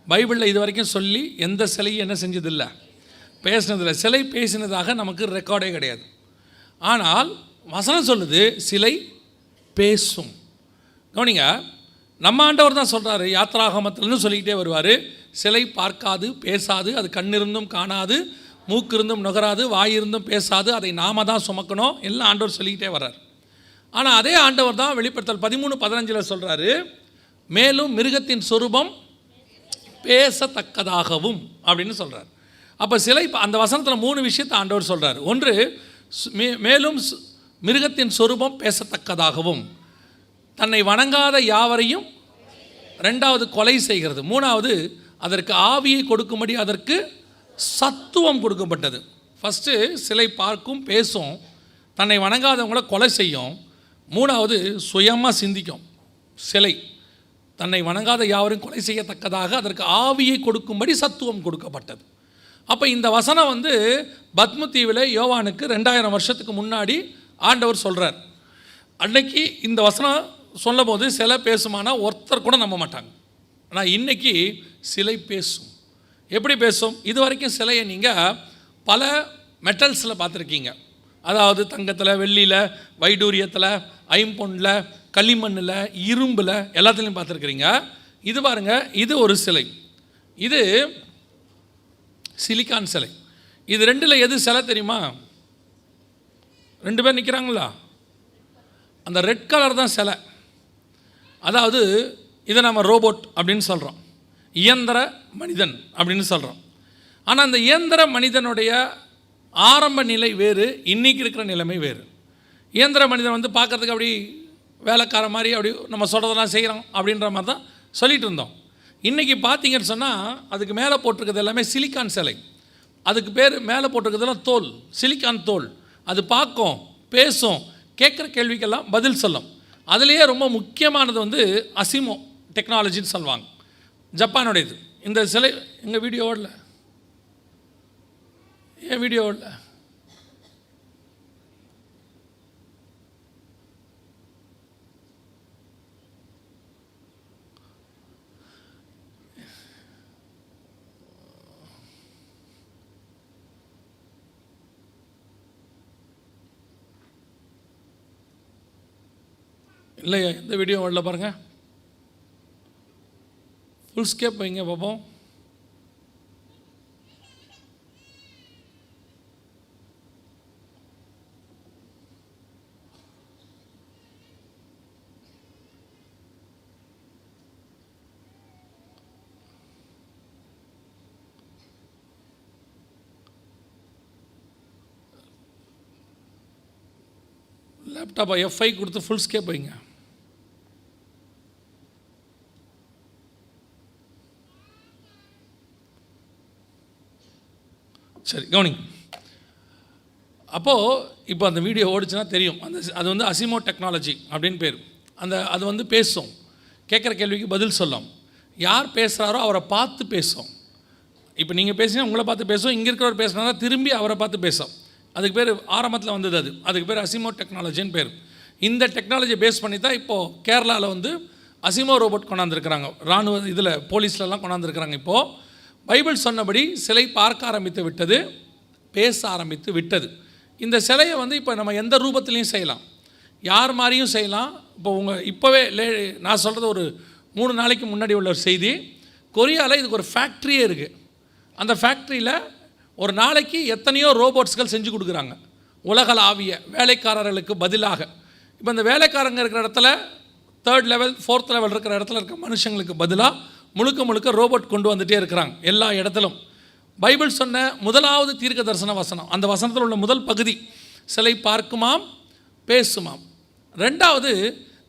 பைபிளில் இது வரைக்கும் சொல்லி எந்த சிலையும் என்ன செஞ்சதில்லை, பேசினதில்லை, சிலை பேசினதாக நமக்கு ரெக்கார்டே கிடையாது. ஆனால் வசனம் சொல்லுது சிலை பேசும். கவனிங்க, நம்ம ஆண்டவர் தான் சொல்கிறாரு, யாத்ராகமத்தில்னு சொல்லிக்கிட்டே வருவார், சிலை பார்க்காது பேசாது, அது கண்ணிருந்தும் காணாது, மூக்கு இருந்தும் நுகராது, வாயிருந்தும் பேசாது, அதை நாம தான் சுமக்கணும், எல்லாம் ஆண்டவர் சொல்லிக்கிட்டே வர்றார். ஆனால் அதே ஆண்டவர் தான் வெளிப்படுத்தல் 13:15 சொல்கிறாரு, மேலும் மிருகத்தின் சொரூபம் பேசத்தக்கதாகவும் அப்படின்னு சொல்கிறார். அப்போ சிலை, அந்த வசனத்தில் 3 விஷயத்தை ஆண்டவர் சொல்கிறார். ஒன்று, மேலும் மிருகத்தின் சொரூபம் பேசத்தக்கதாகவும், தன்னை வணங்காத யாவரையும், ரெண்டாவது கொலை செய்கிறது, மூணாவது அதற்கு ஆவியை கொடுக்கும்படி அதற்கு சத்துவம் கொடுக்கப்பட்டது. ஃபஸ்ட்டு சிலை பார்க்கும், பேசும், தன்னை வணங்காதவங்கள கொலை செய்யும், மூணாவது சுயமாக சிந்திக்கும். சிலை தன்னை வணங்காத யாவரையும் கொலை செய்யத்தக்கதாக அதற்கு ஆவியை கொடுக்கும்படி சத்துவம் கொடுக்கப்பட்டது. அப்போ இந்த வசனம் பத்ம தீவில் யோவானுக்கு 2000 வருஷத்துக்கு முன்னாடி ஆண்டவர் சொல்கிறார். அன்னைக்கு இந்த வசனம் சொல்லும் போது சிலை பேசுமானா ஒருத்தர் கூட நம்ப மாட்டாங்க. ஆனால் இன்றைக்கி சிலை பேசும். எப்படி பேசும்? இது வரைக்கும் சிலையை நீங்கள் பல மெட்டல்ஸில் பார்த்துருக்கீங்க. அதாவது தங்கத்தில், வெள்ளியில், வைடூரியத்தில், ஐம்பொன்னில், களிமண்ணில், இரும்பில், எல்லாத்துலேயும் பார்த்துருக்குறீங்க. இது பாருங்கள், இது ஒரு சிலை, இது சிலிக்கான் சிலை. இது ரெண்டில் எது சிலை தெரியுமா? 2 பேர் நிற்கிறாங்களா, அந்த ரெட் கலர் தான் சிலை. அதாவது இதை நம்ம ரோபோட் அப்படின்னு சொல்கிறோம், இயந்திர மனிதன் அப்படின்னு சொல்கிறோம். ஆனால் அந்த இயந்திர மனிதனுடைய ஆரம்ப நிலை வேறு, இன்றைக்கி இருக்கிற நிலைமை வேறு. இயந்திர மனிதன் பார்க்குறதுக்கு அப்படி வேலைக்கார மாதிரி அப்படி நம்ம சொல்கிறதெல்லாம் செய்கிறோம் அப்படின்ற மாதிரி தான் சொல்லிகிட்டு இருந்தோம். இன்றைக்கி பார்த்தீங்கன்னு சொன்னால் அதுக்கு மேலே போட்டிருக்கிறது எல்லாமே சிலிக்கான் சிலை. அதுக்கு பேர் மேலே போட்டிருக்கிறதுலாம் தோல், சிலிக்கான் தோல். அது பார்க்கும், பேசும், கேட்குற கேள்விக்கெல்லாம் பதில் சொல்லும். அதுலேயே ரொம்ப முக்கியமானது அசிமோ டெக்னாலஜின்னு சொல்லுவாங்க, ஜப்பானுடையது. இந்த சிலை எங்கள் வீடியோ ஓடல, ஏன் வீடியோ ஓடல? இல்லையா? எந்த வீடியோ ஓடல பாருங்கள். ஃபுல் ஸ்கேப் வைங்க பார்ப்போம். லேப்டாப்பை F5 கொடுத்து ஃபுல் ஸ்கேப் வைங்க. சரி, கவனிங்க. அப்போது இப்போ அந்த வீடியோ ஓடிச்சுன்னா தெரியும், அது அசிமோ டெக்னாலஜி அப்படின்னு பேர். அது பேசும், கேட்குற கேள்விக்கு பதில் சொல்லும். யார் பேசுகிறாரோ அவரை பார்த்து பேசும். இப்போ நீங்கள் பேசினா உங்களை பார்த்து பேசும், இங்கே இருக்கிறவர் பேசுனா திரும்பி அவரை பார்த்து பேசும். அதுக்கு பேர் ஆரம்பத்தில் வந்தது, அதுக்கு பேர் அசிமோ டெக்னாலஜின்னு பேர். இந்த டெக்னாலஜியை பேஸ் பண்ணி தான் இப்போது கேரளாவில் அசிமோ ரோபோட் கொண்டாந்துருக்கிறாங்க. இராணுவ இதில் போலீஸ்லலாம் கொண்டாந்துருக்கிறாங்க. இப்போது பைபிள் சொன்னபடி சிலை பார்க்க ஆரம்பித்து விட்டது, பேச ஆரம்பித்து விட்டது. இந்த சிலையை இப்போ நம்ம எந்த ரூபத்துலேயும் செய்யலாம், யார் மாதிரியும் செய்யலாம். இப்போவே நான் சொல்கிறது ஒரு 3 நாளைக்கு முன்னாடி உள்ள ஒரு செய்தி. கொரியாவில் இதுக்கு ஒரு ஃபேக்ட்ரியே இருக்குது. அந்த ஃபேக்ட்ரியில் ஒரு நாளைக்கு எத்தனையோ ரோபோட்ஸ்கள் செஞ்சு கொடுக்குறாங்க, உலகளாவிய வேலைக்காரர்களுக்கு பதிலாக. இப்போ இந்த வேலைக்காரங்க இருக்கிற இடத்துல 3rd லெவல் 4th லெவல் இருக்கிற இடத்துல இருக்க மனுஷங்களுக்கு பதிலாக முழுக்க ரோபோட் கொண்டு வந்துகிட்டே இருக்கிறாங்க எல்லா இடத்திலும். பைபிள் சொன்ன முதலாவது தீர்க்க தரிசன வசனம், அந்த வசனத்தில் உள்ள முதல் பகுதி சிலை பார்க்குமாம், பேசுமாம். 2வது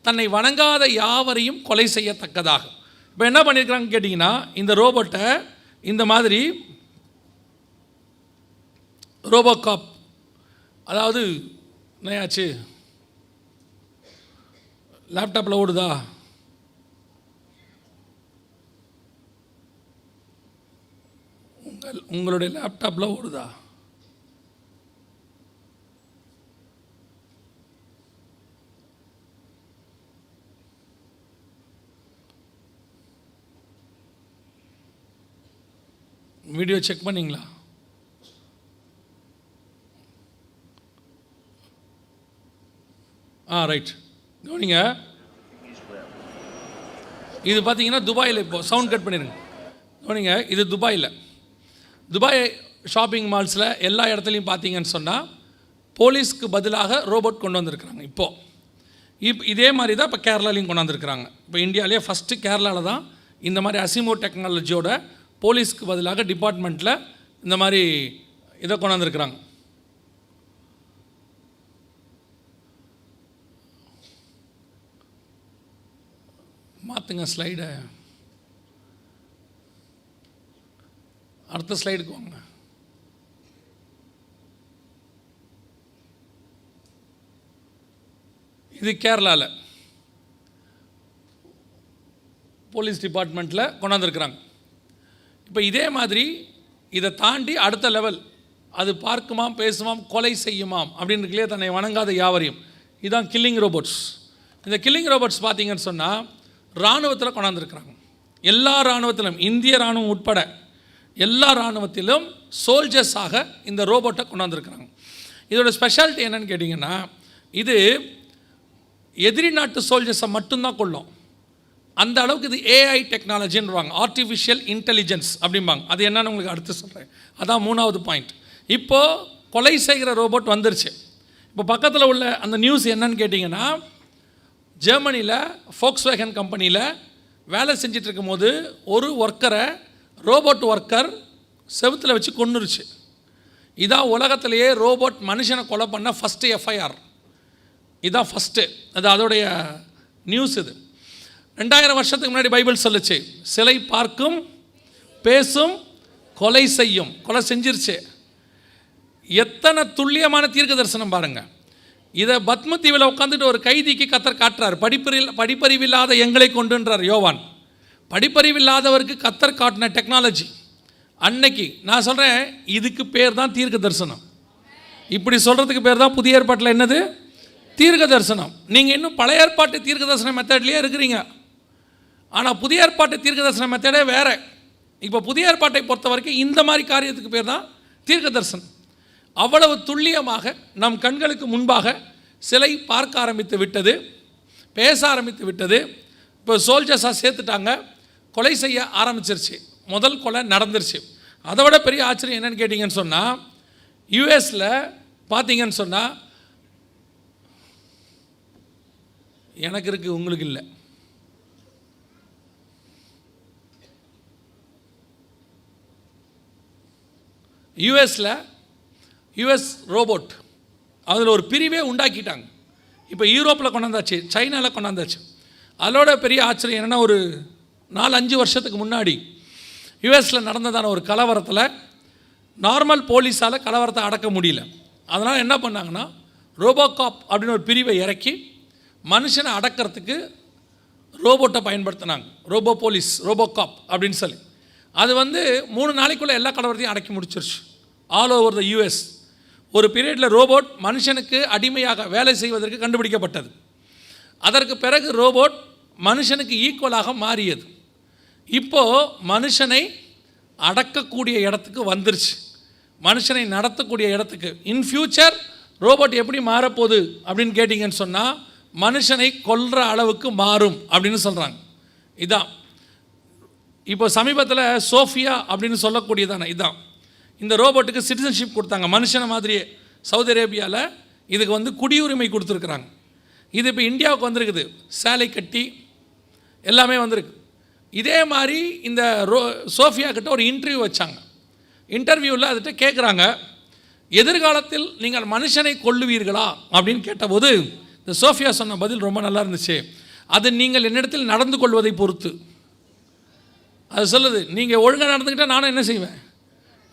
தன்னை வணங்காத யாவரையும் கொலை செய்யத்தக்கதாக. இப்போ என்ன பண்ணியிருக்கிறாங்க கேட்டிங்கன்னா, இந்த ரோபோட்டை இந்த மாதிரி ரோபோகாப், அதாவது என்னையாச்சு லேப்டாப்பில் ஓடுதா? உங்களுடைய லேப்டாப்பில் ஓடுதா? வீடியோ செக் பண்ணிங்களா? ரைட். கவனிங்க, இது பார்த்தீங்கன்னா துபாயில், இப்போ சவுண்ட் கட் பண்ணிடுங்க. கவனிங்க, இது துபாய் ஷாப்பிங் மால்ஸில் எல்லா இடத்துலையும் பார்த்தீங்கன்னு சொன்னால் போலீஸ்க்கு பதிலாக ரோபோட் கொண்டு வந்திருக்கிறாங்க. இதே மாதிரி தான் இப்போ கேரளாலையும் கொண்டு வந்திருக்கிறாங்க. இப்போ இந்தியாவிலேயே ஃபஸ்ட்டு கேரளாவில் தான் இந்த மாதிரி அசிமோ டெக்னாலஜியோட போலீஸ்க்கு பதிலாக டிபார்ட்மெண்ட்டில் இந்த மாதிரி இதை கொண்டு வந்திருக்கிறாங்க. மாற்றுங்க ஸ்லைடை, அடுத்த ஸ்லைடுக்கு வாங்க. இது கேரளாவில் போலீஸ் டிபார்ட்மெண்ட்டில் கொண்டாந்துருக்குறாங்க. இப்போ இதே மாதிரி இதை தாண்டி அடுத்த லெவல், அது பார்க்குமாம், பேசுமாம், கொலை செய்யுமாம் அப்படின்னு இருக்குல்லையே, தன்னை வணங்காத யாவரையும். இதுதான் கில்லிங் ரோபோட்ஸ். இந்த கில்லிங் ரோபோட்ஸ் பார்த்தீங்கன்னு சொன்னால் இராணுவத்தில் கொண்டாந்துருக்குறாங்க. எல்லா இராணுவத்திலும், இந்திய இராணுவம் உட்பட எல்லா இராணுவத்திலும் சோல்ஜர்ஸாக இந்த ரோபோட்டை கொண்டாந்துருக்குறாங்க. இதோட ஸ்பெஷாலிட்டி என்னன்னு கேட்டிங்கன்னா, இது எதிரி நாட்டு சோல்ஜர்ஸை மட்டும்தான் கொள்ளும். அந்த அளவுக்கு இது ஏஐ டெக்னாலஜின்னுவாங்க, ஆர்டிஃபிஷியல் இன்டெலிஜென்ஸ் அப்படிம்பாங்க. அது என்னன்னு உங்களுக்கு அடுத்து சொல்கிறேன். அதான் 3வது பாயிண்ட். இப்போது கொலை செய்கிற ரோபோட் வந்துருச்சு. இப்போ பக்கத்தில் உள்ள அந்த நியூஸ் என்னன்னு கேட்டிங்கன்னா, ஜெர்மனியில் ஃபோக்ஸ்வேகன் கம்பெனியில் வேலை செஞ்சிட்டு இருக்கும் போது ஒரு ஒர்க்கரை ரோபோட் ஒர்க்கர் செவுத்தில் வச்சு கொன்னுருச்சு. இதான் உலகத்திலேயே ரோபோட் மனுஷனை கொலை பண்ண ஃபஸ்ட்டு எஃப்ஐஆர். இதான் ஃபஸ்ட்டு, அது அதோடைய நியூஸ். இது 2000 வருஷத்துக்கு முன்னாடி பைபிள் சொல்லுச்சு, சிலை பார்க்கும், பேசும், கொலை செய்யும். கொலை செஞ்சிருச்சு. எத்தனை துல்லியமான தீர்க்க தரிசனம் பாருங்கள். இதை பத்ம தீவில் உட்காந்துட்டு ஒரு கைதிக்கு கத்தர் காட்டுறார். படிப்பறிவில்லாத எங்களை கொண்டுன்றார் யோவான். படிப்பறிவில்லாதவருக்கு கத்தர் காட்டின டெக்னாலஜி அன்னைக்கு. நான் சொல்கிறேன், இதுக்கு பேர் தான் தீர்க்க தரிசனம். இப்படி சொல்கிறதுக்கு பேர் தான் புதிய ஏற்பாட்டில் என்னது? தீர்க்க தரிசனம். நீங்கள் இன்னும் பழைய ஏற்பாட்டு தீர்க்க தரிசன மெத்தட்லேயே இருக்கிறீங்க. ஆனால் புதிய ஏற்பாட்டு தீர்க்க தரிசன மெத்தடே வேறு. இப்போ புதிய ஏற்பாட்டை பொறுத்த வரைக்கும் இந்த மாதிரி காரியத்துக்கு பேர் தான் தீர்க்க தரிசனம். அவ்வளவு துல்லியமாக நம் கண்களுக்கு முன்பாக சிலை பார்க்க ஆரம்பித்து விட்டது, பேச ஆரம்பித்து விட்டது. இப்போ சோல்ஜர்ஸாக சேர்த்துட்டாங்க, கொலை செய்ய ஆரம்பிச்சிருச்சு. முதல் கொலை நடந்துருச்சு. அதை விட பெரிய ஆச்சரியம் என்னென்னு கேட்டிங்கன்னு சொன்னால், யூஎஸில் பார்த்தீங்கன்னு சொன்னால், எனக்கு இருக்குது உங்களுக்கு இல்லை, யூஎஸ் ரோபோட் அதில் ஒரு பிரிவே உண்டாக்கிட்டாங்க. இப்போ யூரோப்பில் கொண்டாந்தாச்சு, சைனாவில் கொண்டாந்தாச்சு. அதோட பெரிய ஆச்சரியம் என்னென்னா, ஒரு 4-5 வருஷத்துக்கு முன்னாடி யூஎஸில் நடந்ததான ஒரு கலவரத்தில் நார்மல் போலீஸால் கலவரத்தை அடக்க முடியல. அதனால் என்ன பண்ணாங்கன்னா, ரோபோகாப் அப்படின்னு ஒரு பிரிவை இறக்கி மனுஷனை அடக்கிறதுக்கு ரோபோட்டை பயன்படுத்தினாங்க. ரோபோ போலீஸ், ரோபோகாப் அப்படின்னு சொல்லி. அது 3 நாளைக்குள்ளே எல்லா கலவரத்தையும் அடக்கி முடிச்சிருச்சு ஆல் ஓவர் த யூஎஸ். ஒரு பீரியடில் ரோபோட் மனுஷனுக்கு அடிமையாக வேலை செய்வதற்கு கண்டுபிடிக்கப்பட்டது. அதற்கு பிறகு ரோபோட் மனுஷனுக்கு ஈக்குவலாக மாறியது. இப்போது மனுஷனை அடக்கக்கூடிய இடத்துக்கு வந்துருச்சு, மனுஷனை நடத்தக்கூடிய இடத்துக்கு. இன் ஃபியூச்சர் ரோபோட் எப்படி மாறப்போகுது அப்படின்னு கேட்டிங்கன்னு சொன்னால், மனுஷனை கொல்ற அளவுக்கு மாறும் அப்படின்னு சொல்கிறாங்க. இதான் இப்போ சமீபத்தில் சோஃபியா அப்படின்னு சொல்லக்கூடியதான இதான். இந்த ரோபோட்டுக்கு சிட்டிசன்ஷிப் கொடுத்தாங்க, மனுஷனை மாதிரியே. சவுதி அரேபியாவில் இதுக்கு குடியுரிமை கொடுத்துருக்குறாங்க. இது இப்போ இந்தியாவுக்கு வந்திருக்குது, சேலை கட்டி எல்லாமே வந்திருக்கு. இதே மாதிரி இந்த சோஃபியா கிட்ட ஒரு இன்டர்வியூ வச்சாங்க. இன்டர்வியூவில் அதுகிட்ட கேட்குறாங்க, எதிர்காலத்தில் நீங்கள் மனுஷனை கொல்லுவீர்களா அப்படின்னு கேட்டபோது இந்த சோஃபியா சொன்ன பதில் ரொம்ப நல்லா இருந்துச்சு. அது நீங்கள் என்னிடத்தில் நடந்து கொள்வதை பொறுத்து. அது சொல்லுது, நீங்கள் ஒழுங்காக நடந்துக்கிட்டால் நானும் என்ன செய்வேன்,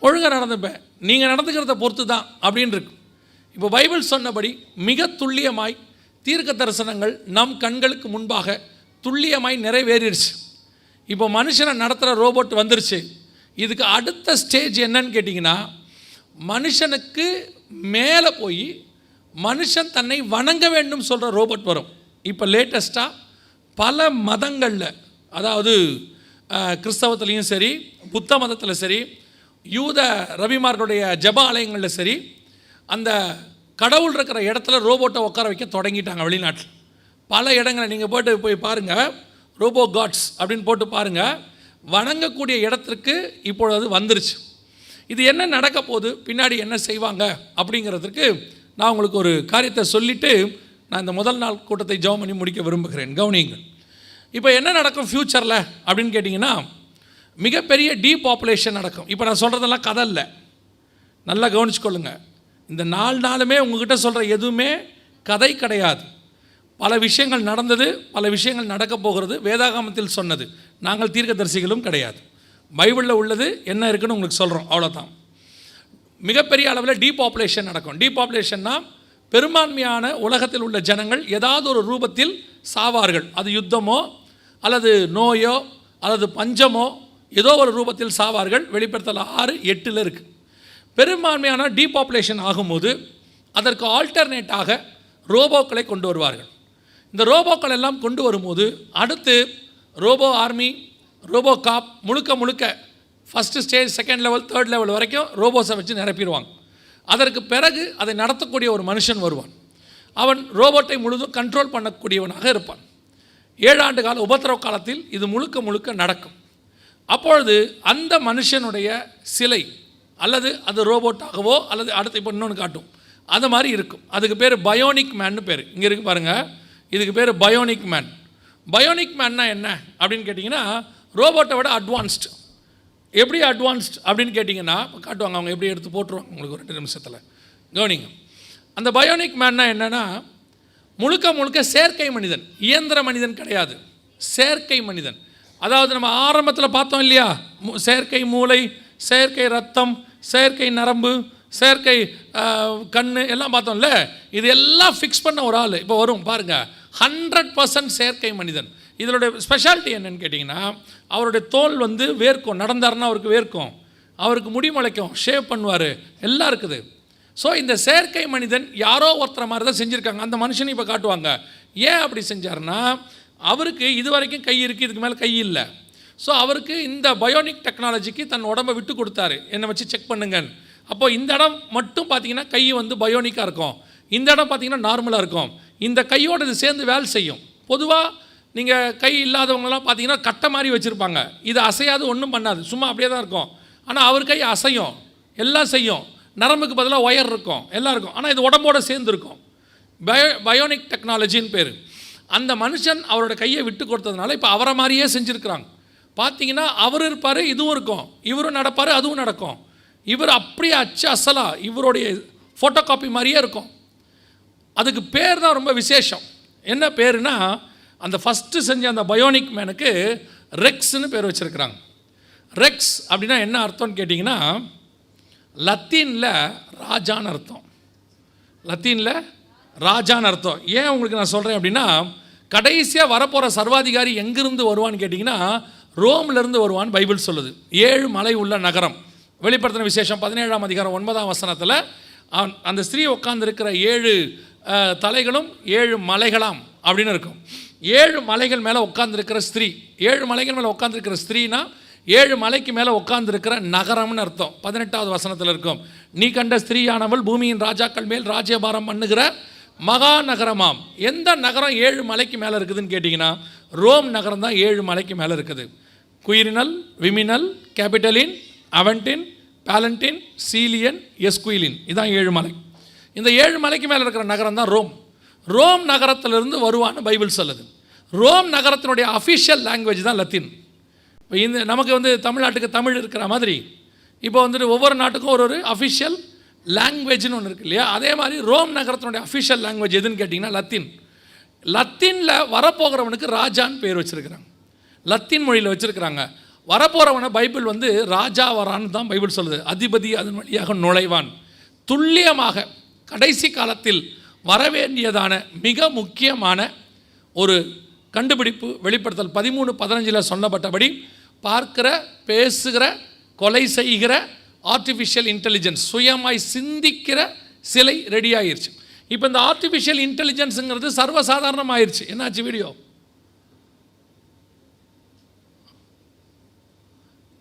ஒழுங்காக நடந்துப்பேன். நீங்கள் நடந்துக்கிறத பொறுத்து தான் அப்படின்னு இருக்கு. இப்போ பைபிள் சொன்னபடி மிக துல்லியமாய் தீர்க்க தரிசனங்கள் நம் கண்களுக்கு முன்பாக துல்லியமாய் நிறைவேறிடுச்சு. இப்போ மனுஷனை நடத்துகிற ரோபோட் வந்துருச்சு. இதுக்கு அடுத்த ஸ்டேஜ் என்னன்னு கேட்டிங்கன்னா, மனுஷனுக்கு மேலே போய் மனுஷன் தன்னை வணங்க வேண்டும் சொல்கிற ரோபோட் வரும். இப்போ லேட்டஸ்ட்டாக பல மதங்களில், அதாவது கிறிஸ்தவத்துலேயும் சரி, புத்த மதத்தில் சரி, யூத ரவிமார்களுடைய ஜப ஆலயங்களில் சரி, அந்த கடவுள் இருக்கிற இடத்துல ரோபோட்டை உட்கார வைக்க தொடங்கிட்டாங்க வெளிநாட்டில். பல இடங்களை நீங்கள் போய் பாருங்கள், ரோபோ காட்ஸ் அப்படின்னு போட்டு பாருங்கள். வணங்கக்கூடிய இடத்திற்கு இப்பொழுது வந்துருச்சு. இது என்ன நடக்க போகுது, பின்னாடி என்ன செய்வாங்க அப்படிங்கிறதுக்கு நான் உங்களுக்கு ஒரு காரியத்தை சொல்லிவிட்டு நான் இந்த முதல் நாள் கூட்டத்தை ஜெபம் பண்ணி முடிக்க விரும்புகிறேன். கவனியுங்கள். இப்போ என்ன நடக்கும் ஃப்யூச்சரில் அப்படின்னு கேட்டிங்கன்னா, மிகப்பெரிய டீபாப்புலேஷன் நடக்கும். இப்போ நான் சொல்கிறதெல்லாம் கதை இல்லை, நல்லா கவனிச்சுக்கொள்ளுங்க. இந்த நாளுமே உங்ககிட்ட சொல்கிற எதுவுமே கதை கிடையாது. பல விஷயங்கள் நடந்தது, பல விஷயங்கள் நடக்க போகிறது. வேதாகமத்தில் சொன்னது, நாங்கள் தீர்க்கதரிசிகளும் கிடையாது. பைபிளில் உள்ளது என்ன இருக்குன்னு உங்களுக்கு சொல்கிறோம், அவ்வளோதான். மிகப்பெரிய அளவில் டீபாப்புலேஷன் நடக்கும். டீபாப்புலேஷன்னா பெரும்பான்மையான உலகத்தில் உள்ள ஜனங்கள் ஏதாவது ஒரு ரூபத்தில் சாவார்கள். அது யுத்தமோ அல்லது நோயோ அல்லது பஞ்சமோ ஏதோ ஒரு ரூபத்தில் சாவார்கள். வெளிப்படுத்தல் 6:8 இருக்குது. பெரும்பான்மையான டீபாப்புலேஷன் ஆகும்போது அதற்கு ஆல்டர்னேட்டாக ரோபோக்களை கொண்டு வருவார்கள். இந்த ரோபோக்கள் எல்லாம் கொண்டு வரும்போது அடுத்து ரோபோ ஆர்மி, ரோபோ காப், முழுக்க first stage, second level, third level வரைக்கும் ரோபோஸை வச்சு நிரப்பிடுவாங்க. அதற்கு பிறகு அதை நடத்தக்கூடிய ஒரு மனுஷன் வருவான். அவன் ரோபோட்டை முழுதும் கண்ட்ரோல் பண்ணக்கூடியவனாக இருப்பான். 7 ஆண்டு கால உபத்திரவ காலத்தில் இது முழுக்க நடக்கும். அப்பொழுது அந்த மனுஷனுடைய சிலை அல்லது அது ரோபோட்டாகவோ அல்லது அடுத்து இப்போ இன்னொன்று காட்டும், அது மாதிரி இருக்கும். அதுக்கு பேர் பயோனிக் மேன்னு பேர். இங்கே இருக்குது பாருங்கள், இதுக்கு பேர் பயோனிக் மேன். பயோனிக் மேன்னா என்ன அப்படின்னு கேட்டிங்கன்னா, ரோபோட்டை விட அட்வான்ஸ்டு. எப்படி அட்வான்ஸ்ட் அப்படின்னு கேட்டிங்கன்னா, காட்டுவாங்க, அவங்க எப்படி எடுத்து போட்டுருவாங்க உங்களுக்கு ஒரு 2 நிமிஷத்தில். கவனிங்க. அந்த பயோனிக் மேன்னா என்னென்னா, முழுக்க செயற்கை மனிதன், இயந்திர மனிதன் கிடையாது, செயற்கை மனிதன். அதாவது நம்ம ஆரம்பத்தில் பார்த்தோம் இல்லையா, செயற்கை மூளை, செயற்கை ரத்தம், செயற்கை நரம்பு, செயற்கை கண் எல்லாம் பார்த்தோம்ல. இது எல்லாம் ஃபிக்ஸ் பண்ண ஒரு ஆள் இப்போ வரும் பாருங்கள். 100% செயற்கை மனிதன். இதனுடைய ஸ்பெஷாலிட்டி என்னன்னு கேட்டிங்கன்னா, அவருடைய தோல் வந்து வேர்க்கும், நடந்தாருன்னா அவருக்கு வேர்க்கும், அவருக்கு முடி முளைக்கும், ஷேவ் பண்ணுவார், எல்லாம் இருக்குது. ஸோ இந்த செயற்கை மனிதன் யாரோ ஒருத்தர மாதிரி தான் செஞ்சுருக்காங்க. அந்த மனுஷனை இப்போ காட்டுவாங்க. ஏன் அப்படி செஞ்சார்னா, அவருக்கு இது வரைக்கும் கை இருக்குது, இதுக்கு மேலே கை இல்லை. ஸோ அவருக்கு இந்த பயோனிக் டெக்னாலஜிக்கு தன் உடம்பை விட்டு கொடுத்தாரு, என்னை வச்சு செக் பண்ணுங்கன்னு. அப்போது இந்த இடம் மட்டும் பார்த்திங்கன்னா கை வந்து பயோனிக்காக இருக்கும், இந்த இடம் பார்த்திங்கன்னா நார்மலாக இருக்கும். இந்த கையோடு இது சேர்ந்து வேலை செய்யும். பொதுவாக நீங்கள் கை இல்லாதவங்களாம் பார்த்தீங்கன்னா கட்டை மாதிரி வச்சுருப்பாங்க. இது அசையாது, ஒன்றும் பண்ணாது, சும்மா அப்படியே தான் இருக்கும். ஆனால் அவர் கை அசையும், எல்லாம் செய்யும். நரம்புக்கு பதிலாக ஒயர் இருக்கும், எல்லாம் இருக்கும். ஆனால் இது உடம்போடு சேர்ந்துருக்கும். பயோனிக் டெக்னாலஜின்னு பேர். அந்த மனுஷன் அவரோட கையை விட்டு கொடுத்ததுனால இப்போ அவரை மாதிரியே செஞ்சுருக்கிறாங்க. பார்த்தீங்கன்னா அவர் இருப்பார், இதுவும் இருக்கும், இவரும் நடப்பார், அதுவும் நடக்கும். இவர் அப்படியே அச்சு அசலாக இவருடைய ஃபோட்டோ காப்பி மாதிரியே இருக்கும். அதுக்கு பேர் தான் ரொம்ப விசேஷம். என்ன பேருனா, அந்த ஃபஸ்ட்டு செஞ்ச அந்த பயோனிக் மேனுக்கு ரெக்ஸ்னு பேர் வச்சுருக்கிறாங்க. ரெக்ஸ் அப்படின்னா என்ன அர்த்தம்னு கேட்டிங்கன்னா, லத்தீனில் ராஜான்னு அர்த்தம். லத்தீனில் ராஜான்னு அர்த்தம். ஏன் உங்களுக்கு நான் சொல்கிறேன் அப்படின்னா, கடைசியாக வரப்போகிற சர்வாதிகாரி எங்கிருந்து வருவான்னு கேட்டிங்கன்னா, ரோம்லேருந்து வருவான்னு பைபிள் சொல்லுது. 7 மலை உள்ள நகரம். வெளிப்படுத்தின விசேஷம் 17ஆம் அதிகாரம் 9ஆம் வசனத்தில் அந்த ஸ்திரீ உட்கார்ந்துருக்கிற 7 தலைகளும் 7 மலைகளாம் அப்படின்னு இருக்கும். 7 மலைகள் மேலே உட்கார்ந்துருக்கிற ஸ்திரீ, 7 மலைகள் மேலே உட்கார்ந்துருக்கிற ஸ்திரீனா 7 மலைக்கு மேலே உட்கார்ந்துருக்கிற நகரம்னு அர்த்தம். 18ஆவது வசனத்தில் இருக்கும். நீ கண்ட ஸ்திரீயானவள் பூமியின் ராஜாக்கள் மேல் ராஜ்யபாரம் பண்ணுகிற மகா நகரமாம். எந்த நகரம் 7 மலைக்கு மேலே இருக்குதுன்னு கேட்டிங்கன்னா, ரோம் நகரம் தான் 7 மலைக்கு மேலே இருக்குது. குயிரினல், விமினல், கேபிட்டலின், அவென்டின், பேலண்டின், சீலியன், எஸ்குயிலின், இதுதான் 7 மலை. இந்த 7 மலைக்கு மேலே இருக்கிற நகரம் தான் ரோம். ரோம் நகரத்திலிருந்து வருவான்னு பைபிள் சொல்லுது. ரோம் நகரத்தினுடைய அஃபிஷியல் லாங்குவேஜ் தான் லத்தீன். இப்போ இந்த நமக்கு வந்து தமிழ்நாட்டுக்கு தமிழ் இருக்கிற மாதிரி இப்போ வந்துட்டு ஒவ்வொரு நாட்டுக்கும் ஒரு அஃபிஷியல் லாங்குவேஜ்னு ஒன்று இருக்குது இல்லையா, அதே மாதிரி ரோம் நகரத்தினுடைய அஃபிஷியல் லாங்குவேஜ் எதுன்னு கேட்டிங்கன்னா லத்தீன். லத்தீனில் வரப்போகிறவனுக்கு ராஜான்னு பேர் வச்சுருக்கிறாங்க, லத்தீன் மொழியில் வச்சுருக்கிறாங்க. வரப்போகிறவனை பைபிள் வந்து ராஜா வரான்னு தான் பைபிள் சொல்லுது. அதிபதி அதன் வழியாக நுழைவான். துல்லியமாக கடைசி காலத்தில் வரவேண்டியதான மிக முக்கியமான ஒரு கண்டுபிடிப்பு வெளிப்படுத்தல் 13:15 சொன்னப்பட்டபடி பார்க்கிற, பேசுகிற, கொலை செய்கிற ஆர்டிஃபிஷியல் இன்டெலிஜென்ஸ், சுயமாய் சிந்திக்கிற சிலை ரெடி ஆகிருச்சு. இப்போ இந்த ஆர்டிஃபிஷியல் இன்டெலிஜென்ஸுங்கிறது சர்வசாதாரணமாகிருச்சு. என்னாச்சு வீடியோ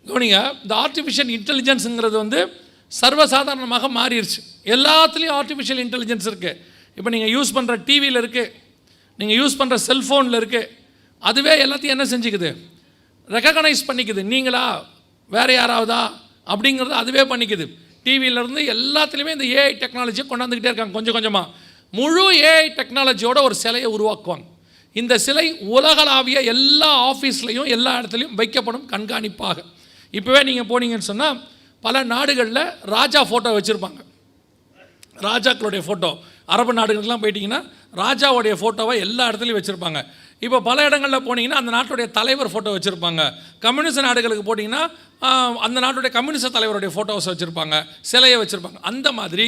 கவனிங்க. இந்த ஆர்டிஃபிஷியல் இன்டெலிஜென்ஸுங்கிறது வந்து சர்வசாதாரணமாக மாறிடுச்சு. எல்லாத்துலேயும் ஆர்டிஃபிஷியல் இன்டெலிஜென்ஸ் இருக்குது. இப்போ நீங்கள் யூஸ் பண்ணுற டிவியில் இருக்குது, நீங்கள் யூஸ் பண்ணுற செல்ஃபோனில் இருக்குது. அதுவே எல்லாத்தையும் என்ன செஞ்சுக்குது? ரெக்கக்னைஸ் பண்ணிக்குது. நீங்களா வேறு யாராவதா அப்படிங்கிறது அதுவே பண்ணிக்குது. டிவியிலேருந்து எல்லாத்துலேயுமே இந்த ஏஐ டெக்னாலஜியை கொண்டாந்துக்கிட்டே இருக்காங்க. கொஞ்சம் கொஞ்சமாக முழு ஏஐ டெக்னாலஜியோட ஒரு சிலையை உருவாக்குவாங்க. இந்த சிலை உலகளாவிய எல்லா ஆஃபீஸ்லேயும் எல்லா இடத்துலையும் வைக்கப்படும் கண்காணிப்பாக. இப்போவே நீங்கள் போனீங்கன்னு சொன்னால் பல நாடுகளில் ராஜா ஃபோட்டோ வச்சுருப்பாங்க. ராஜாக்களுடைய ஃபோட்டோ, அரபு நாடுகளுக்கெல்லாம் போயிட்டிங்கன்னா ராஜாவுடைய ஃபோட்டோவை எல்லா இடத்துலையும் வச்சுருப்பாங்க. இப்போ பல இடங்களில் போனீங்கன்னா அந்த நாட்டுடைய தலைவர் ஃபோட்டோ வச்சுருப்பாங்க. கம்யூனிஸ்ட் நாடுகளுக்கு போட்டிங்கன்னா அந்த நாட்டுடைய கம்யூனிஸ்ட் தலைவருடைய ஃபோட்டோஸ் வச்சுருப்பாங்க, சிலையை வச்சுருப்பாங்க. அந்த மாதிரி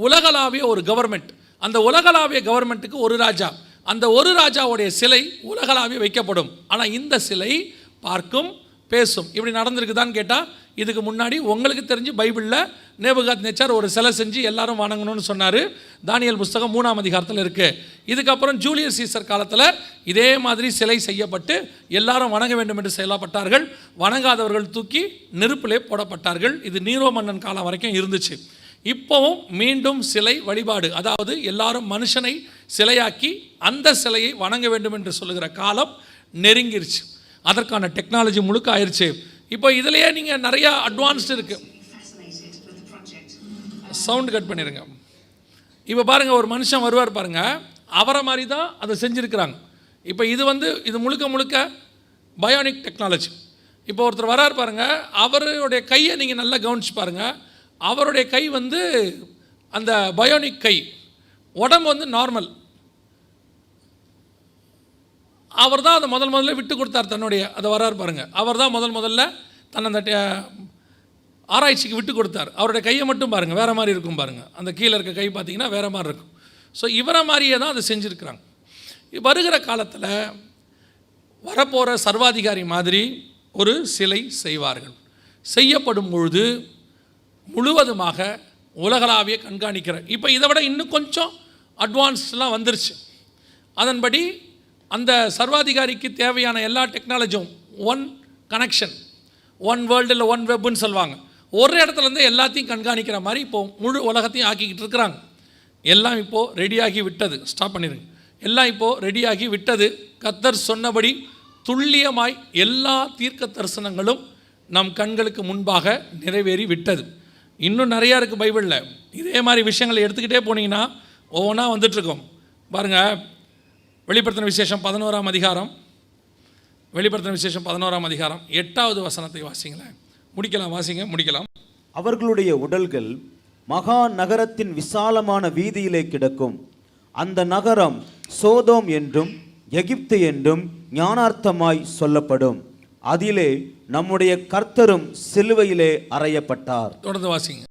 உலகளாவிய ஒரு கவர்மெண்ட், அந்த உலகளாவிய கவர்மெண்ட்டுக்கு ஒரு ராஜா, அந்த ஒரு ராஜாவுடைய சிலை உலகளாவிய வைக்கப்படும். ஆனால் இந்த சிலை பார்க்கும், பேசும். இப்படி நடந்திருக்குதான்னு கேட்டால் இதுக்கு முன்னாடி உங்களுக்கு தெரிஞ்சு பைபிளில் நேபுகாத்நேச்சார் ஒரு சிலை செஞ்சு எல்லாரும் வணங்கணும்னு சொன்னார். தானியேல் புஸ்தகம் 3ஆம் அதிகாரத்தில் இருக்குது. இதுக்கப்புறம் ஜூலியஸ் சீசர் காலத்தில் இதே மாதிரி சிலை செய்யப்பட்டு எல்லாரும் வணங்க வேண்டும் என்று செயல்பட்டார்கள். வணங்காதவர்கள் தூக்கி நெருப்பிலே போடப்பட்டார்கள். இது நீரோ மன்னன் காலம் வரைக்கும் இருந்துச்சு. இப்போவும் மீண்டும் சிலை வழிபாடு, அதாவது எல்லாரும் மனுஷனை சிலையாக்கி அந்த சிலையை வணங்க வேண்டும் என்று சொல்லுகிற காலம் நெருங்கிருச்சு. அதற்கான டெக்னாலஜி முழுக்க ஆயிடுச்சு. இப்போ இதிலேயே நீங்கள் நிறையா அட்வான்ஸ்டு இருக்குது. சவுண்டு கட் பண்ணிடுங்க. இப்போ பாருங்கள், ஒரு மனுஷன் வருவார் பாருங்கள், அவரை மாதிரி தான் அதை செஞ்சுருக்கிறாங்க. இப்போ இது முழுக்க முழுக்க பயோனிக் டெக்னாலஜி. இப்போ ஒருத்தர் வரார் பாருங்கள், அவருடைய கையை நீங்கள் நல்லா கவனிச்சு பாருங்கள். அவருடைய கை அந்த பயோனிக் கை, உடம்பு நார்மல். அவர் தான் அதை முதல்ல விட்டு கொடுத்தார் தன்னுடைய, அதை வரார் பாருங்கள், அவர் தான் முதல்ல தன் அந்த ஆராய்ச்சிக்கு விட்டு கொடுத்தார். அவருடைய கையை மட்டும் பாருங்கள், வேறு மாதிரி இருக்கும் பாருங்கள். அந்த கீழே இருக்க கை பார்த்திங்கன்னா வேறு மாதிரி இருக்கும். ஸோ இவரை மாதிரியே தான் அதை செஞ்சுருக்கிறாங்க. வருகிற காலத்தில் வரப்போகிற சர்வாதிகாரி மாதிரி ஒரு சிலை செய்வார்கள். செய்யப்படும் பொழுது முழுவதுமாக உலகளாவிய கண்காணிக்கிற, இப்போ இதை விட இன்னும் கொஞ்சம் அட்வான்ஸ்லாம் வந்துருச்சு. அதன்படி அந்த சர்வாதிகாரிக்கு தேவையான எல்லா டெக்னாலஜியும் ஒன் கனெக்ஷன், ஒன் வேர்ல்டு இல்லை ஒன் வெப்புன்னு சொல்லுவாங்க. ஒரு இடத்துலேருந்து எல்லாத்தையும் கண்காணிக்கிற மாதிரி இப்போது முழு உலகத்தையும் ஆக்கிக்கிட்டு இருக்கிறாங்க. எல்லாம் இப்போது ரெடியாகி விட்டது. ஸ்டாப் பண்ணிடுங்க. எல்லாம் இப்போது ரெடியாகி விட்டது. கர்த்தர் சொன்னபடி துல்லியமாய் எல்லா தீர்க்க தரிசனங்களும் நம் கண்களுக்கு முன்பாக நிறைவேறி விட்டது. இன்னும் நிறையா இருக்குது பைபிளில். இதே மாதிரி விஷயங்களை எடுத்துக்கிட்டே போனீங்கன்னா ஒவ்வொன்றா வந்துட்டுருக்கோம். பாருங்கள், வெளிப்படுத்தின விசேஷம் 11ஆம் அதிகாரம், வெளிப்படுத்தின விசேஷம் 11ஆம் அதிகாரம் 8வது வசனத்தை வாசிங்களேன். முடிக்கலாம். அவர்களுடைய உடல்கள் மகா நகரத்தின் விசாலமான வீதியிலே கிடக்கும். அந்த நகரம் சோதோம் என்றும் எகிப்து என்றும் ஞானார்த்தமாய் சொல்லப்படும். அதிலே நம்முடைய கர்த்தரும் சிலுவையிலே அறையப்பட்டார். தொடர்ந்து வாசிங்க.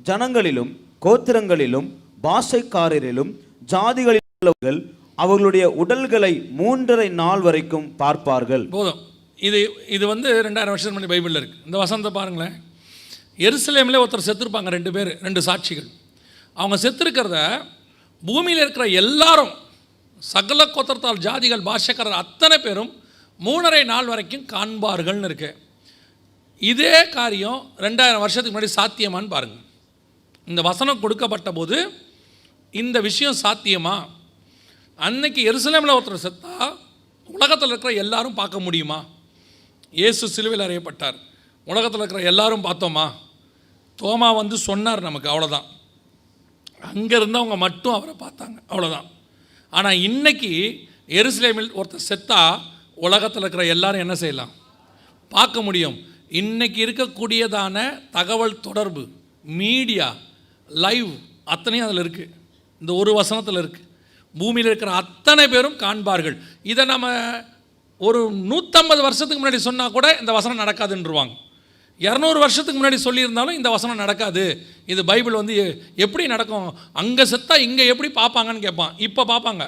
ஜனங்களிலும் கோத்திரங்களிலும் பாஷைக்காரரிலும் ஜாதிகளில் உள்ளவர்கள் அவர்களுடைய உடல்களை 3.5 நாள் வரைக்கும் பார்ப்பார்கள். போதும். இது 2000 வருஷத்துக்கு முன்னாடி பைபிளில் இருக்குது. இந்த வசனத்தை பாருங்களேன். எருசலேமில் ஒருத்தர் செத்துருப்பாங்க, 2 பேர், 2 சாட்சிகள். அவங்க செத்துருக்கிறத பூமியில் இருக்கிற எல்லாரும், சகல கோத்திரத்தால் ஜாதிகள் பாஷைக்காரர் அத்தனை பேரும் 3.5 நாள் வரைக்கும் காண்பார்கள்னு இருக்கு. இதே காரியம் 2000 வருஷத்துக்கு முன்னாடி சாத்தியமானு பாருங்கள். இந்த வசனம் கொடுக்கப்பட்ட போது இந்த விஷயம் சாத்தியமா? அன்னைக்கு எருசலேமில் ஒருத்தர் செத்தா உலகத்தில் இருக்கிற எல்லாரும் பார்க்க முடியுமா? இயேசு சிலுவையில் அறையப்பட்டார், உலகத்தில் இருக்கிற எல்லாரும் பார்த்தோமா? தோமா சொன்னார் நமக்கு, அவ்வளோதான். அங்கே இருந்தவங்க மட்டும் அவரை பார்த்தாங்க, அவ்வளோதான். ஆனால் இன்னைக்கு எருசலேமில் ஒருத்தர் செத்தா உலகத்தில் இருக்கிற எல்லாரும் என்ன செய்யலாம்? பார்க்க முடியும். இன்றைக்கி இருக்கக்கூடியதான தகவல் தொடர்பு, மீடியா, லைவ் அத்தனையும் அதில் இருக்குது. இந்த ஒரு வசனத்தில் இருக்குது. பூமியில் இருக்கிற அத்தனை பேரும் காண்பார்கள். இதை நம்ம ஒரு 150 வருஷத்துக்கு முன்னாடி சொன்னால் கூட இந்த வசனம் நடக்காதுன்றுவாங்க. 200 வருஷத்துக்கு முன்னாடி சொல்லியிருந்தாலும் இந்த வசனம் நடக்காது. இது பைபிள் எப்படி நடக்கும்? அங்கே செத்தா இங்கே எப்படி பார்ப்பாங்கன்னு கேட்பான். இப்போ பார்ப்பாங்க,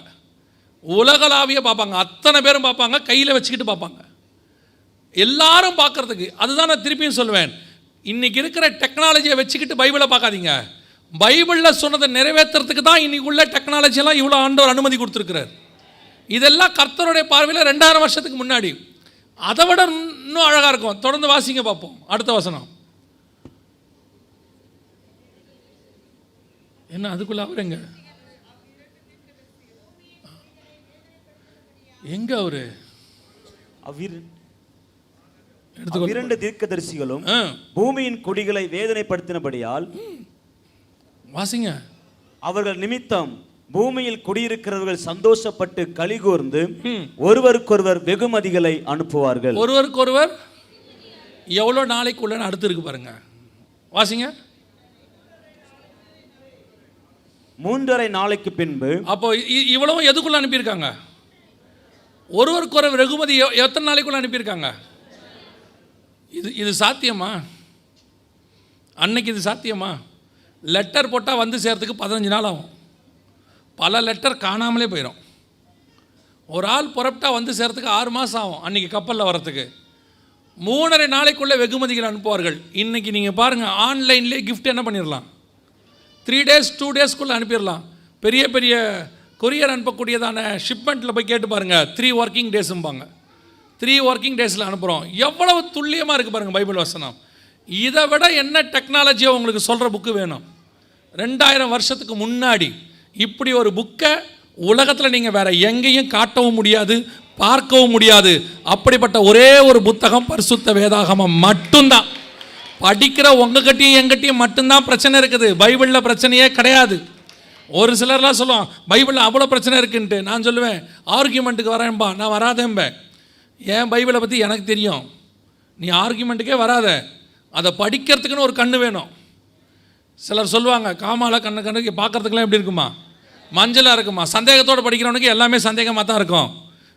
உலகளாவிய பார்ப்பாங்க, அத்தனை பேரும் பார்ப்பாங்க, கையில் வச்சுக்கிட்டு பார்ப்பாங்க, எல்லாரும் பார்க்குறதுக்கு. அதுதான் நான் திருப்பியும் சொல்லுவேன், இன்றைக்கி இருக்கிற டெக்னாலஜியை வச்சுக்கிட்டு பைபிளை பார்க்காதீங்க. பைபிளில் சொன்னதை நிறைவேற்றுறதுக்கு தான் இன்றைக்கி உள்ள டெக்னாலஜியெல்லாம் இவ்வளோ ஆண்டவர் அனுமதி கொடுத்துருக்கிறார். இதெல்லாம் கர்த்தருடைய பார்வையில் 2000 வருஷத்துக்கு முன்னாடி. அதை விட இன்னும் அழகாக இருக்கும். தொடர்ந்து வாசிங்க பார்ப்போம். அடுத்த வசனம். என்ன அதுக்குள்ள அவர் எங்க அவரு இரண்டு தீர்க்கதரிசிகளும் பூமியின் குடிகளை வேதனைப்படுத்தினபடியால் வாசிங்க, அவர்கள் நிமித்தம் பூமியில் குடியிருக்கிறவர்கள் சந்தோஷப்பட்டு கலிகூர்ந்து ஒருவருக்கொருவர் வெகுமதிகளை அனுப்புவார்கள். ஒருவருக்கொருவர் எவ்வளோ நாளைக்குள்ள அடுத்து இருக்கு பாருங்க, வாசிங்க. 3.5 நாளைக்கு பின்பு. அப்போ இவ்வளவு எதுக்குள்ள அனுப்பியிருக்காங்க? ஒருவருக்கொருவர் வெகுமதி எத்தனை நாளைக்குள்ள அனுப்பியிருக்காங்க? இது சாத்தியமா? அன்னைக்கு இது சாத்தியமா? லெட்டர் போட்டால் வந்து சேர்றதுக்கு 15 நாள் ஆகும். பல லெட்டர் காணாமலே போயிடும். ஒரு ஆள் புறப்பட்டா வந்து சேர்றதுக்கு 6 மாதம் ஆகும். அன்றைக்கி கப்பலில் வர்றதுக்கு 3.5 நாளைக்குள்ளே வெகுமதிகள் அனுப்புவார்கள். இன்றைக்கி நீங்கள் பாருங்கள், ஆன்லைன்லேயே கிஃப்ட் என்ன பண்ணிடலாம், 3 days 2 daysக்குள்ளே அனுப்பிடலாம். பெரிய பெரிய கொரியர் அனுப்பக்கூடியதான ஷிப்மெண்ட்டில் போய் கேட்டு பாருங்கள், 3 working daysம்பாங்க. 3 working daysல அனுப்புகிறோம். எவ்வளவு துல்லியமாக இருக்குது பாருங்கள் பைபிள் வசனம். இதை விட என்ன டெக்னாலஜியோ உங்களுக்கு சொல்கிற புக்கு வேணும்? 2000 வருஷத்துக்கு முன்னாடி இப்படி ஒரு புக்கை உலகத்தில் நீங்கள் வேறு எங்கேயும் காட்டவும் முடியாது, பார்க்கவும் முடியாது. அப்படிப்பட்ட ஒரே ஒரு புத்தகம் பரிசுத்த வேதாகமம் மட்டும்தான். படிக்கிற உங்ககிட்டையும் எங்கிட்டையும் மட்டும்தான் பிரச்சனை இருக்குது. பைபிளில் பிரச்சனையே கிடையாது. ஒரு சிலர்லாம் சொல்லுவான் பைபிளில் அவ்வளோ பிரச்சனை இருக்குன்ட்டு. நான் சொல்லுவேன், ஆர்கியூமெண்ட்டுக்கு வரேன்பா, நான் வராதேன்பேன். ஏன் பைபிளை பற்றி எனக்கு தெரியும், நீ ஆர்கியூமெண்ட்டுக்கே வராத. அதை படிக்கிறதுக்குன்னு ஒரு கண்ணு வேணும். சிலர் சொல்லுவாங்க, காமால கண்ணுக்கு பார்க்குறதுக்குலாம் எப்படி இருக்குமா, மஞ்சளாக இருக்குமா. சந்தேகத்தோடு படிக்கிறவனுக்கு எல்லாமே சந்தேகமாக தான் இருக்கும்.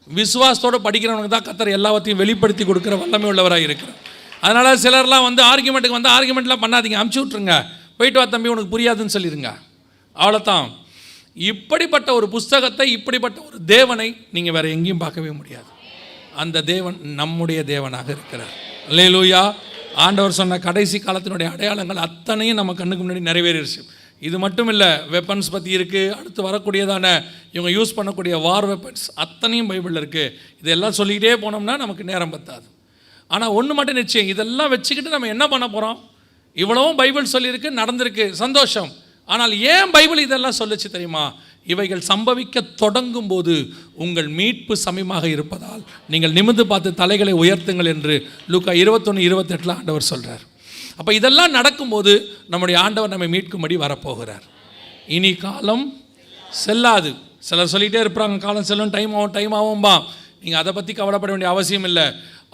விசுவாசத்தோடு படிக்கிறவனுக்கு தான் கர்த்தர் எல்லாத்தையும் வெளிப்படுத்தி கொடுக்குற வல்லமை உள்ளவராக இருக்கிறார். அதனால் சிலர்லாம் வந்து ஆர்கியூமெண்ட்டுக்கு வந்து ஆர்கியூமெண்ட்லாம் பண்ணாதீங்க, அமுச்சு விட்ருங்க, போயிட்டு வா தம்பி உனக்கு புரியாதுன்னு சொல்லிடுங்க, அவ்வளோதான். இப்படிப்பட்ட ஒரு புஸ்தகத்தை, இப்படிப்பட்ட ஒரு தேவனை நீங்கள் வேறு எங்கேயும் பார்க்கவே முடியாது. அந்த தேவன் நம்முடைய தேவனாக இருக்கிறார். அல்லேலூயா. ஆண்டவர் சொன்ன கடைசி காலத்தினுடைய அடையாளங்கள் அத்தனையும் நம்ம கண்ணுக்கு முன்னாடி நிறைவேறிடுச்சு. இது மட்டும் இல்லை, வெப்பன்ஸ் பற்றி இருக்குது, அடுத்து வரக்கூடியதான இவங்க யூஸ் பண்ணக்கூடிய வார் வெப்பன்ஸ் அத்தனையும் பைபிளில் இருக்குது. இதெல்லாம் சொல்லிக்கிட்டே போனோம்னா நமக்கு நேரம் பத்தாது. ஆனால் ஒன்று மட்டும் நிச்சயம், இதெல்லாம் வச்சுக்கிட்டு நம்ம என்ன பண்ண போகிறோம்? இவ்வளவும் பைபிள் சொல்லியிருக்கு, நடந்திருக்கு, சந்தோஷம். ஆனால் ஏன் பைபிள் இதெல்லாம் சொல்லுச்சு தெரியுமா? இவைகள் சம்பவிக்க தொடங்கும் போது உங்கள் மீட்பு சமயமாக இருப்பதால் நீங்கள் நிமிர்ந்து பார்த்து தலைகளை உயர்த்துங்கள் என்று லூக்கா 21:28 ஆண்டவர் சொல்கிறார். அப்போ இதெல்லாம் நடக்கும்போது நம்முடைய ஆண்டவர் நம்மை மீட்கும்படி வரப்போகிறார். இனி காலம் செல்லாது. சிலர் சொல்லிகிட்டே இருப்பாங்க, காலம் செல்லும், டைம் ஆகும்பா. நீங்கள் அதை பற்றி கவலைப்பட வேண்டிய அவசியம் இல்லை.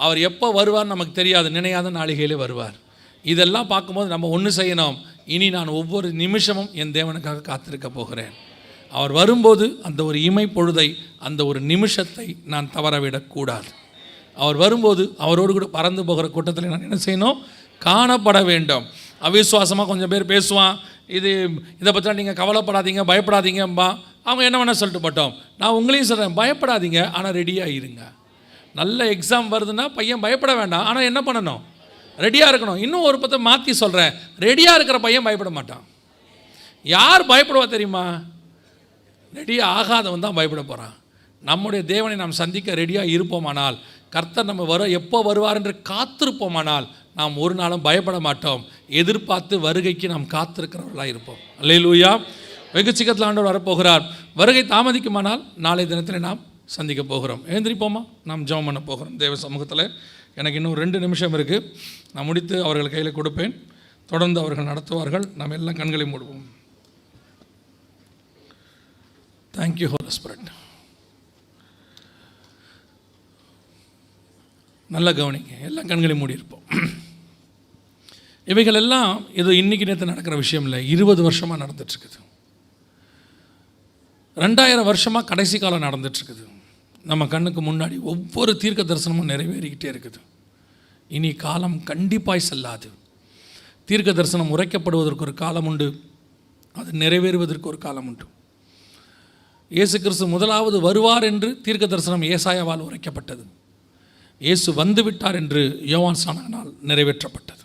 அவர் எப்போ வருவார் நமக்கு தெரியாது, நினையாத நாளிகையிலே வருவார். இதெல்லாம் பார்க்கும்போது நம்ம ஒன்று செய்யணும், இனி நான் ஒவ்வொரு நிமிஷமும் என் தேவனுக்காக காத்திருக்க போகிறேன். அவர் வரும்போது அந்த ஒரு இமை பொழுதை, அந்த ஒரு நிமிஷத்தை நான் தவறவிடக்கூடாது. அவர் வரும்போது அவரோடு கூட பறந்து போகிற கூட்டத்தில் நான் என்ன செய்யணும்? காணப்பட வேண்டும். அவிசுவாசமாக கொஞ்சம் பேர் பேசுவான், இதை பற்றி நீங்கள் கவலைப்படாதீங்க, பயப்படாதீங்கம்பா. அவங்க என்ன வேணால் சொல்லிட்டு போட்டோம். நான் உங்களையும் சொல்கிறேன், பயப்படாதீங்க, ஆனால் ரெடியாக இருங்க. நல்ல எக்ஸாம் வருதுன்னா பையன் பயப்பட வேண்டாம், ஆனால் என்ன பண்ணணும்? ரெடியாக இருக்கணும். இன்னும் ஒரு பற்றி மாற்றி சொல்கிறேன், ரெடியாக இருக்கிற பையன் பயப்பட மாட்டான். யார் பயப்படுவா தெரியுமா? ரெடியாக ஆகாதவன் தான் பயப்பட போகிறான். நம்முடைய தேவனை நாம் சந்திக்க ரெடியாக இருப்போமானால், கர்த்தர் நம்ம எப்போ வருவார் என்று காத்திருப்போமானால், நாம் ஒரு நாளும் பயப்பட மாட்டோம். எதிர்பார்த்து வருகைக்கு நாம் காத்திருக்கிறவர்களாக இருப்போம். அல்லேலூயா. வெகு சீக்கிரத்தில் ஆண்டவர் வரப்போகிறார். வருகை தாமதிக்குமானால் நாளை தினத்தில் நாம் சந்திக்க போகிறோம். எழுந்திரிப்போமா? நாம் ஜெபம் பண்ண போகிறோம் தேவ சமூகத்தில். எனக்கு இன்னும் 2 நிமிஷம் இருக்குது. நான் முடித்து அவர்கள் கையில் கொடுப்பேன். தொடர்ந்து அவர்கள் நடத்துவார்கள். நாம் எல்லாம் கண்களை மூடுவோம். Thank you holy spirit. நல்லா கவனிங்க, எல்லாம் கண்களை மூடி இருப்போம். இவைகள் எல்லாம் ஏதோ இன்றைக்கி நேற்று நடக்கிற விஷயம் இல்லை, 20 வருஷமாக நடந்துட்டுருக்குது. 2000 வருஷமாக கடைசி காலம் நடந்துட்டுருக்குது. நம்ம கண்ணுக்கு முன்னாடி ஒவ்வொரு தீர்க்க தரிசனமும் நிறைவேறிக்கிட்டே இருக்குது. இனி காலம் கண்டிப்பாய் செல்லாது. தீர்க்க தரிசனம் உரைக்கப்படுவதற்கு ஒரு காலம் உண்டு, அது நிறைவேறுவதற்கு ஒரு காலம் உண்டு. இயேசு கிறிஸ்து முதலாவது வருவார் என்று தீர்க்க தரிசனம் ஏசாயாவால் உரைக்கப்பட்டது. இயேசு வந்துவிட்டார் என்று யோவான் ஸ்நானகனால் நிறைவேற்றப்பட்டது.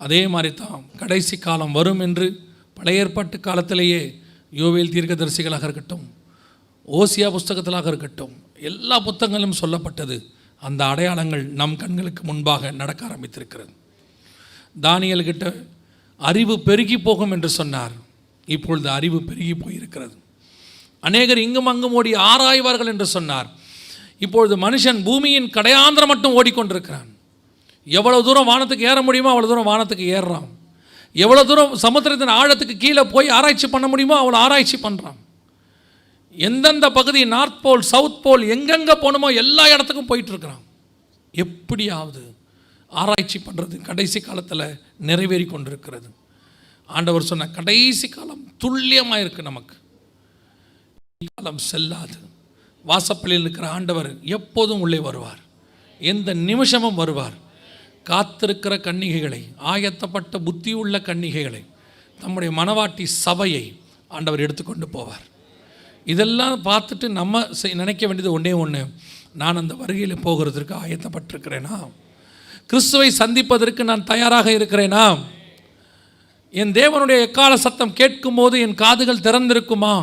அதே மாதிரி தான் கடைசி காலம் வரும் என்று பழைய ஏற்பாட்டு காலத்திலேயே யோவேல் தீர்க்கதரிசிகளாக இருக்கட்டும், ஓசியா புஸ்தகத்திலாக இருக்கட்டும், எல்லா புத்தகங்களும் சொல்லப்பட்டது. அந்த அடையாளங்கள் நம் கண்களுக்கு முன்பாக நடக்க ஆரம்பித்திருக்கிறது. தானியேல் கிட்ட அறிவு பெருகி போகும் என்று சொன்னார். இப்பொழுது அறிவு பெருகி போயிருக்கிறது. அநேகர் இங்கும் அங்கும் ஓடி ஆராய்வார்கள் என்று சொன்னார். இப்பொழுது மனுஷன் பூமியின் கடையாந்திரம் மட்டும் ஓடிக்கொண்டிருக்கிறான். எவ்வளவு தூரம் வானத்துக்கு ஏற முடியுமோ அவ்வளோ தூரம் வானத்துக்கு ஏறுறான். எவ்வளோ தூரம் சமுத்திரத்தின் ஆழத்துக்கு கீழே போய் ஆராய்ச்சி பண்ண முடியுமோ அவ்வளோ ஆராய்ச்சி பண்ணுறான். எந்தெந்த பகுதி, நார்த் போல், சவுத் போல், எங்கெங்கே போகணுமோ எல்லா இடத்துக்கும் போயிட்டுருக்கிறான். எப்படியாவது ஆராய்ச்சி பண்ணுறது கடைசி காலத்தில் நிறைவேறி கொண்டிருக்கிறது. ஆண்டவர் சொன்ன கடைசி காலம் துல்லியமாக இருக்குது. நமக்கு காலம் செல்லாது. வாசப்பள்ளியில் இருக்கிற ஆண்டவர் எப்போதும் உள்ளே வருவார், எந்த நிமிஷமும் வருவார். காத்திருக்கிற கன்னிகைகளை, ஆயத்தப்பட்ட புத்தியுள்ள கன்னிகைகளை, நம்முடைய மனவாட்டி சபையை ஆண்டவர் எடுத்துக்கொண்டு போவார். இதெல்லாம் பார்த்துட்டு நம்ம நினைக்க வேண்டியது ஒன்றே ஒன்று, நான் அந்த வருகையில் போகிறதுக்கு ஆயத்தப்பட்டிருக்கிறேனா? கிறிஸ்துவை சந்திப்பதற்கு நான் தயாராக இருக்கிறேனா? என் தேவனுடைய எக்கால சத்தம் கேட்கும்போது என் காதுகள் திறந்திருக்குமா?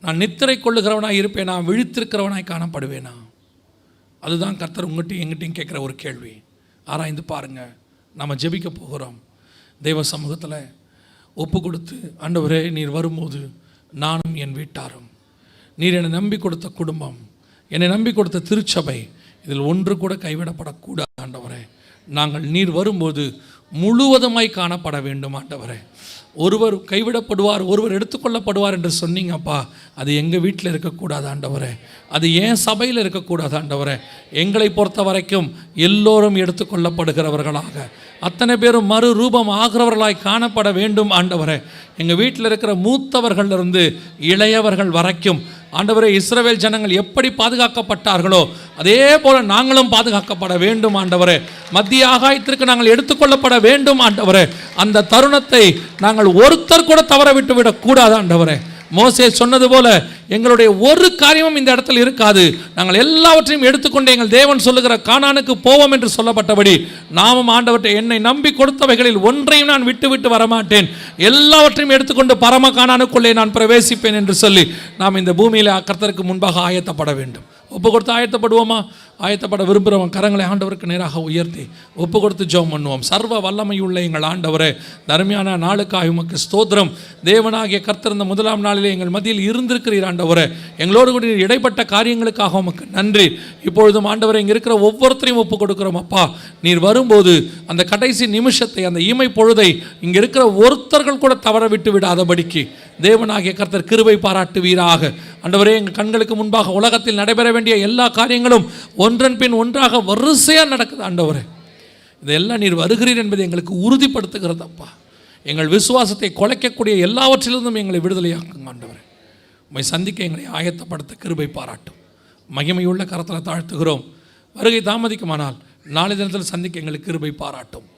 நான் நித்திரை கொள்ளுகிறவனாய் இருப்பேனா? விழித்திருக்கிறவனாய் காணப்படுவேனா? அதுதான் கர்த்தர் உங்கள்கிட்டையும் எங்கிட்டையும் கேட்குற ஒரு கேள்வி. ஆராய்ந்து பாருங்கள். நம்ம ஜெபிக்க போகிறோம். தெய்வ சமூகத்தில் ஒப்பு கொடுத்து, ஆண்டவரே நீர் வரும்போது நானும் என் வீட்டாரும், நீர் என்னை நம்பி கொடுத்த குடும்பம், என்னை நம்பி கொடுத்த திருச்சபை, இதில் ஒன்று கூட கைவிடப்படக்கூடாது ஆண்டவரே. நாங்கள் நீர் வரும்போது முழுவதுமாய் காணப்பட வேண்டும் ஆண்டவரே. ஒருவர் கைவிடப்படுவார், ஒருவர் எடுத்துக்கொள்ளப்படுவார் என்று சொன்னீங்கப்பா. அது எங்கள் வீட்டில் இருக்கக்கூடாது ஆண்டவரே. அது ஏன் சபையில் இருக்கக்கூடாது ஆண்டவரே. எங்களை பொறுத்த வரைக்கும் எல்லோரும் எடுத்துக்கொள்ளப்படுகிறவர்களாக, அத்தனை பேரும் மறு ரூபம் ஆகிறவர்களாய் காணப்பட வேண்டும் ஆண்டவரே. எங்கள் வீட்டில் இருக்கிற மூத்தவர்களிலிருந்து இளையவர்கள் வரைக்கும் ஆண்டவரே, இஸ்ரவேல் ஜனங்கள் எப்படி பாதுகாக்கப்பட்டார்களோ அதே போல நாங்களும் பாதுகாக்கப்பட வேண்டும் ஆண்டவரே. மத்திய ஆகாயத்திற்கு நாங்கள் எடுத்துக்கொள்ளப்பட வேண்டும் ஆண்டவரே. அந்த தருணத்தை நாங்கள் ஒருத்தர் கூட தவற விட்டு விடக்கூடாது ஆண்டவரே. மோசே சொன்னது போல எங்களுடைய ஒரு காரியமும் இந்த இடத்தில் இருக்காது. நாங்கள் எல்லாவற்றையும் எடுத்துக்கொண்டு எங்கள் தேவன் சொல்லுகிற கானானுக்கு போவோம் என்று சொல்லப்பட்டபடி நாமும் ஆண்டவற்றை, என்னை நம்பி கொடுத்தவைகளில் ஒன்றையும் நான் விட்டு விட்டு வரமாட்டேன், எல்லாவற்றையும் எடுத்துக்கொண்டு பரம கானானுக்குள்ளே நான் பிரவேசிப்பேன் என்று சொல்லி நாம் இந்த பூமியில் கர்த்தருக்கு முன்பாக ஆயத்தப்பட வேண்டும். ஒப்பு கொடுத்து ஆயத்தப்படுவோமா? ஆயத்தப்பட விரும்புகிறவன் கரங்களை ஆண்டவருக்கு நேராக உயர்த்தி ஒப்பு கொடுத்து ஜெபம் பண்ணுவோம். சர்வ வல்லமையுள்ள எங்கள் ஆண்டவரே, தர்மையான நாளுக்காக உமக்கு ஸ்தோத்திரம். தேவனாகிய கர்த்தர் இந்த முதலாம் நாளிலே எங்கள் மத்தியில் இருந்திருக்கிறீர் ஆண்டவரே. எங்களோடு கூட இடைப்பட்ட காரியங்களுக்காக உமக்கு நன்றி. இப்பொழுதும் ஆண்டவரே, இங்கே இருக்கிற ஒவ்வொருத்தரையும் ஒப்பு கொடுக்குறோம் அப்பா. நீர் வரும்போது அந்த கடைசி நிமிஷத்தை, அந்த இமை பொழுதை இங்கே இருக்கிற ஒருத்தர்கள் கூட தவற விட்டு விடாதபடிக்கு தேவனாகிய கர்த்தர் கிருபை பாராட்டுவீராக. ஆண்டவரே, எங்கள் கண்களுக்கு முன்பாக உலகத்தில் நடைபெற வேண்டிய எல்லா காரியங்களும் ஒன்றன் பின் ஒன்றாக வரிசையாக நடக்குது ஆண்டவரே. இதெல்லாம் நீர் வருகிறீர் என்பதை எங்களுக்கு உறுதிப்படுத்துகிறதப்பா. எங்கள் விசுவாசத்தை குலைக்கக்கூடிய எல்லாவற்றிலிருந்தும் எங்களை விடுதலையாக்குங்க ஆண்டவரே. உம்மை சந்திக்க எங்களை ஆயத்தப்படுத்த கிருபை பாராட்டும். மகிமையுள்ள கரத்தில் தாழ்த்துகிறோம். வருகை தாமதிக்குமானால் நாளை தினத்தில் சந்திக்க எங்களுக்கு கிருபை பாராட்டும்.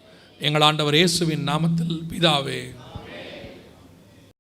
எங்கள் ஆண்டவர் இயேசுவின் நாமத்தில் பிதாவே.